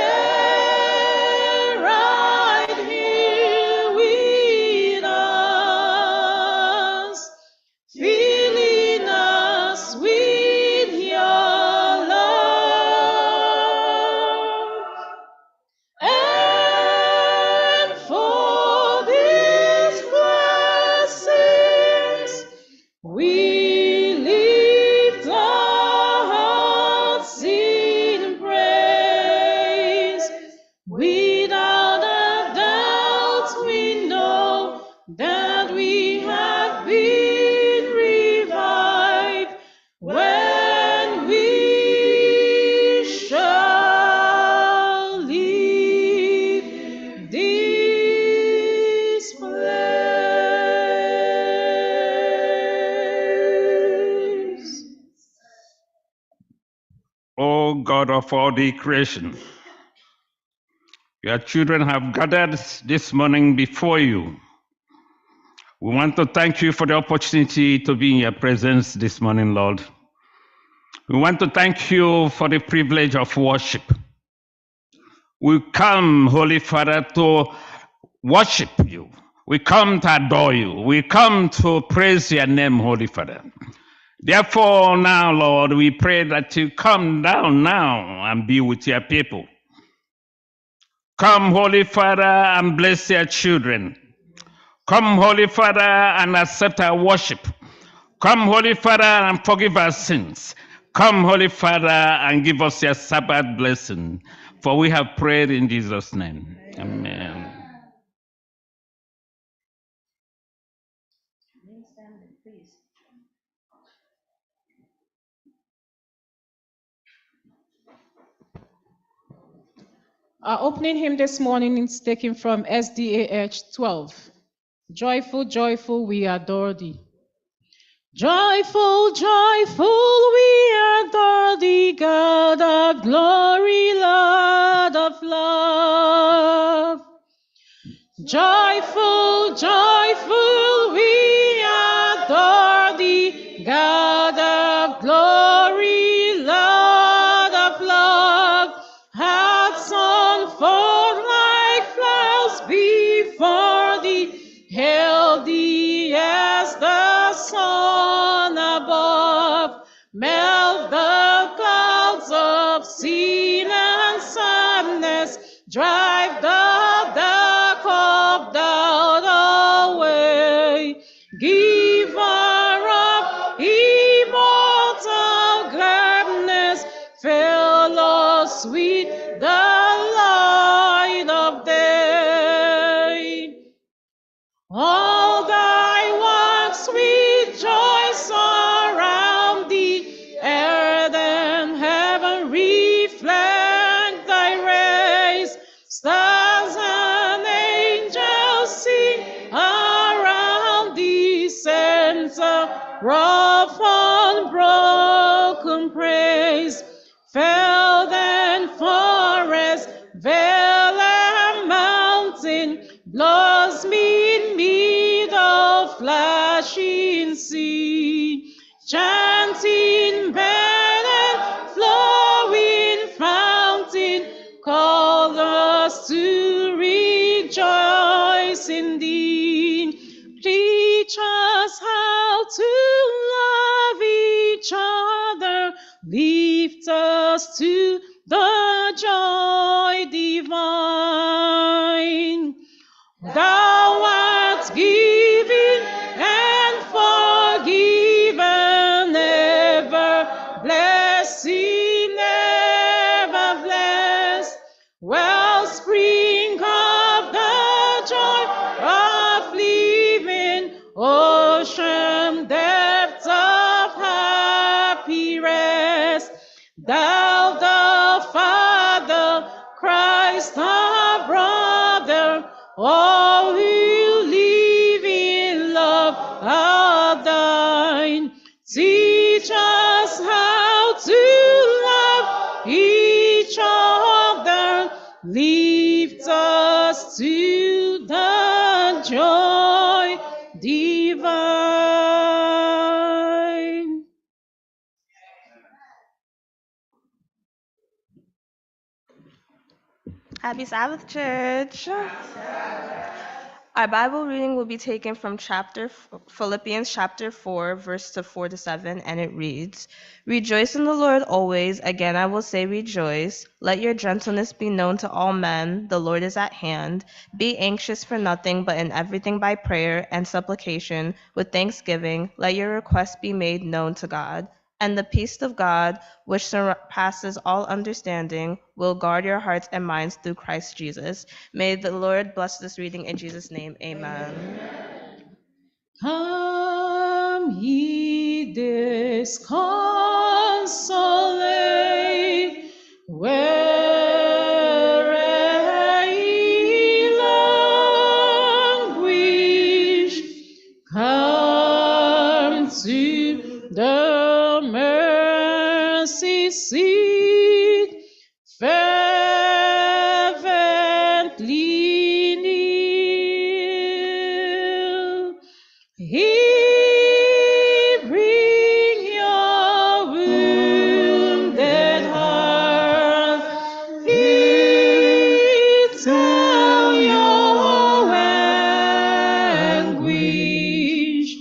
right here with us, filling us with your love. And for these blessings, we lift our hearts in praise. Without a doubt, we know that we have been revived when we shall leave this place. O God of all the creation, your children have gathered this morning before you. We want to thank you for the opportunity to be in your presence this morning, Lord. We want to thank you for the privilege of worship. We come, Holy Father, to worship you. We come to adore you. We come to praise your name, Holy Father. Therefore, now, Lord, we pray that you come down now and be with your people. Come, Holy Father, and bless your children. Come, Holy Father, and accept our worship. Come, Holy Father, and forgive our sins. Come, Holy Father, and give us your Sabbath blessing. For we have prayed in Jesus' name. Amen. Our opening hymn this morning is taken from SDA 12. Joyful, joyful, we adore thee. Joyful, joyful, we adore thee, God of glory, Lord of love. Joyful, joyful, we adore thee, God of glory, Lord of love. Hearts unfold like flowers before thee, hail thee as the sun above. Melt the clouds of sin and sadness, drive the dark of doubt away. Giver of immortal gladness, fill us with the light of day. All thy works rejoice around thee, earth and heaven reflect thy rays. Stars and angels sing around thee, center of unbroken praise. Fell and forest, vale and mountain, blossom in meadow, flashing sea, chanting bed and flowing fountain, call us to rejoice in thee. Teach us how to love each other, lift us to the joy divine. Thou art giving and forgiven, ever blessing, ever blessed, wellspring of the joy of living, ocean depths of happy rest. Thou the Father, Christ our brother, all who live in love are thine. Teach us how to love each other, lift us to the joy divine. Happy Sabbath, church. Our Bible reading will be taken from Philippians chapter 4, verse 4 to 7, and it reads, Rejoice in the Lord always. Again, I will say rejoice. Let your gentleness be known to all men. The Lord is at hand. Be anxious for nothing, but in everything by prayer and supplication, with thanksgiving, let your requests be made known to God. And the peace of God, which surpasses all understanding, will guard your hearts and minds through Christ Jesus. May the Lord bless this reading in Jesus' name. Amen. Come ye disconsolate, where ye languish, come to the mercy seat, fervently kneel. He bring your wounded heart, He tell your anguish,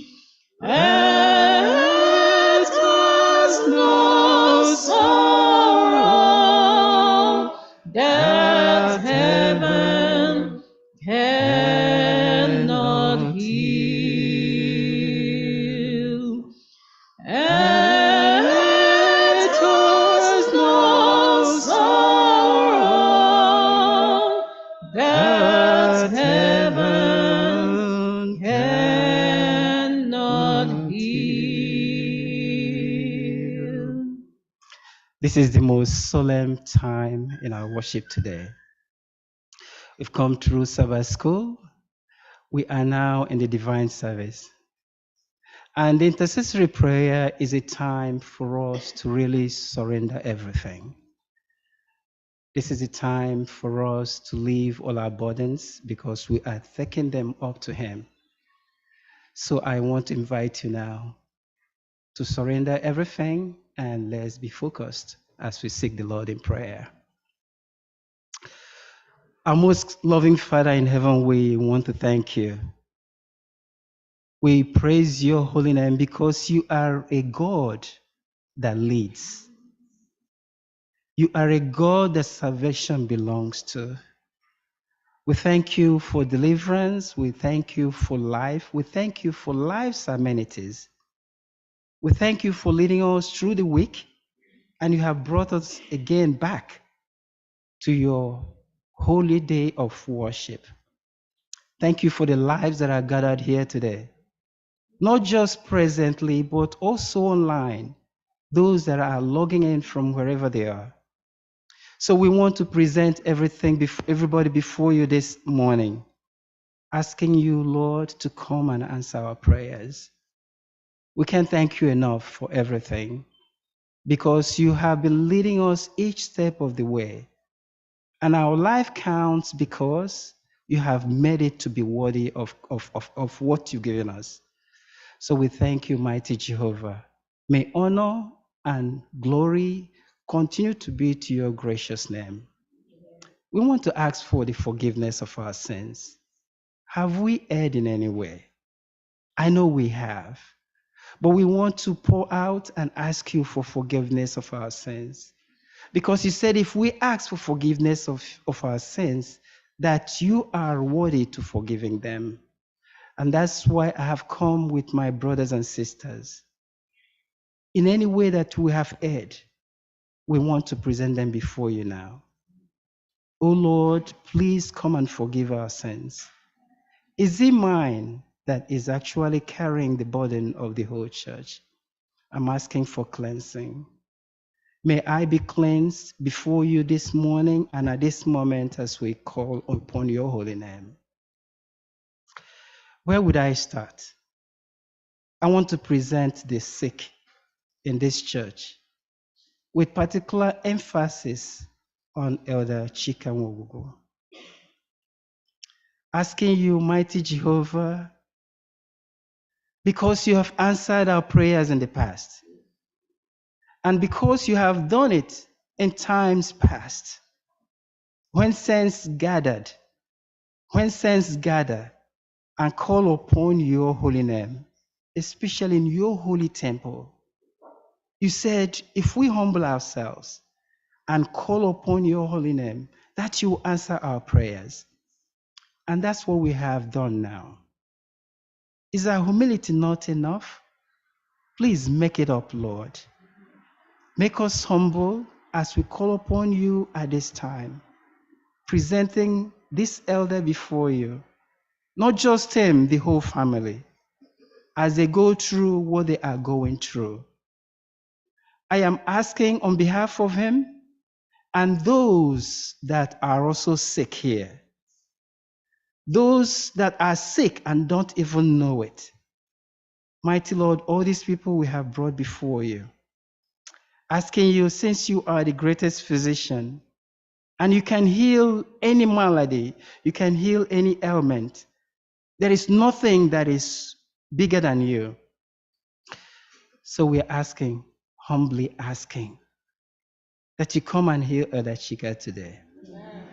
and cause no sorrow that heaven cannot heal. And cause no sorrow that heaven cannot heal. This is the most solemn time in our worship today. We've come through Sabbath school. We are now in the divine service. And intercessory prayer is a time for us to really surrender everything. This is a time for us to leave all our burdens because we are taking them up to Him. So I want to invite you now to surrender everything and let's be focused as we seek the Lord in prayer. Our most loving Father in heaven, we want to thank you. We praise your holy name because you are a God that leads. You are a God that salvation belongs to. We thank you for deliverance. We thank you for life. We thank you for life's amenities. We thank you for leading us through the week, and you have brought us again back to your holy day of worship. Thank you for the lives that are gathered here today, not just presently, but also online, those that are logging in from wherever they are. So we want to present everybody before you this morning, asking you, Lord, to come and answer our prayers. We can't thank you enough for everything because you have been leading us each step of the way. And our life counts because you have made it to be worthy of what you've given us. So we thank you, mighty Jehovah. May honor and glory continue to be to your gracious name. We want to ask for the forgiveness of our sins. Have we erred in any way? I know we have, but we want to pour out and ask you for forgiveness of our sins. Because you said if we ask for forgiveness of our sins, that you are worthy to forgiving them. And that's why I have come with my brothers and sisters. In any way that we have erred, we want to present them before you now. Oh Lord, please come and forgive our sins. Is it mine that is actually carrying the burden of the whole church? I'm asking for cleansing. May I be cleansed before you this morning and at this moment as we call upon your holy name. Where would I start? I want to present the sick in this church with particular emphasis on Elder Chika Nwogugu. Asking you, mighty Jehovah, because you have answered our prayers in the past, and because you have done it in times past, when saints gather and call upon your holy name, especially in your holy temple, you said, if we humble ourselves and call upon your holy name, that you will answer our prayers. And that's what we have done now. Is our humility not enough? Please make it up, Lord. Make us humble as we call upon you at this time, presenting this elder before you, not just him, the whole family, as they go through what they are going through. I am asking on behalf of him and those that are also sick here, those that are sick and don't even know it. Mighty Lord, all these people we have brought before you, asking you, since you are the greatest physician, and you can heal any malady, you can heal any ailment, there is nothing that is bigger than you. So we're asking, humbly asking, that you come and heal Elder Chika today. Amen.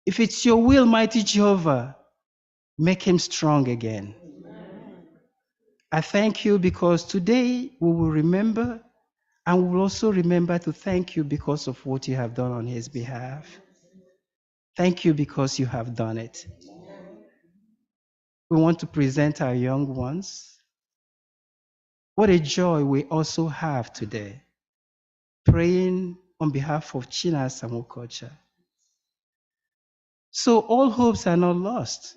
If it's your will, mighty Jehovah, make him strong again. Amen. I thank you because today we will remember, and we will also remember to thank you because of what you have done on his behalf. Thank you because you have done it. We want to present our young ones. What a joy we also have today, praying on behalf of China Samukocha. So all hopes are not lost,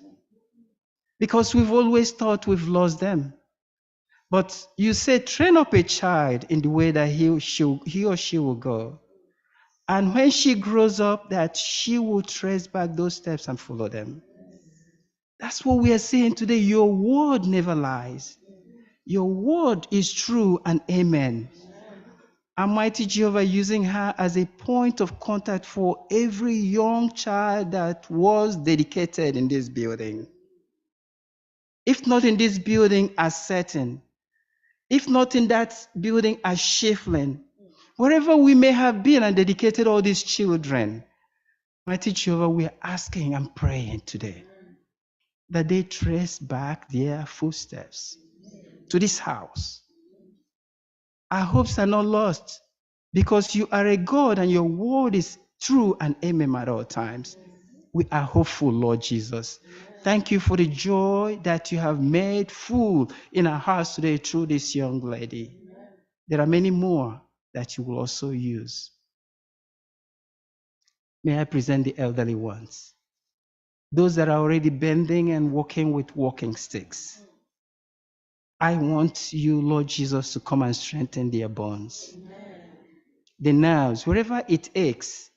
because we've always thought we've lost them. But you say, train up a child in the way that he or she will go. And when she grows up, that she will trace back those steps and follow them. That's what we are saying today. Your word never lies. Your word is true and amen. Almighty Jehovah using her as a point of contact for every young child that was dedicated in this building. If not in this building as certain, if not in that building as Shiflin, wherever we may have been and dedicated all these children, Mighty Jehovah, we are asking and praying today that they trace back their footsteps to this house. Our hopes are not lost because you are a God and your word is true and amen at all times. We are hopeful, Lord Jesus. Thank you for the joy that you have made full in our hearts today through this young lady. There are many more that you will also use. May I present the elderly ones, those that are already bending and walking with walking sticks. I want you, Lord Jesus, to come and strengthen their bones. The nerves, wherever it aches,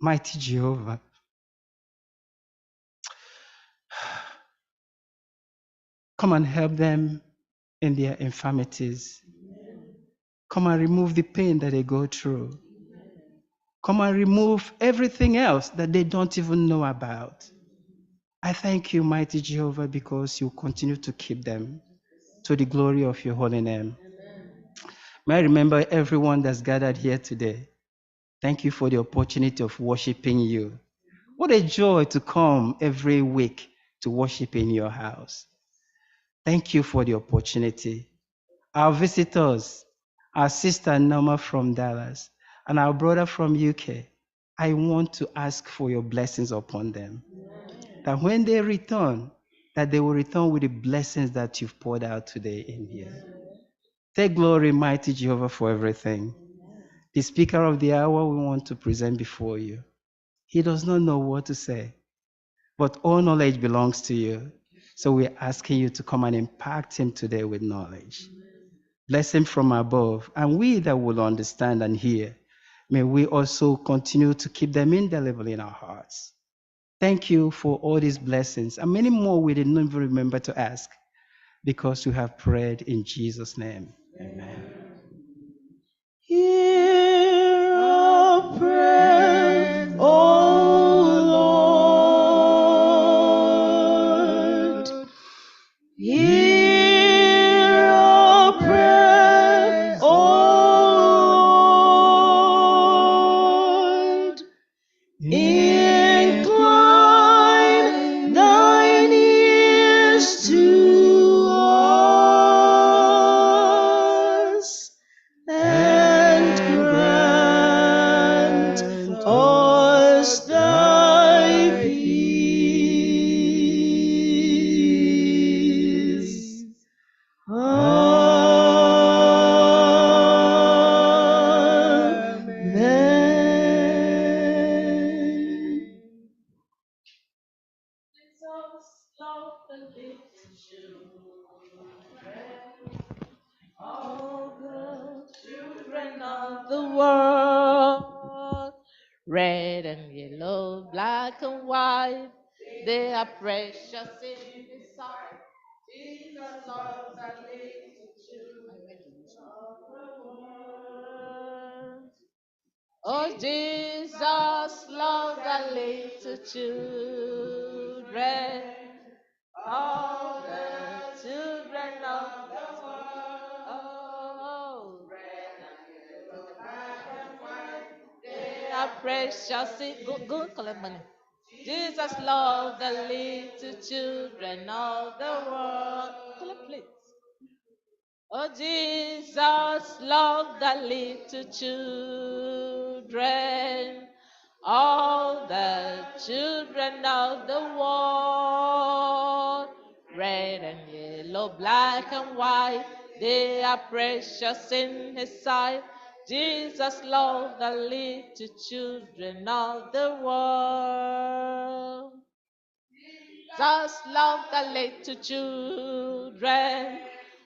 mighty Jehovah. Come and help them in their infirmities. Come and remove the pain that they go through. Come and remove everything else that they don't even know about. I thank you, mighty Jehovah, because you continue to keep them to the glory of your holy name. May I remember everyone that's gathered here today. Thank you for the opportunity of worshiping you. What a joy to come every week to worship in your house. Thank you for the opportunity. Our visitors, our sister Norma from Dallas, and our brother from UK, I want to ask for your blessings upon them. That when they return, that they will return with the blessings that you've poured out today in here. Take glory, mighty Jehovah, for everything. The speaker of the hour we want to present before you. He does not know what to say, but all knowledge belongs to you. So we're asking you to come and impact him today with knowledge. Bless him from above, and we that will understand and hear, may we also continue to keep them indelibly in our hearts. Thank you for all these blessings, and many more we didn't even remember to ask, because we have prayed in Jesus' name. Amen. Hear our prayer, O Lord. Hear our prayer, O Lord. Incline thine ears to us, and grant us thy peace. Amen. All the children of the world, red and yellow, black and white, they are precious in His sight. Jesus loves the little children of the world. Oh, Jesus loves the little children, all the children of the world. Oh, red and yellow, black and white, they are precious. Go collect money. Jesus loved the little children of the world. Collect, please. Oh, Jesus loved the little children, all the children of the world, red and yellow, black and white, they are precious in His sight. Jesus loved the little children of the world. Jesus loved the little children,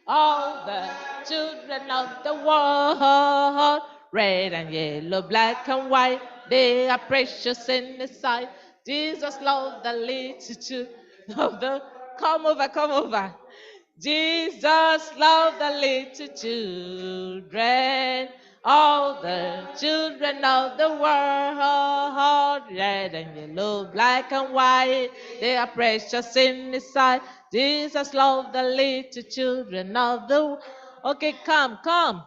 all the children of the world, red and yellow, black and white, they are precious in His sight. Jesus loved the little children. of the come over. Jesus loved the little children, all the children of the world, red and yellow, black and white, they are precious in His sight. Jesus loved the little children of the world. Okay, come.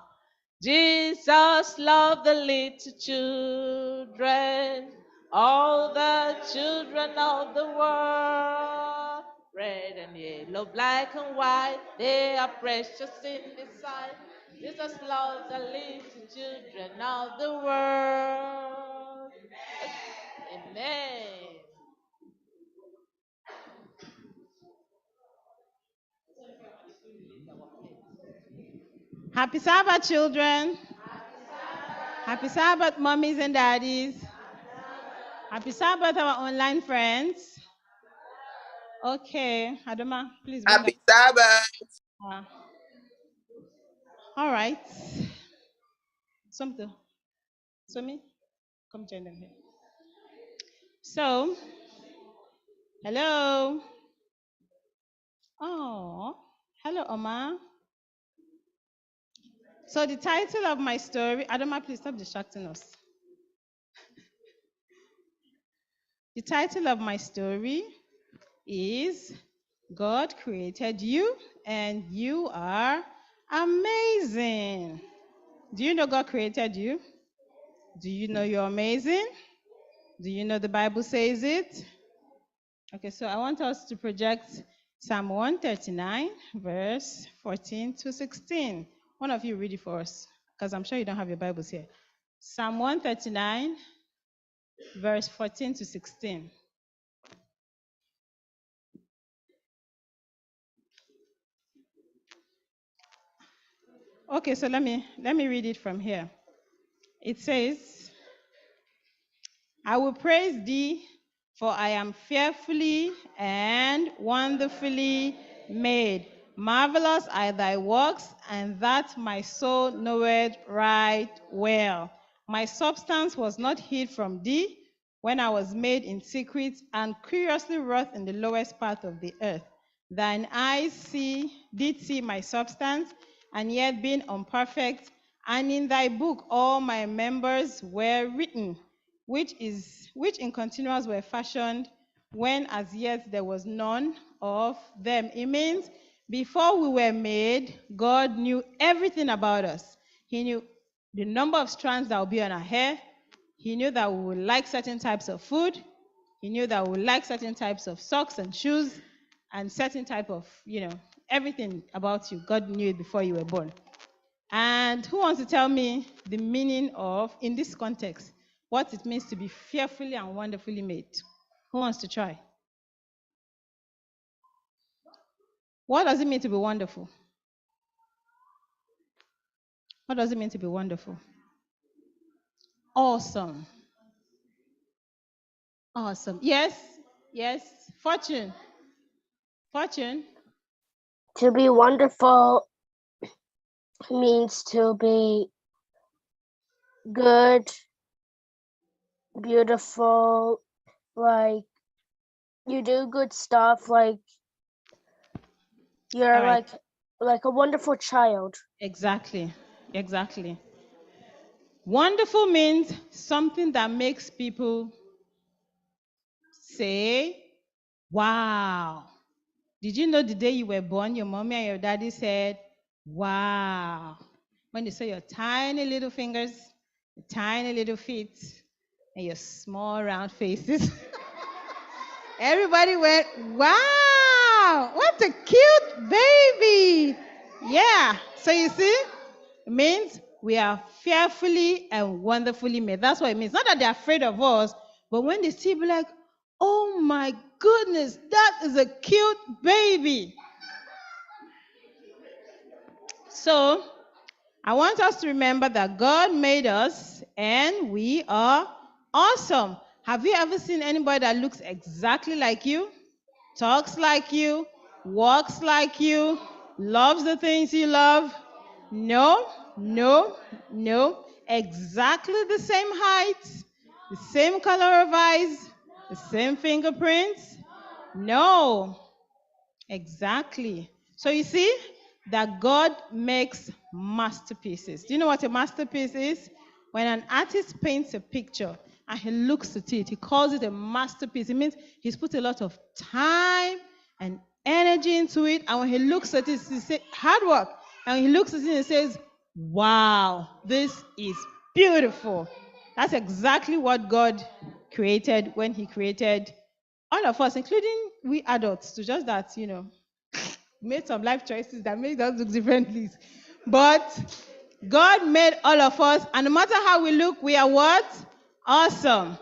Jesus loved the little children, all the children of the world. Red and yellow, black and white, they are precious in His sight. Jesus loved the little children of the world. Amen. Happy Sabbath, children. Happy Sabbath, mommies and daddies. Happy Sabbath, our online friends. Okay, Adoma, please bring Happy up. Sabbath. All right. Something. Somi, come join them here. So, hello. Oh, hello, Oma. So the title of my story, Adoma, please stop distracting us. The title of my story is God created you and you are amazing. Do you know God created you? Do you know you're amazing? Do you know the Bible says it? Okay, so I want us to project Psalm 139, verse 14 to 16. One of you read it for us, because I'm sure you don't have your Bibles here. Psalm 139, verse 14 to 16. Okay, so let me read it from here. It says, I will praise thee, for I am fearfully and wonderfully made. Marvelous are thy works, and that my soul knoweth right well. My substance was not hid from thee when I was made in secret and curiously wrought in the lowest part of the earth. Thine eyes did see my substance, and yet being imperfect, and in thy book all my members were written, which in continuance were fashioned, when as yet there was none of them. It means before we were made, God knew everything about us. He knew the number of strands that will be on our hair. He knew that we would like certain types of food. He knew that we would like certain types of socks and shoes and certain type of, everything about you. God knew it before you were born. And who wants to tell me the meaning of, in this context, what it means to be fearfully and wonderfully made? Who wants to try? What does it mean to be wonderful? What does it mean to be wonderful? Awesome. Awesome. Yes. Fortune. To be wonderful means to be good, beautiful, like you do good stuff, like you're right. like a wonderful child. Exactly. Wonderful means something that makes people say, wow. Did you know the day you were born, your mommy and your daddy said, wow? When they saw your tiny little fingers, your tiny little feet, and your small round faces, everybody went, wow, what a cute baby. Yeah, so you see, it means we are fearfully and wonderfully made. That's what it means. Not that they're afraid of us, but when they see, be like, oh my goodness, that is a cute baby. So, I want us to remember that God made us and we are awesome. Have you ever seen anybody that looks exactly like you, talks like you, walks like you, loves the things you love? No. Exactly the same height, the same color of eyes, the same fingerprints, No. Exactly. So you see that God makes masterpieces. Do you know what a masterpiece is? When an artist paints a picture and he looks at it, he calls it a masterpiece. It means he's put a lot of time and energy into it. And when he looks at it, he says, hard work. And when he looks at it, he says, wow, this is beautiful. That's exactly what God created when he created all of us, including we adults, to just that, made some life choices that made us look differently. But God made all of us, and no matter how we look, we are what? Awesome.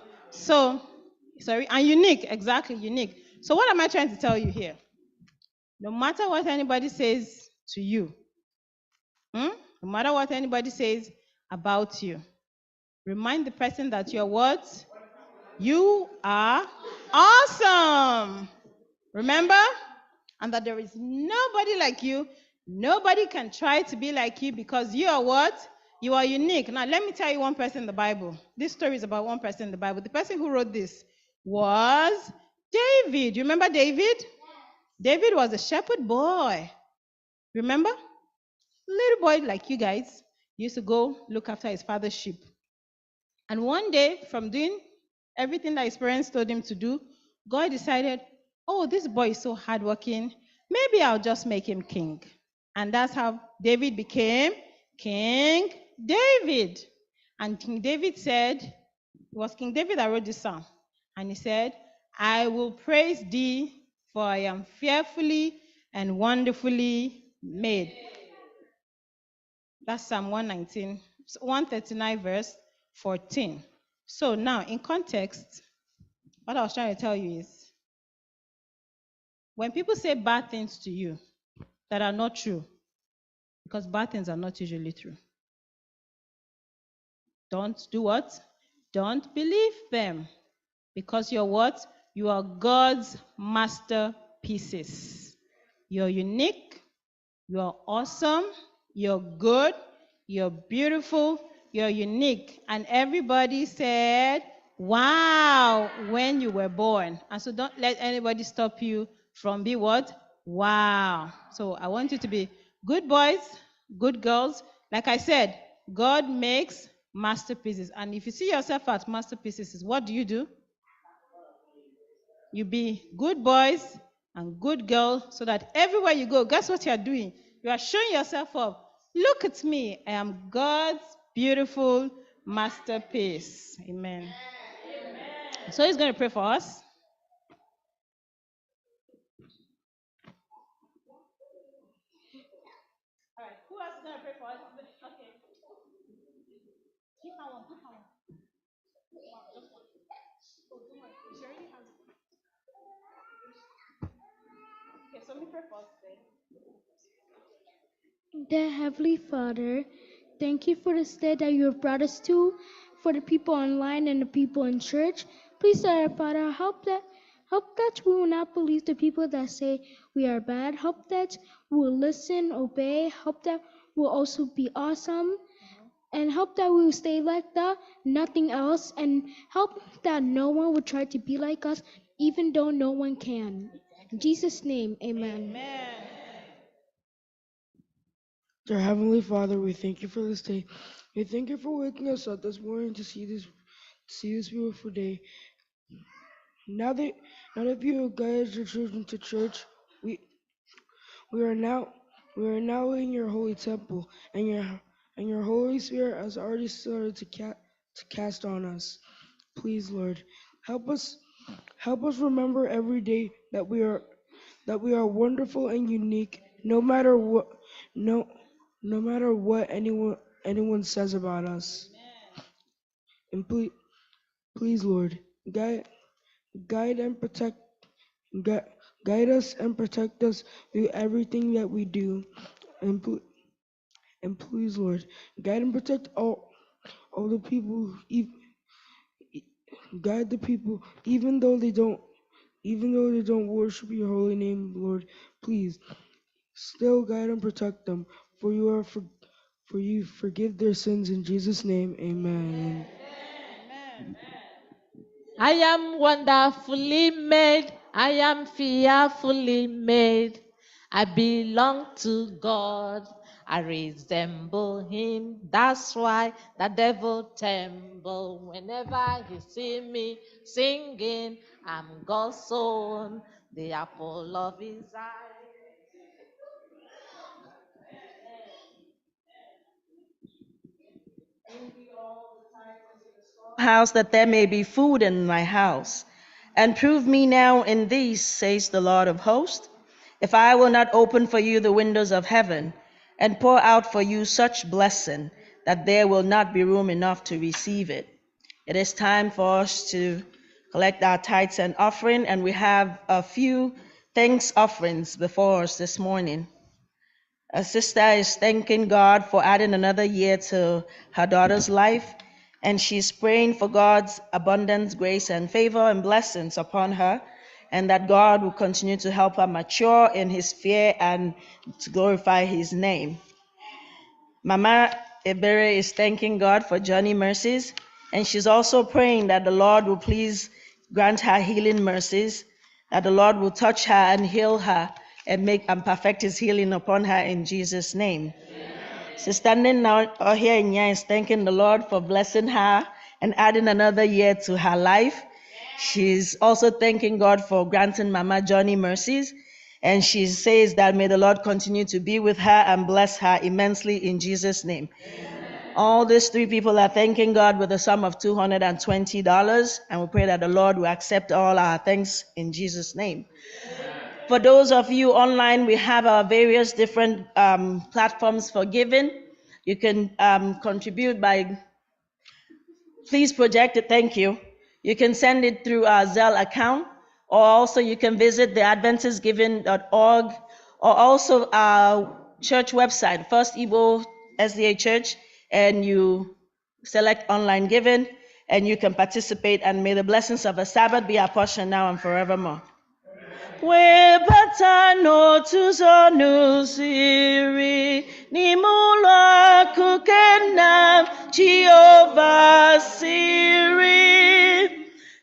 And unique, exactly, unique. So what am I trying to tell you here? No matter what anybody says to you, no matter what anybody says about you, remind the person that you're what? You are awesome. Remember? And that there is nobody like you. Nobody can try to be like you because you are what? You are unique. Now, let me tell you one person in the Bible. This story is about one person in the Bible. The person who wrote this was David. You remember David? David was a shepherd boy. Remember? Little boy like you guys used to go look after his father's sheep. And one day, from doing everything that his parents told him to do, God decided, oh, this boy is so hardworking. Maybe I'll just make him king. And that's how David became King David. And King David said, it was King David that wrote this psalm. And he said, I will praise thee, for I am fearfully and wonderfully made. That's Psalm 139, verse 14. So now, in context, what I was trying to tell you is, when people say bad things to you that are not true, because bad things are not usually true, don't do what? Don't believe them. Because you're what? You are God's masterpieces. You're unique. You're awesome. You're good. You're beautiful. You're unique. And everybody said, wow, when you were born. And so don't let anybody stop you from being what? Wow. So I want you to be good boys, good girls. Like I said, God makes masterpieces. And if you see yourself as masterpieces, what do? You be good boys and good girls so that everywhere you go, guess what you are doing? You are showing yourself up. Look at me. I am God's beautiful masterpiece. Amen. Amen. So he's going to pray for us. All right. Who else is going to pray for us? Okay. Keep that one. Keep that one. Just one. Oh, don't worry. She already has it. Okay, so let me pray for us today. Dear Heavenly Father, thank you for this day that you have brought us to, for the people online and the people in church. Please, Our Father, help that we will not believe the people that say we are bad. Help that we will listen, obey. Help that we will also be awesome. And help that we will stay like that, nothing else. And help that no one will try to be like us, even though no one can. In Jesus' name, amen. Amen. Dear Heavenly Father, we thank you for this day. We thank you for waking us up this morning to see this beautiful day. Now that you have guided your children to church, we are now in your holy temple, and your Holy Spirit has already started to cast on us. Please, Lord, help us remember every day that we are wonderful and unique, no matter what anyone says about us. And please, Lord, guide us and protect us through everything that we do. And please, Lord, guide and protect all the people. Guide the people, even though they don't worship your holy name, Lord. Please, still guide and protect them, for you forgive their sins in Jesus' name. Amen. I am wonderfully made. I am fearfully made. I belong to God. I resemble him. That's why the devil tremble whenever he see me singing. I'm God's own, the apple of his eye. House that there may be food in my house. And prove me now in these, says the Lord of hosts, if I will not open for you the windows of heaven and pour out for you such blessing that there will not be room enough to receive it. It is time for us to collect our tithes and offering, and we have a few thanks offerings before us this morning. A sister is thanking God for adding another year to her daughter's life, and she's praying for God's abundance, grace, and favor and blessings upon her, and that God will continue to help her mature in his fear and to glorify his name. Mama Ebere is thanking God for Johnny mercies, and she's also praying that the Lord will please grant her healing mercies, that the Lord will touch her and heal her and make and perfect his healing upon her in Jesus' name. Sister Nina Ohienya is thanking the Lord for blessing her and adding another year to her life. She's also thanking God for granting Mama Johnny mercies, and she says that may the Lord continue to be with her and bless her immensely in Jesus' name. All these three people are thanking God with a sum of $220, and we pray that the Lord will accept all our thanks in Jesus' name. For those of you online, we have our various different platforms for giving. You can contribute by, please project it, thank you. You can send it through our Zelle account, or also you can visit the adventistgiving.org, or also our church website, FirstIgbo SDA Church, and you select online giving, and you can participate, and may the blessings of the Sabbath be our portion now and forevermore. Webata n'otuzo n'usiri n'ime ụlọ akụ Kenna Jehova siri,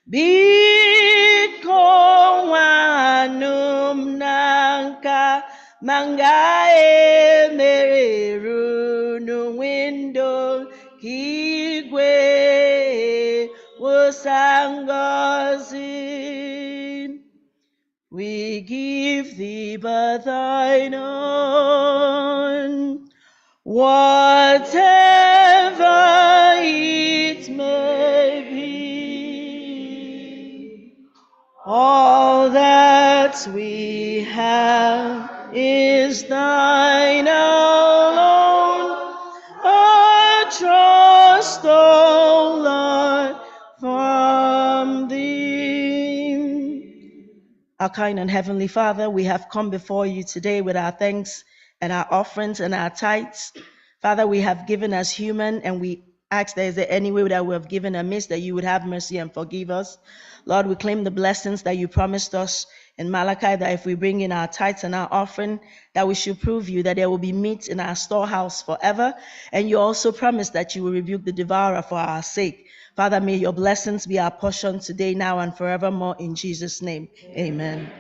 biko nwanụ m na nka ma m ga-emereru n'windo ka igwe wụsa ngọzi. We give thee but thine own, whatever it may be. All that we have is thine alone. Our trust, O Lord, from thee. Our kind and heavenly Father, we have come before you today with our thanks and our offerings and our tithes. Father, we have given as human, and we ask that is there any way that we have given amiss, that you would have mercy and forgive us. Lord, we claim the blessings that you promised us in Malachi, that if we bring in our tithes and our offering, that we should prove you, that there will be meat in our storehouse forever. And you also promised that you will rebuke the devourer for our sake. Father, may your blessings be our portion today, now, and forevermore. In Jesus' name, amen.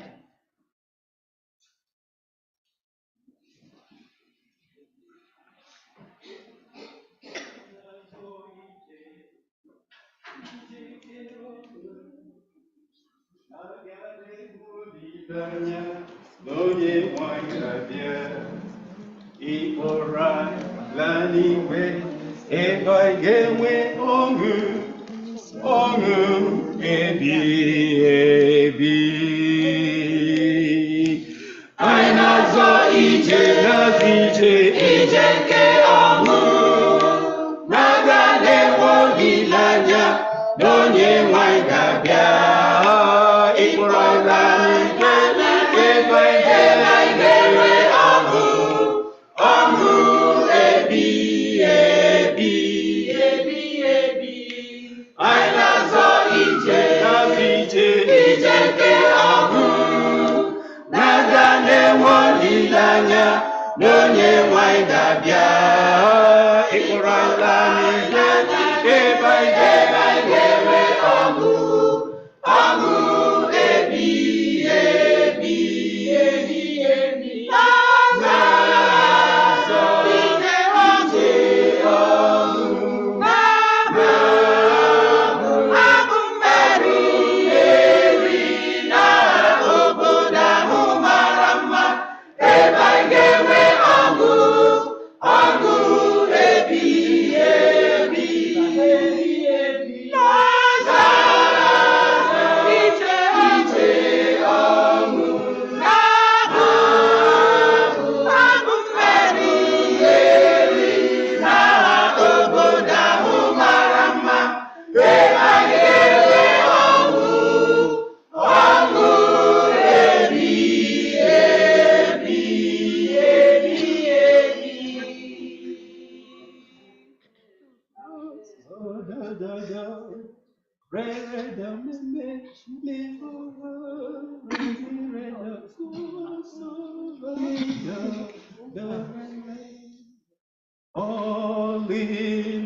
N'onye nwanyị ga-abịa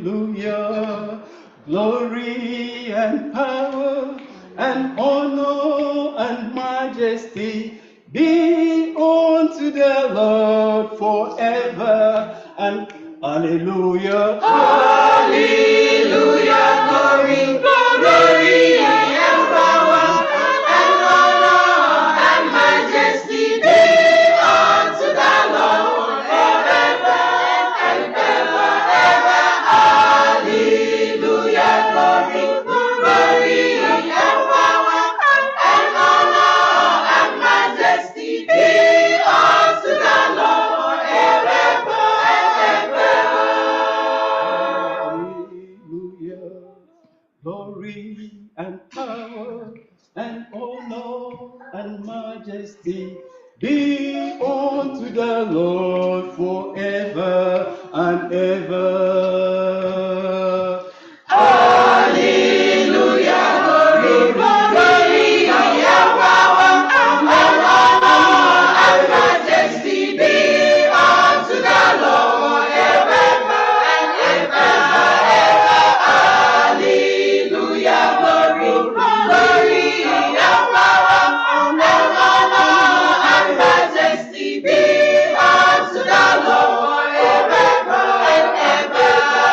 Hallelujah. Glory and power and honor and majesty be unto the Lord forever and hallelujah. Hallelujah, glory, glory and power and honor and majesty be unto the Lord forever and ever, ever. Hallelujah, glory, glory and power and honor and majesty be unto the Lord forever and ever. Glory and power and honor and majesty be unto the Lord forever and ever. Hallelujah, glory, glory and power and honor and majesty be unto the Lord forever and ever. Hallelujah, glory, glory and power and honor and majesty be unto the Lord forever and ever.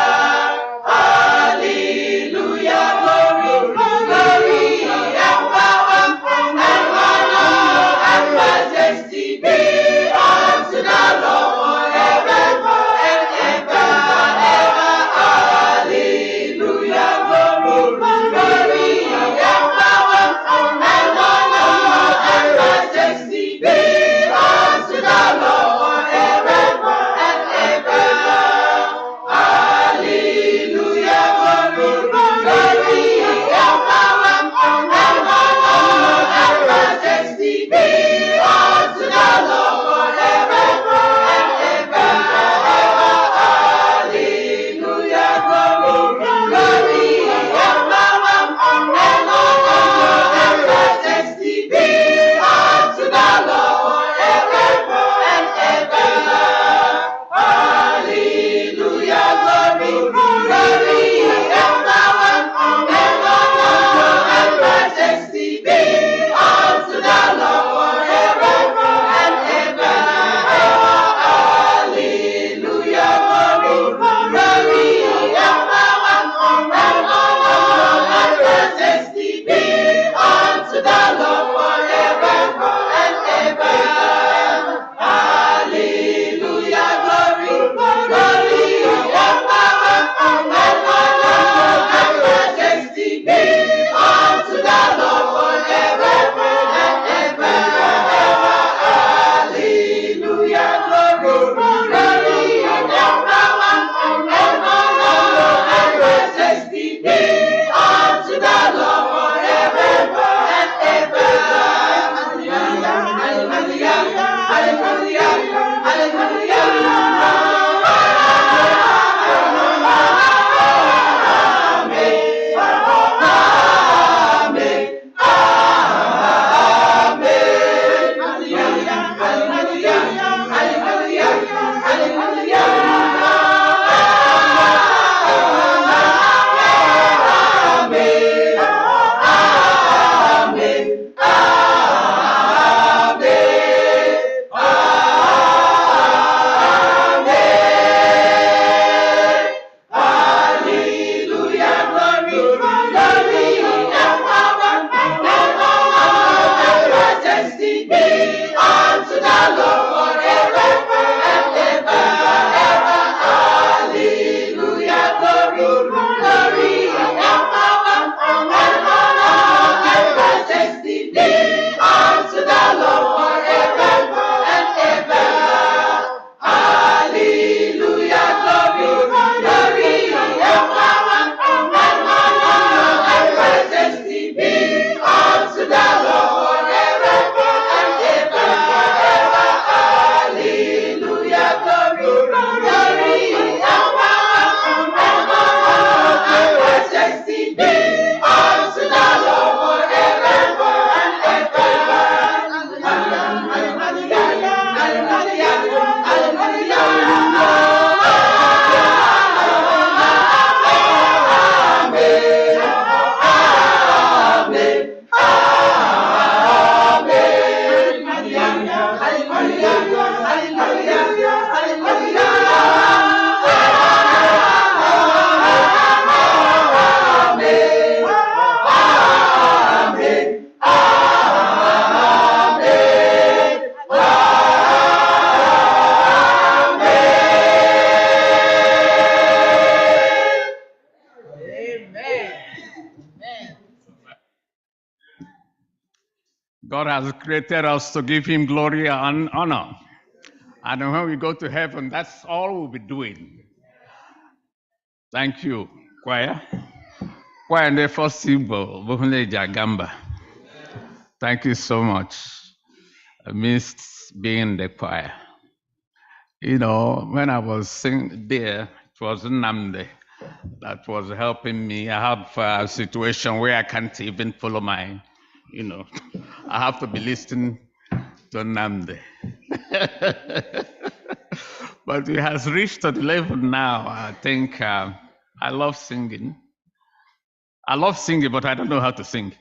God has created us to give him glory and honor. And when we go to heaven, that's all we'll be doing. Thank you, choir. Choir in the FirstIgbo, Buhuleja Gamba. Thank you so much. I missed being in the choir. You know, when I was singing there, it was Nnamdi that was helping me. I have a situation where I can't even follow my, I have to be listening to Nnamdi. But it has reached to the level now, I think I love singing. I love singing, but I don't know how to sing.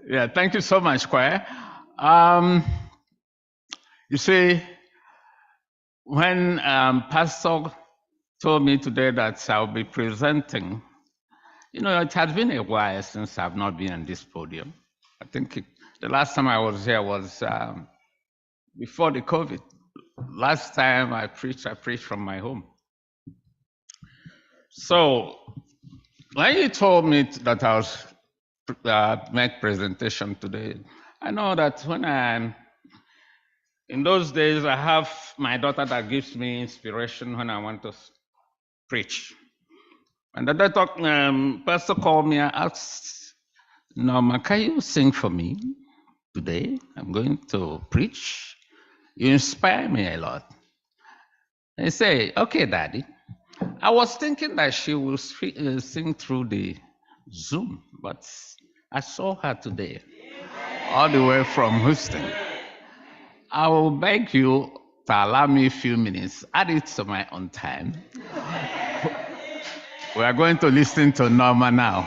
Yeah, thank you so much, choir. You see, when Pastor told me today that I'll be presenting, it has been a while since I've not been on this podium. I think the last time I was here was before the COVID. Last time I preached from my home. So when you told me that I was make presentation today, I know that when in those days, I have my daughter that gives me inspiration when I want to preach. And the daughter, pastor called me and asked, Norma, can you sing for me today? I'm going to preach. You inspire me a lot. I say, okay, Daddy. I was thinking that she will sing through the Zoom, but I saw her today, all the way from Houston. I will beg you to allow me a few minutes, add it to my own time. We are going to listen to Norma now.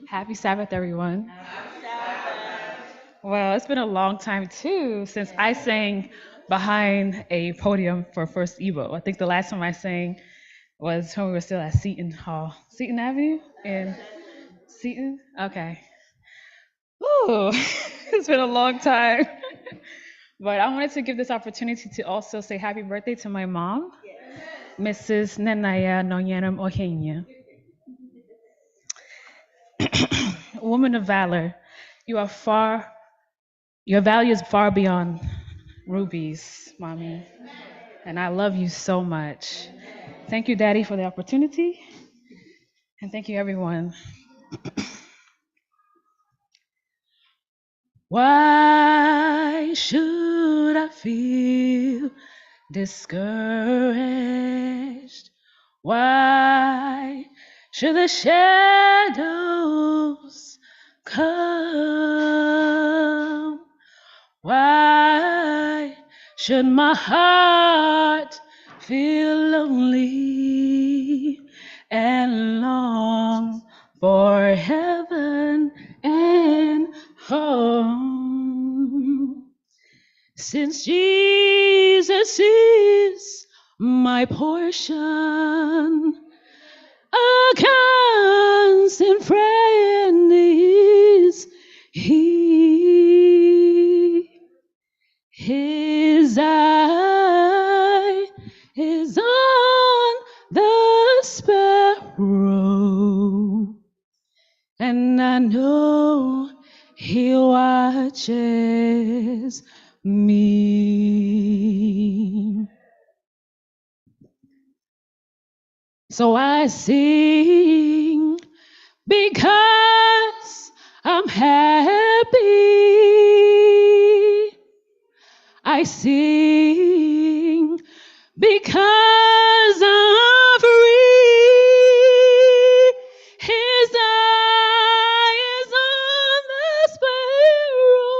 Happy Sabbath, everyone. Well, it's been a long time, too, since I sang behind a podium for FirstIgbo. I think the last time I sang was when we were still at Seton Hall. Seton Avenue? In Seton? Okay. Ooh, it's been a long time. But I wanted to give this opportunity to also say happy birthday to my mom, Mrs. Nenaya Nonyanam Ohenya. Woman of valor, your value is far beyond rubies, Mommy. And I love you so much. Thank you, Daddy, for the opportunity. And thank you, everyone. Why should I feel discouraged? Why should the shadows come? Why should my heart feel lonely and long for heaven and home? Since Jesus is my portion, a constant friend is He. His eye is on the sparrow, and I know He watches me. So I sing because I'm happy. I sing because I'm free. His eye is on the sparrow,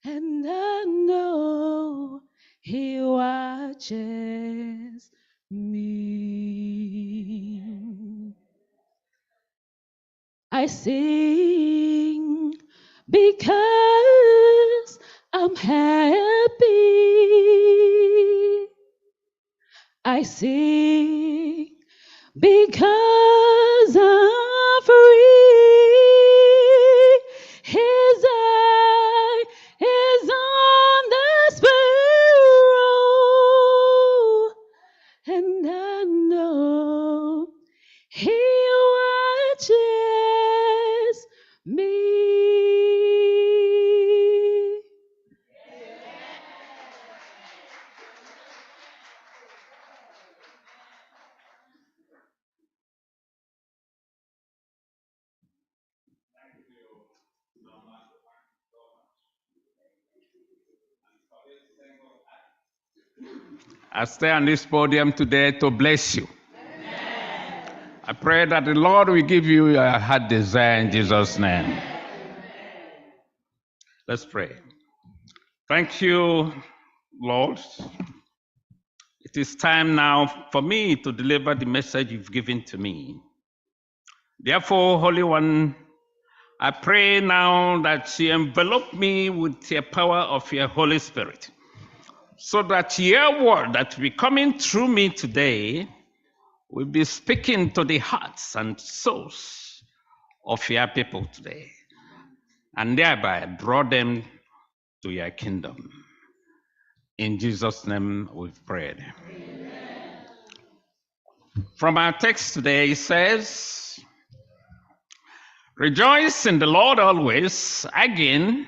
and I know He watches me. I sing because I'm happy. I sing because I'm free. His eye is He watches me. I stay on this podium today to bless you. I pray that the Lord will give you your heart desire in Jesus' name. Let's pray. Thank you, Lord. It is time now for me to deliver the message you've given to me. Therefore, Holy One, I pray now that you envelop me with the power of your Holy Spirit, so that your word that will be coming through me today will be speaking to the hearts and souls of your people today, and thereby draw them to your kingdom. In Jesus' name we've prayed. Amen. From our text today, it says, rejoice in the Lord always. Again,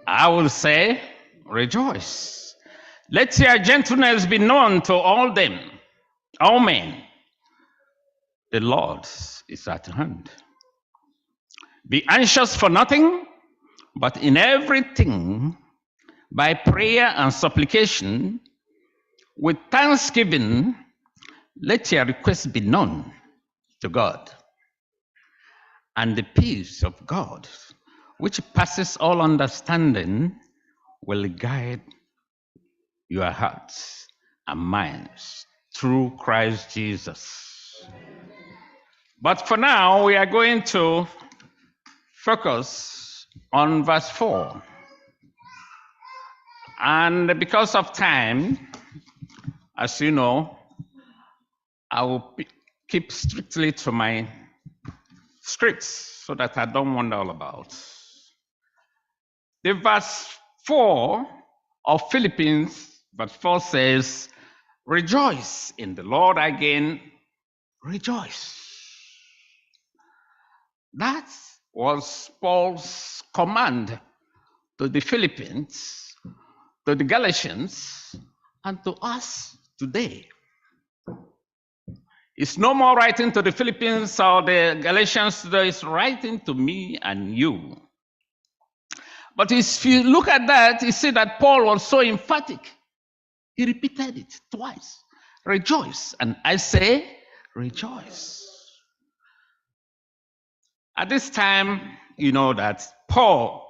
I will say, rejoice. Let your gentleness be known to all men. The Lord is at hand. Be anxious for nothing, but in everything, by prayer and supplication, with thanksgiving, let your requests be known to God. And the peace of God, which passes all understanding, will guide your hearts and minds through Christ Jesus. But for now, we are going to focus on verse 4. And because of time, as you know, I will keep strictly to my scripts so that I don't wander all about. The verse 4 of Philippians, verse 4 says, rejoice in the Lord again, rejoice. That was Paul's command to the Philippians, to the Galatians, and to us today. It's no more writing to the Philippians or the Galatians today, it's writing to me and you. But if you look at that, you see that Paul was so emphatic. He repeated it twice. Rejoice. And I say, rejoice. At this time, you know that Paul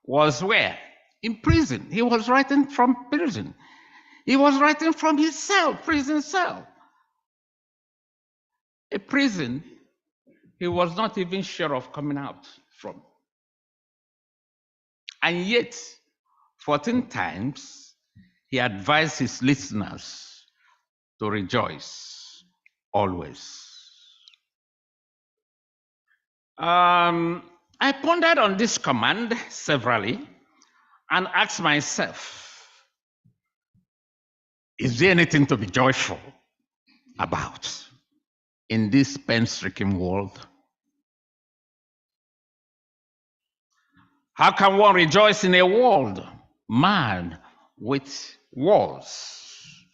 was where? In prison. He was writing from prison. He was writing from his cell, prison cell. A prison he was not even sure of coming out from. And yet, 14 times, he advised his listeners to rejoice always. I pondered on this command severally and asked myself, is there anything to be joyful about in this pain-stricken world? How can one rejoice in a world marred with wars,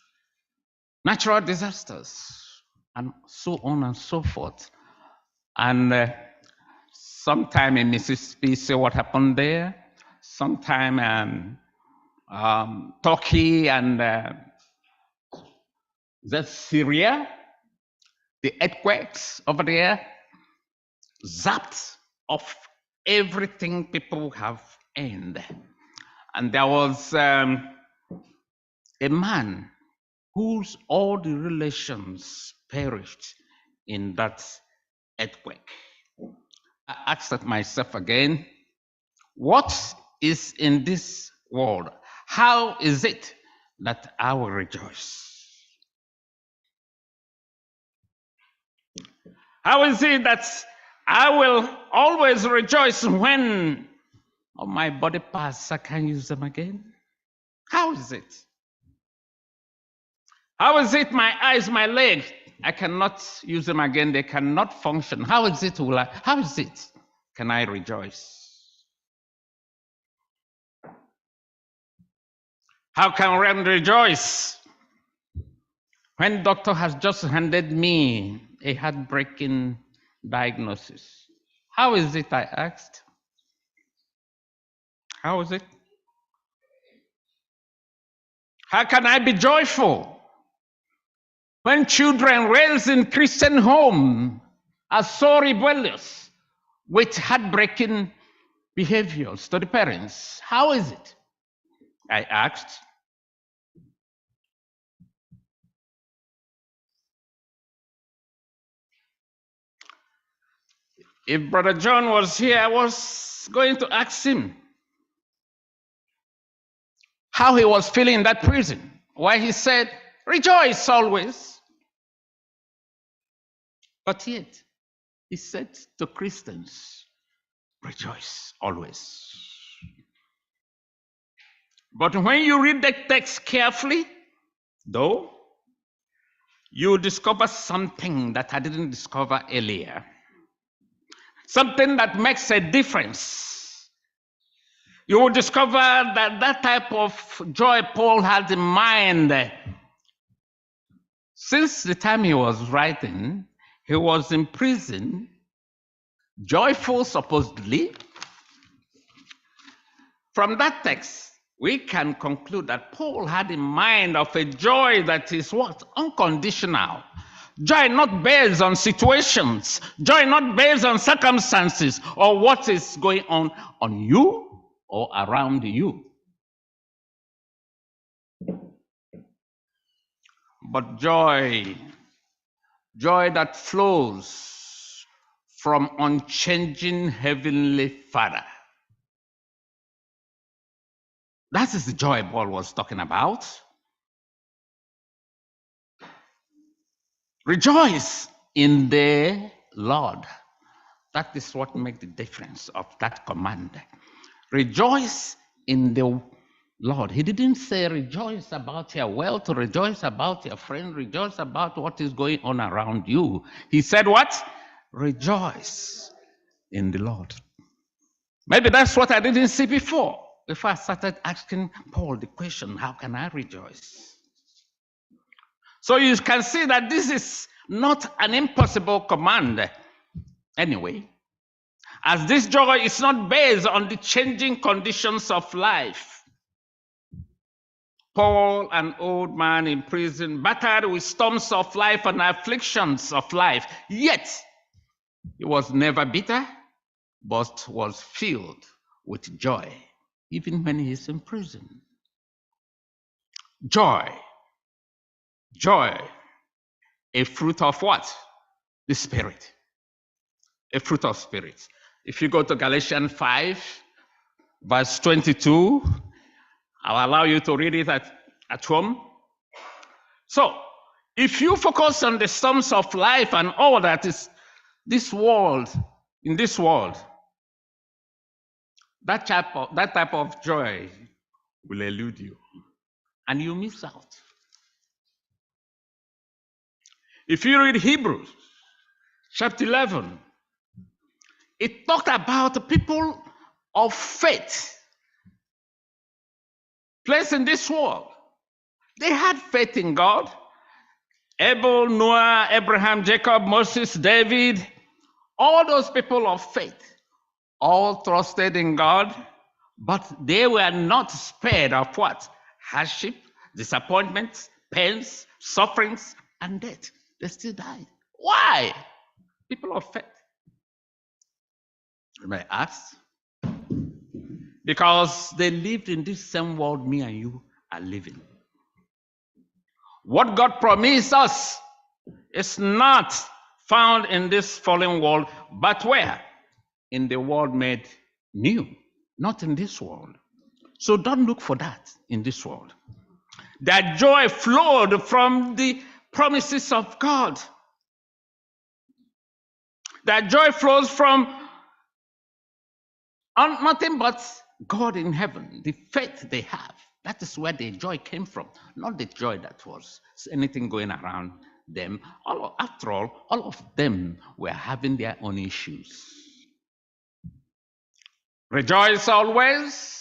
natural disasters, and so on and so forth? And sometime in Mississippi, see what happened there. Sometime Turkey and that's Syria, the earthquakes over there, zapped off everything people have earned. And there was a man whose all the relations perished in that earthquake. I asked myself again, what is in this world? How is it that I will rejoice? How is it that I will always rejoice when all my body parts I can't use them again? How is it? How is it my eyes, my legs, I cannot use them again. They cannot function. How is it? How is it? Can I rejoice? How can one rejoice when doctor has just handed me a heartbreaking diagnosis? How is it, I asked? How is it? How can I be joyful when children raised in Christian home are so rebellious with heartbreaking behaviors to the parents? How is it? I asked. If Brother John was here, I was going to ask him how he was feeling in that prison. Why he said, rejoice always. But yet, he said to Christians, rejoice always. But when you read the text carefully, though, you discover something that I didn't discover earlier. Something that makes a difference. You will discover that that type of joy Paul had in mind. Since the time he was writing, he was in prison, joyful supposedly. From that text, we can conclude that Paul had in mind of a joy that is what? Unconditional. Joy not based on situations. Joy not based on circumstances or what is going on you or around you. But joy that flows from unchanging Heavenly Father. That is the joy Paul was talking about. Rejoice in the Lord. That is what makes the difference of that command. Rejoice in the Lord. He didn't say rejoice about your wealth, rejoice about your friend, rejoice about what is going on around you. He said what? Rejoice in the Lord. Maybe that's what I didn't see before I started asking Paul the question, how can I rejoice? So you can see that this is not an impossible command. Anyway, as this joy is not based on the changing conditions of life. Paul, an old man in prison, battered with storms of life and afflictions of life, yet he was never bitter, but was filled with joy, even when he is in prison. Joy, a fruit of what? The Spirit. A fruit of Spirit. If you go to Galatians 5, verse 22, I'll allow you to read it at home. So, if you focus on the storms of life and all that is in this world, that type of joy will elude you, and you miss out. If you read Hebrews chapter 11, it talked about the people of faith placed in this world. They had faith in God. Abel, Noah, Abraham, Jacob, Moses, David, all those people of faith, all trusted in God, but they were not spared of what? Hardship, disappointments, pains, sufferings, and death. They still died. Why? People of faith. You may ask. Because they lived in this same world me and you are living. What God promised us is not found in this fallen world, but where? In the world made new, not in this world. So don't look for that in this world. That joy flowed from the promises of God. That joy flows from nothing but God in heaven, the faith they have. That is where the joy came from, not the joy that was anything going around them. After all of them were having their own issues. Rejoice always.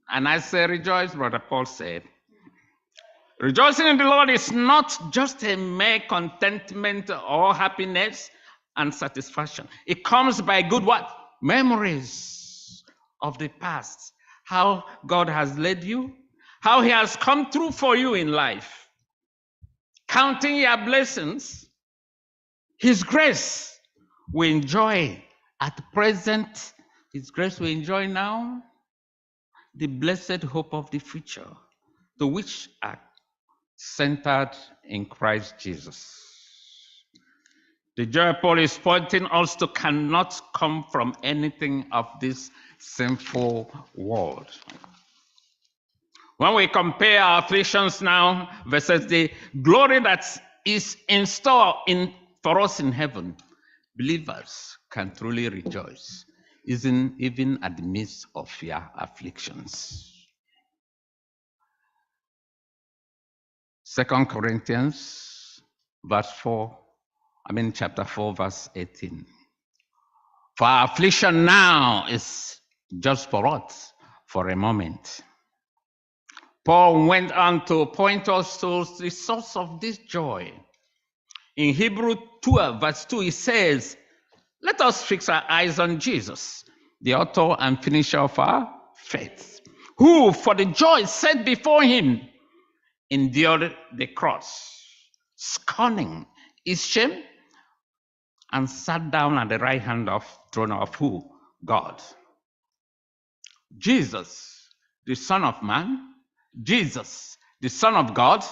And I say rejoice, Brother Paul said. Rejoicing in the Lord is not just a mere contentment or happiness and satisfaction. It comes by good what? Memories of the past. How God has led you, how he has come through for you in life. Counting your blessings, his grace we enjoy at present, his grace we enjoy now, the blessed hope of the future, to which are centered in Christ Jesus. The joy Paul is pointing us to cannot come from anything of this sinful world. When we compare our afflictions now versus the glory that is in store for us in heaven, believers can truly rejoice, even at the midst of your afflictions. 2 Corinthians chapter 4, verse 18. For our affliction now is just for us, for a moment. Paul went on to point us to the source of this joy. In Hebrews 12, verse 2, he says, let us fix our eyes on Jesus, the author and finisher of our faith, who, for the joy set before him, endured the cross, scorning its shame, and sat down at the right hand of throne of who? God. Jesus, the Son of Man, Jesus, the Son of God,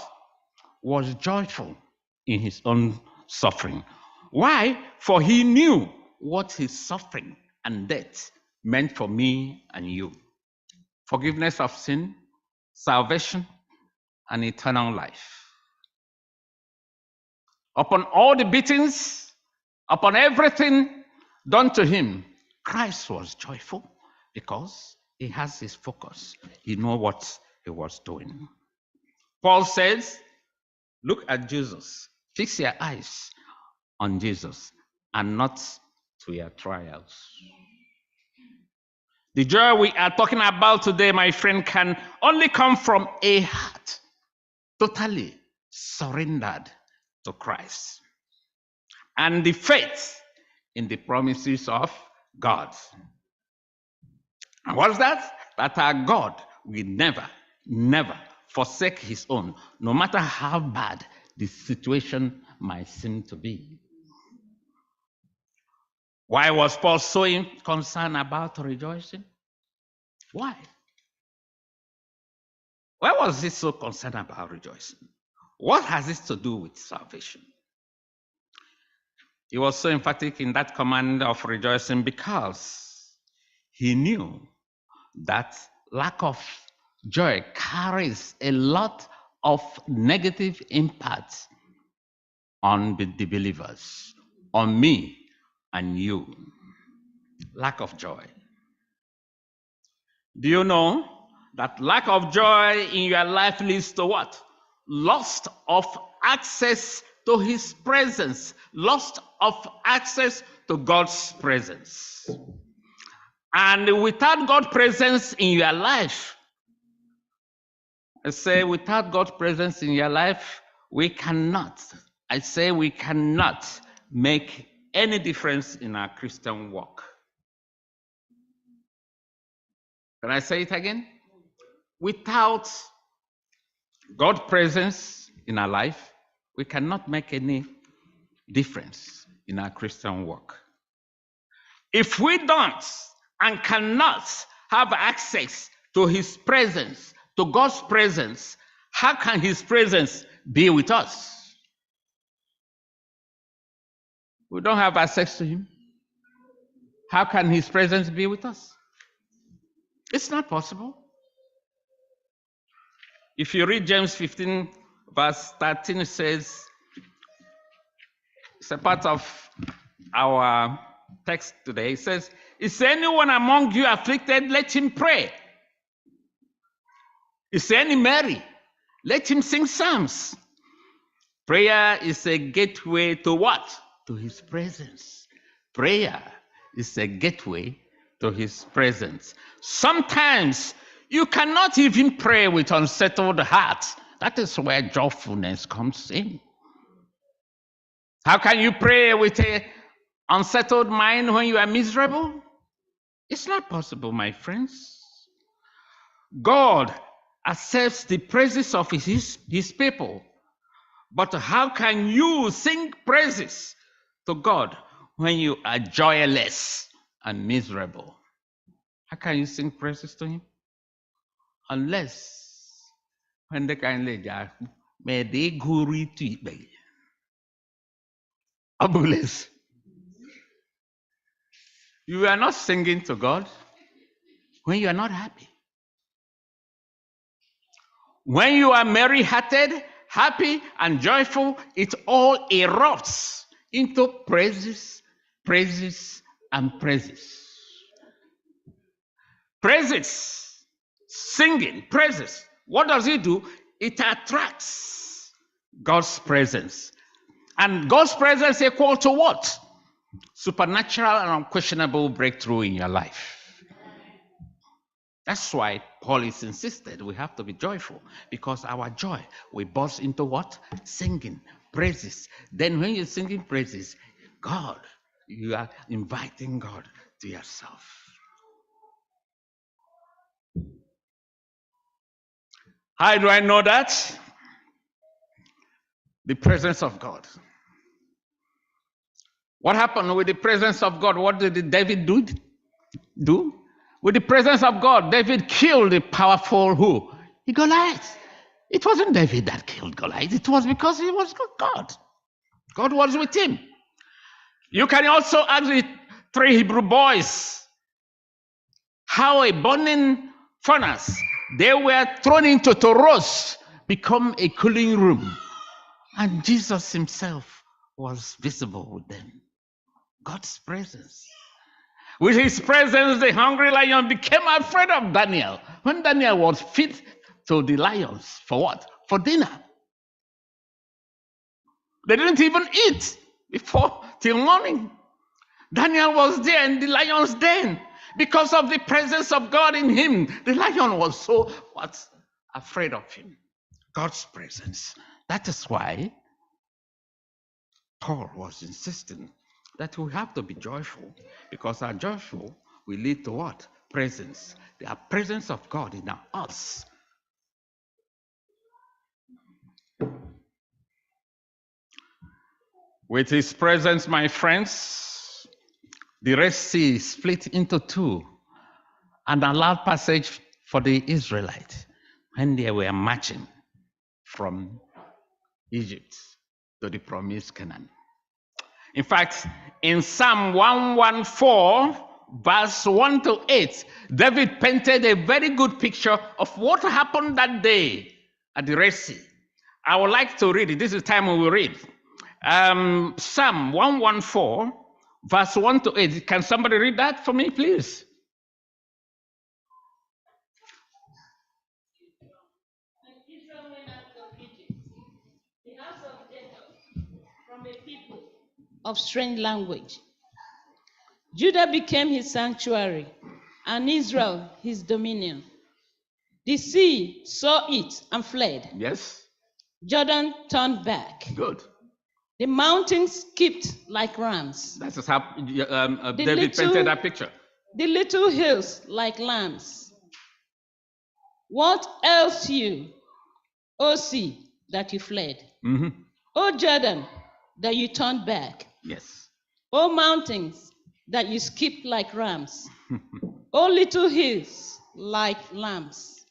was joyful in his own suffering. Why? For he knew what his suffering and death meant for me and you. Forgiveness of sin, salvation, and eternal life. Upon all the beatings, upon everything done to him, Christ was joyful because he has his focus. He knew what he was doing. Paul says, look at Jesus. Fix your eyes on Jesus and not to your trials. The joy we are talking about today, my friend, can only come from a heart totally surrendered to Christ and the faith in the promises of God. And what's that? That our God will never, never forsake his own, no matter how bad the situation might seem to be. Why was Paul so concerned about rejoicing? Why? Why was he so concerned about rejoicing? What has this to do with salvation? He was so emphatic in that command of rejoicing because he knew that lack of joy carries a lot of negative impact on the believers, on me and you. Lack of joy. Do you know that lack of joy in your life leads to what? Loss of access to his presence. Loss of access to God's presence. And without God's presence in your life, I say without God's presence in your life, we cannot make any difference in our Christian walk. Can I say it again? Without God's presence in our life, we cannot make any difference in our Christian walk. If we don't and cannot have access to his presence, to God's presence, how can his presence be with us? We don't have access to him. How can his presence be with us? It's not possible. If you read James 15, verse 13, it says, it's a part of our text today. It says, is anyone among you afflicted? Let him pray. Is any merry? Let him sing psalms. Prayer is a gateway to what? To his presence. Prayer is a gateway to his presence. Sometimes you cannot even pray with unsettled heart. That is where joyfulness comes in. How can you pray with an unsettled mind when you are miserable? It's not possible, my friends. God accepts the praises of his people. But how can you sing praises to God when you are joyless and miserable? How can you sing praises to him? Unless when the kind lady may they go read to it. Abules. You are not singing to God when you are not happy. When you are merry-hearted, happy, and joyful, it all erupts into praises, praises, and praises. Praises, singing, praises. What does it do? It attracts God's presence. And God's presence equal to what? Supernatural and unquestionable breakthrough in your life. That's why Paul is insisted we have to be joyful, because our joy will burst into what? Singing, praises. Then when you're singing praises, God, you are inviting God to yourself. How do I know that? The presence of God. What happened with the presence of God? What did David do? With the presence of God, David killed the powerful who? Goliath. It wasn't David that killed Goliath. It was because he was God. God was with him. You can also ask the 3 Hebrew boys how a burning furnace they were thrown into to roast become a cooling room. And Jesus himself was visible with them. God's presence. With his presence, the hungry lion became afraid of Daniel. When Daniel was fed to the lions, for what? For dinner. They didn't even eat before till morning. Daniel was there in the lion's den. Because of the presence of God in him, the lion was so afraid of him. God's presence. That is why Paul was insisting that we have to be joyful, because our joyful will lead to what? Presence. The presence of God in us. With his presence, my friends, the Red Sea split into 2 and allowed passage for the Israelites when they were marching from Egypt to the promised Canaan. In fact, in Psalm 114, verse 1 to 8, David painted a very good picture of what happened that day at the Red Sea. I would like to read it. This is the time we will read. Psalm 114, verse 1 to 8. Can somebody read that for me, please? Of strange language. Judah became his sanctuary, and Israel his dominion. The sea saw it and fled. Yes. Jordan turned back. Good. The mountains skipped like rams. That is how David painted that picture. The little hills like lambs. What else you, O sea, that you fled? Mm-hmm. O Jordan, that you turned back. Yes. O mountains, that you skipped like rams. O little hills, like lambs.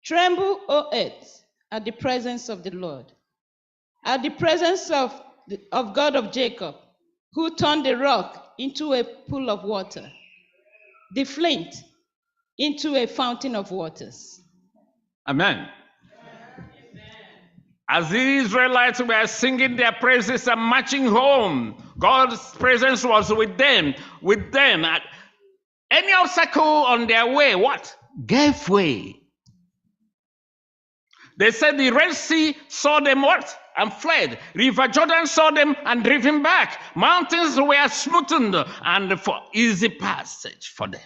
Tremble, O earth, at the presence of the Lord, at the presence of God of Jacob, who turned the rock into a pool of water, the flint into a fountain of waters. Amen. As the Israelites were singing their praises and marching home, God's presence was with them. Any obstacle on their way, what? Gave way. They said the Red Sea saw them what? and fled. River Jordan saw them and driven back. Mountains were smoothened and for easy passage for them.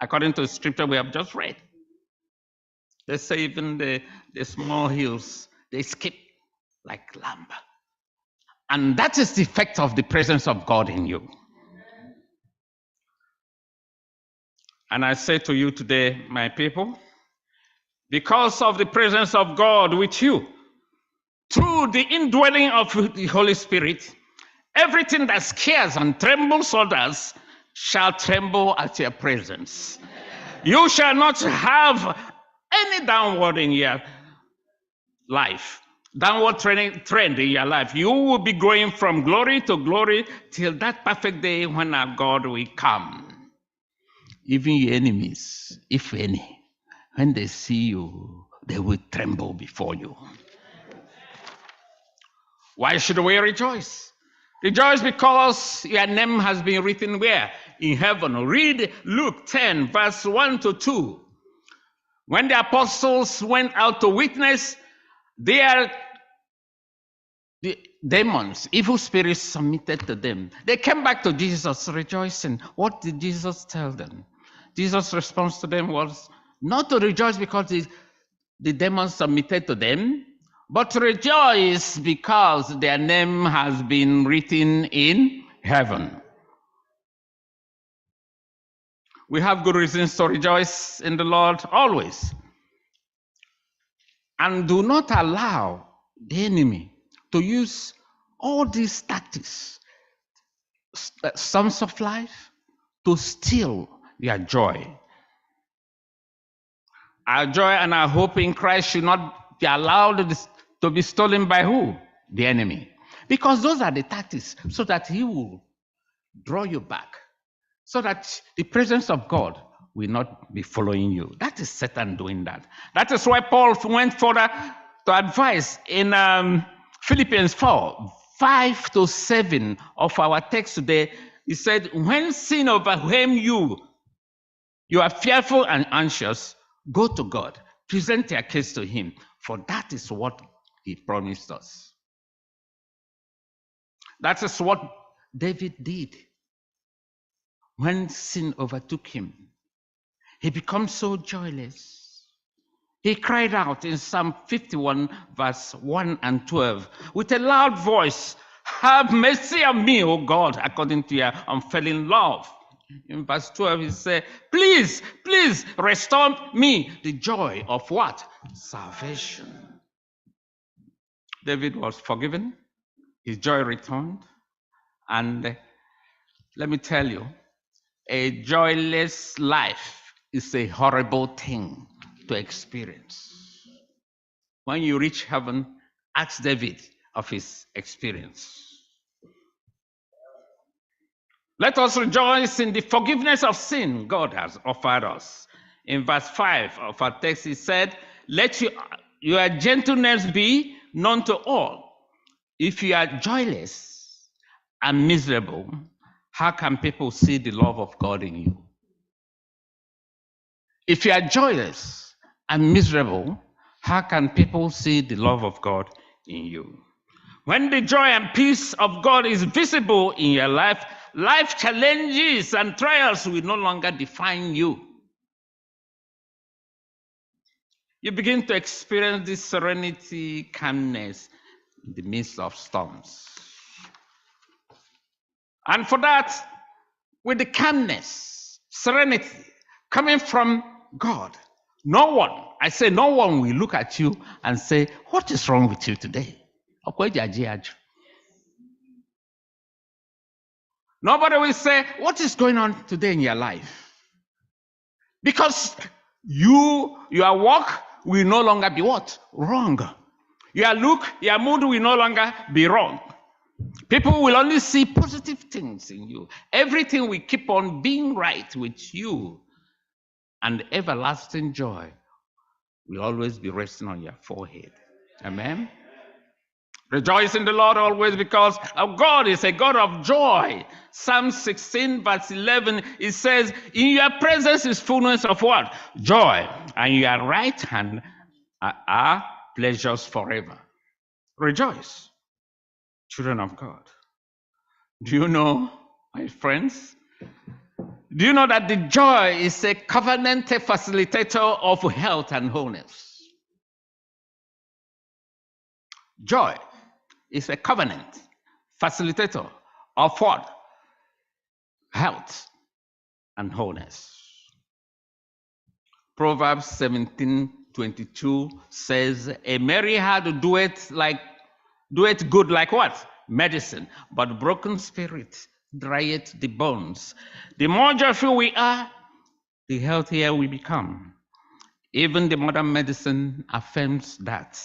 According to the scripture we have just read. They say even the small hills, they skip like lamb. And that is the effect of the presence of God in you. And I say to you today, my people, because of the presence of God with you, through the indwelling of the Holy Spirit, everything that scares and trembles others shall tremble at your presence. You shall not have any downward in your life, downward trend in your life. You will be going from glory to glory till that perfect day when our God will come. Even your enemies, if any, when they see you, they will tremble before you. Why should we rejoice? Rejoice because your name has been written where? In heaven. Read Luke 10, verse 1 to 2. When the apostles went out to witness, the demons, evil spirits submitted to them. They came back to Jesus rejoicing. What did Jesus tell them? Jesus' response to them was not to rejoice because the demons submitted to them, but to rejoice because their name has been written in heaven. We have good reasons to rejoice in the Lord always. And do not allow the enemy to use all these tactics, storms of life, to steal your joy. Our joy and our hope in Christ should not be allowed to be stolen by who? The enemy. Because those are the tactics, so that he will draw you back, so that the presence of God will not be following you. That is Satan doing that. That is why Paul went further to advise in Philippians 4, 5 to 7 of our text today. He said, when sin overwhelms you, you are fearful and anxious, go to God, present your case to him, for that is what he promised us. That is what David did. When sin overtook him, he becomes so joyless. He cried out in Psalm 51, verse 1 and 12, with a loud voice, have mercy on me, O God, according to your unfailing love. In verse 12, he said, please, please restore me the joy of what? Salvation. David was forgiven. His joy returned. And let me tell you, a joyless life is a horrible thing to experience. When you reach heaven, ask David of his experience. Let us rejoice in the forgiveness of sin God has offered us. In verse 5 of our text, he said, let your gentleness be known to all. If you are joyless and miserable, how can people see the love of God in you? If you are joyless and miserable, how can people see the love of God in you? When the joy and peace of God is visible in your life, life challenges and trials will no longer define you. You begin to experience this serenity, calmness in the midst of storms. And for that, with the calmness, serenity coming from God, no one will look at you and say, what is wrong with you today? Nobody will say, what is going on today in your life? Because your walk will no longer be what? Wrong. Your look, your mood will no longer be wrong. People will only see positive things in you. Everything will keep on being right with you. And everlasting joy will always be resting on your forehead. Amen? Rejoice in the Lord always, because our God is a God of joy. Psalm 16 verse 11, it says, in your presence is fullness of what? Joy. And your right hand are pleasures forever. Rejoice, children of God. Do you know, my friends? Do you know that the joy is a covenant facilitator of health and wholeness? Joy is a covenant facilitator of what? Health and wholeness. Proverbs 17:22 says, a merry heart doeth good like what? Medicine, but broken spirit drieth the bones. The more joyful we are, the healthier we become. Even the modern medicine affirms that.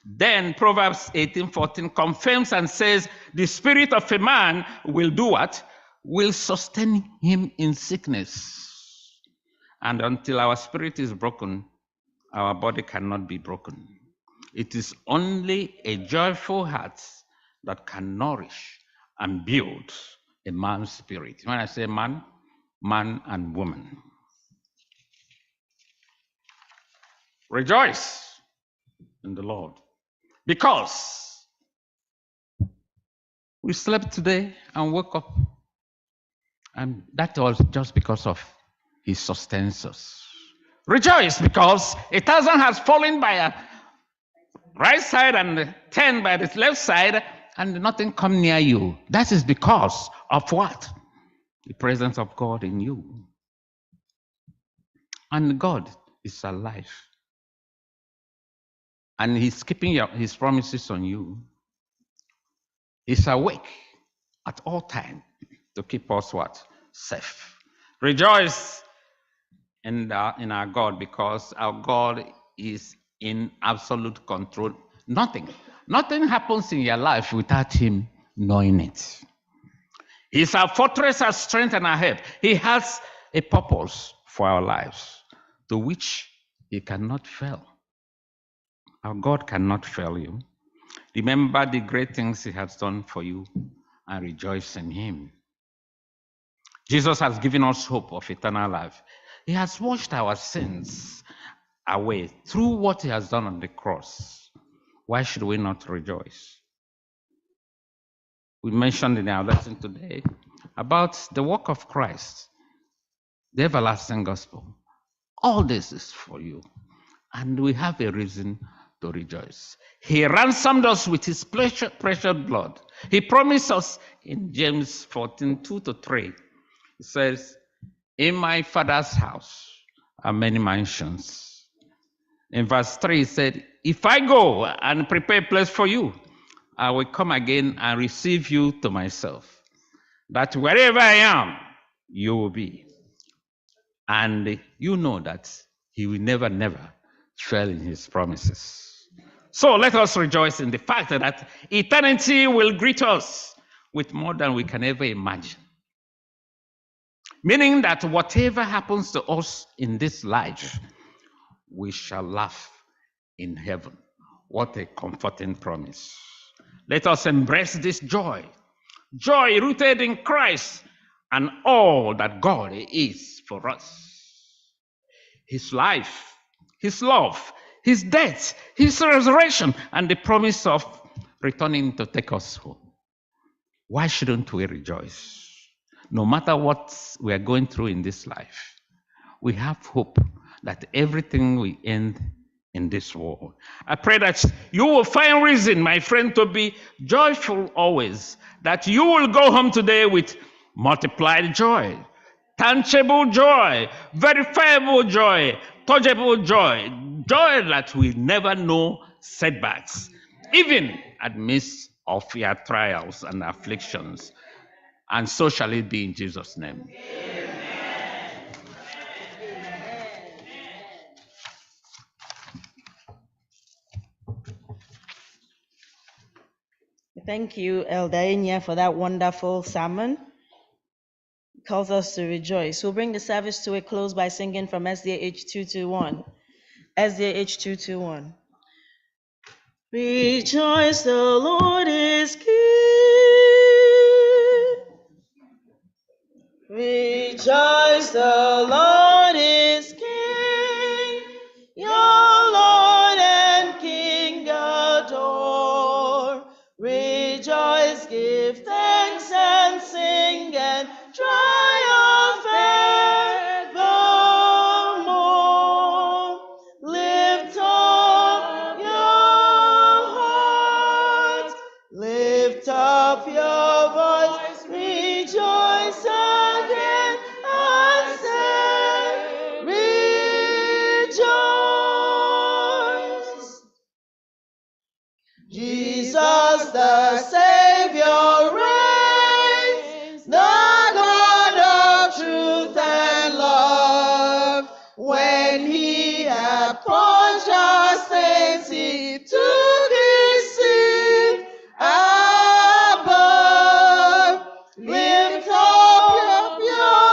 Then Proverbs 18:14 confirms and says, the spirit of a man will do what? Will sustain him in sickness. And until our spirit is broken, our body cannot be broken. It is only a joyful heart that can nourish and build a man's spirit. When I say man, man and woman. Rejoice in the Lord, because we slept today and woke up, and that was just because of He sustains us. Rejoice, because 1,000 has fallen by a right side and 10 by the left side, and nothing come near you. That is because of what? The presence of God in you. And God is alive. And He's keeping His promises on you. He's awake at all times to keep us what? Safe. Rejoice in our God, because our God is in absolute control. Nothing happens in your life without Him knowing it. He's our fortress, our strength, and our help. He has a purpose for our lives to which He cannot fail. Our God cannot fail you. Remember the great things He has done for you and rejoice in Him. Jesus has given us hope of eternal life. He has washed our sins away through what He has done on the cross. Why should we not rejoice? We mentioned in our lesson today about the work of Christ, the everlasting gospel. All this is for you, and we have a reason to rejoice. He ransomed us with His precious blood. He promised us in James 14:2-3. He says, in my Father's house are many mansions. In verse 3, he said, if I go and prepare a place for you, I will come again and receive you to myself, that wherever I am, you will be. And you know that He will never fail in His promises. So let us rejoice in the fact that eternity will greet us with more than we can ever imagine. Meaning that whatever happens to us in this life, we shall laugh in heaven. What a comforting promise. Let us embrace this joy. Joy rooted in Christ and all that God is for us. His life, His love, His death, His resurrection, and the promise of returning to take us home. Why shouldn't we rejoice? No matter what we are going through in this life, we have hope that everything will end in this world. I pray that you will find reason, my friend, to be joyful always, that you will go home today with multiplied joy, tangible joy, verifiable joy, touchable joy, joy that will never know setbacks, even amidst of your trials and afflictions. And so shall it be in Jesus' name. Thank you, Elder Enya, for that wonderful sermon. It calls us to rejoice. We'll bring the service to a close by singing from SDA H221. SDA H221. Rejoice, the Lord is good. Rejoice, the Lord is King. Your Lord and King adore. sing and triumph evermore. Lift up your heart, lift up your voice, rejoice again, I say, rejoice. Jesus the Savior reigns, the God of truth and love. When he had purged our sins, he took his seat above. Lift up your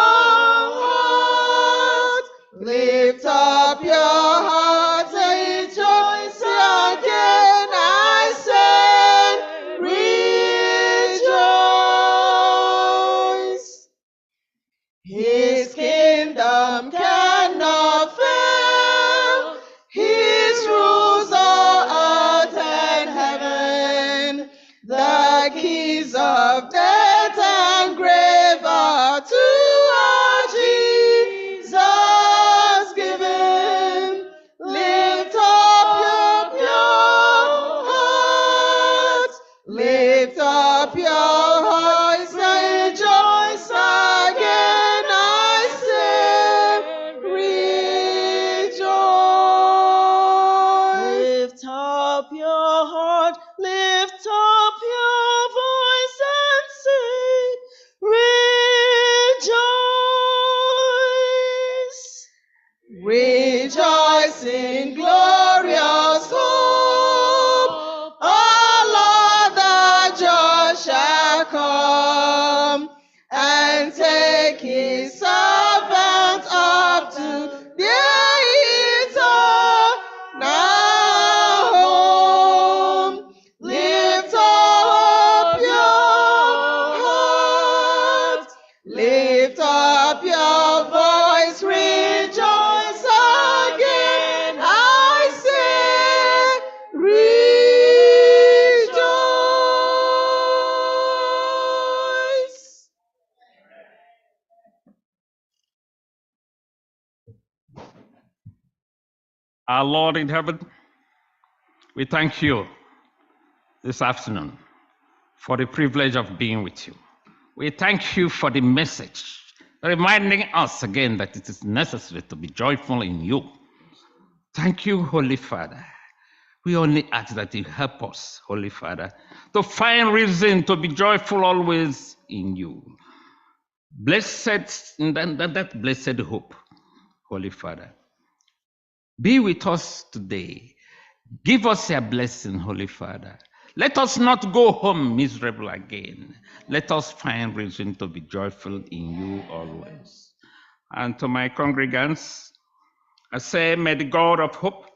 heart, lift up your heart, rejoice again, I say, rejoice. His kingdom cannot fail, his rules are earth and heaven. The keys of death and grave are to our Jesus given. Lift up your heart, lift up your voice, rejoice again, I say, rejoice. Lift up your heart, lift up your voice and say, rejoice. Rejoice in glorious hope, all other joy shall come, and take his servant up to their eternal home. Lift up your heart, lift up your voice, rejoice again, I say, rejoice. Our Lord in heaven, we thank you this afternoon for the privilege of being with you. We thank you for the message, reminding us again that it is necessary to be joyful in you. Thank you, Holy Father. We only ask that you help us, Holy Father, to find reason to be joyful always in you. Blessed, in that blessed hope, Holy Father. Be with us today. Give us your blessing, Holy Father. Let us not go home miserable again. Let us find reason to be joyful in you always. And to my congregants, I say, may the God of hope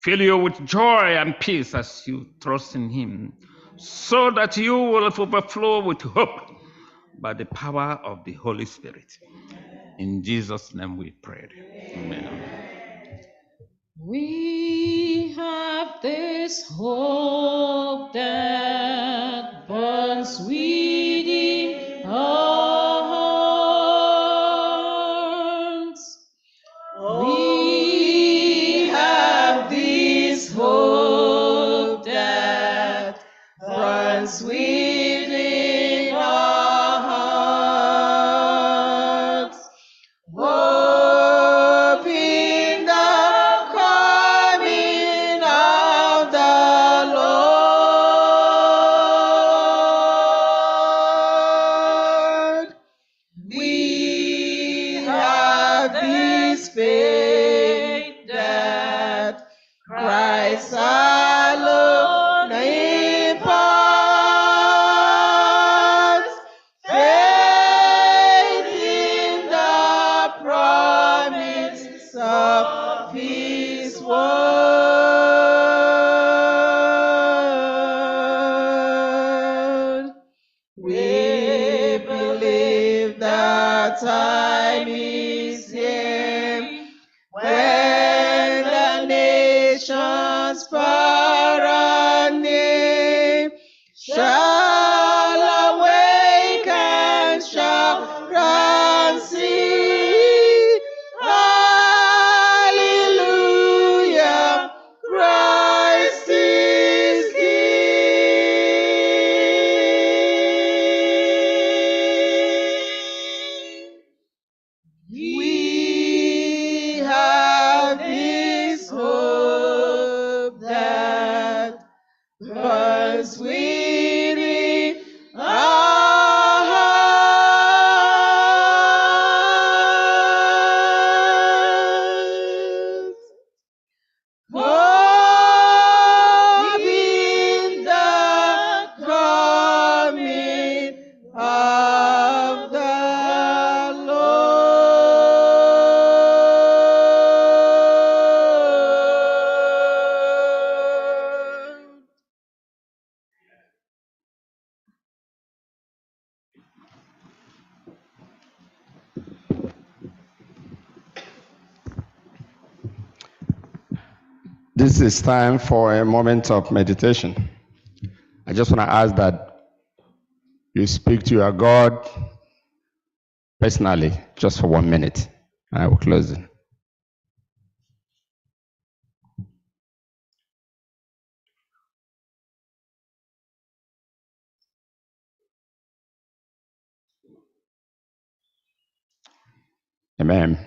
fill you with joy and peace as you trust in him, so that you will overflow with hope by the power of the Holy Spirit. In Jesus' name we pray. Amen. We have this hope that burns within our hearts. We have this hope that burns within our hearts. Hope in the coming of the Lord. We have this faith that Christ alone imparts. Faith in the promise of his word. We believe the time is here when the nations far and near shall awaken of the Lord. This is time for a moment of meditation. I just want to ask that you speak to your God personally, just for 1 minute. I will close it. Amen.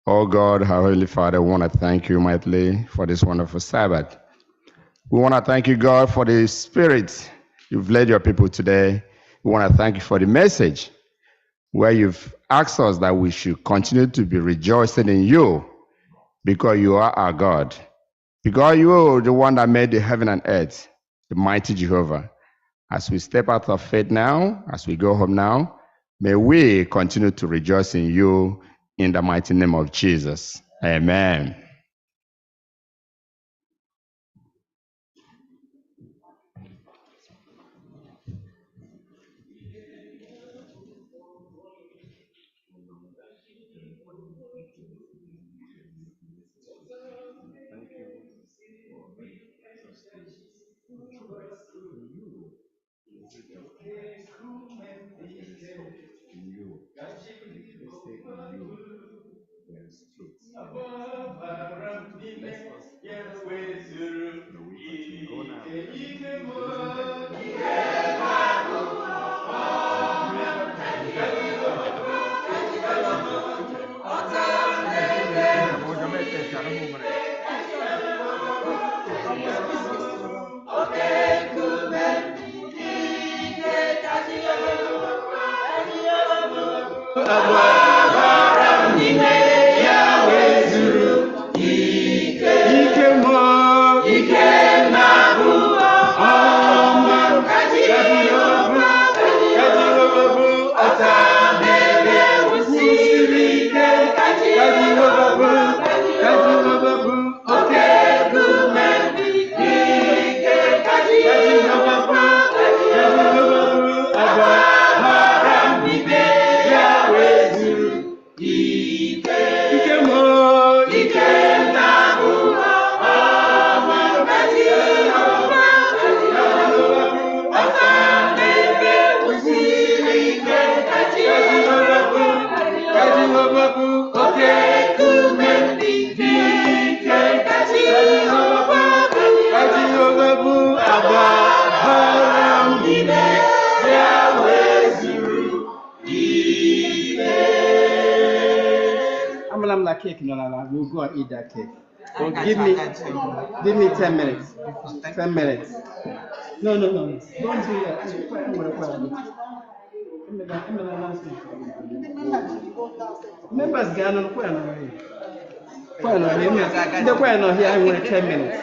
Oh God, our Holy Father, we want to thank you mightily for this wonderful Sabbath. We want to thank you, God, for the Spirit you've led your people today. We want to thank you for the message where you've asked us that we should continue to be rejoicing in you because you are our God. Because you are the one that made the heaven and earth, the mighty Jehovah. As we step out of faith now, as we go home now, may we continue to rejoice in you in the mighty name of Jesus. Amen. Cake, no, we'll go and eat that cake. So give me 10 minutes. 10 minutes. No. Don't do that. Members, Ghana, no, here. I'm going to 10 minutes.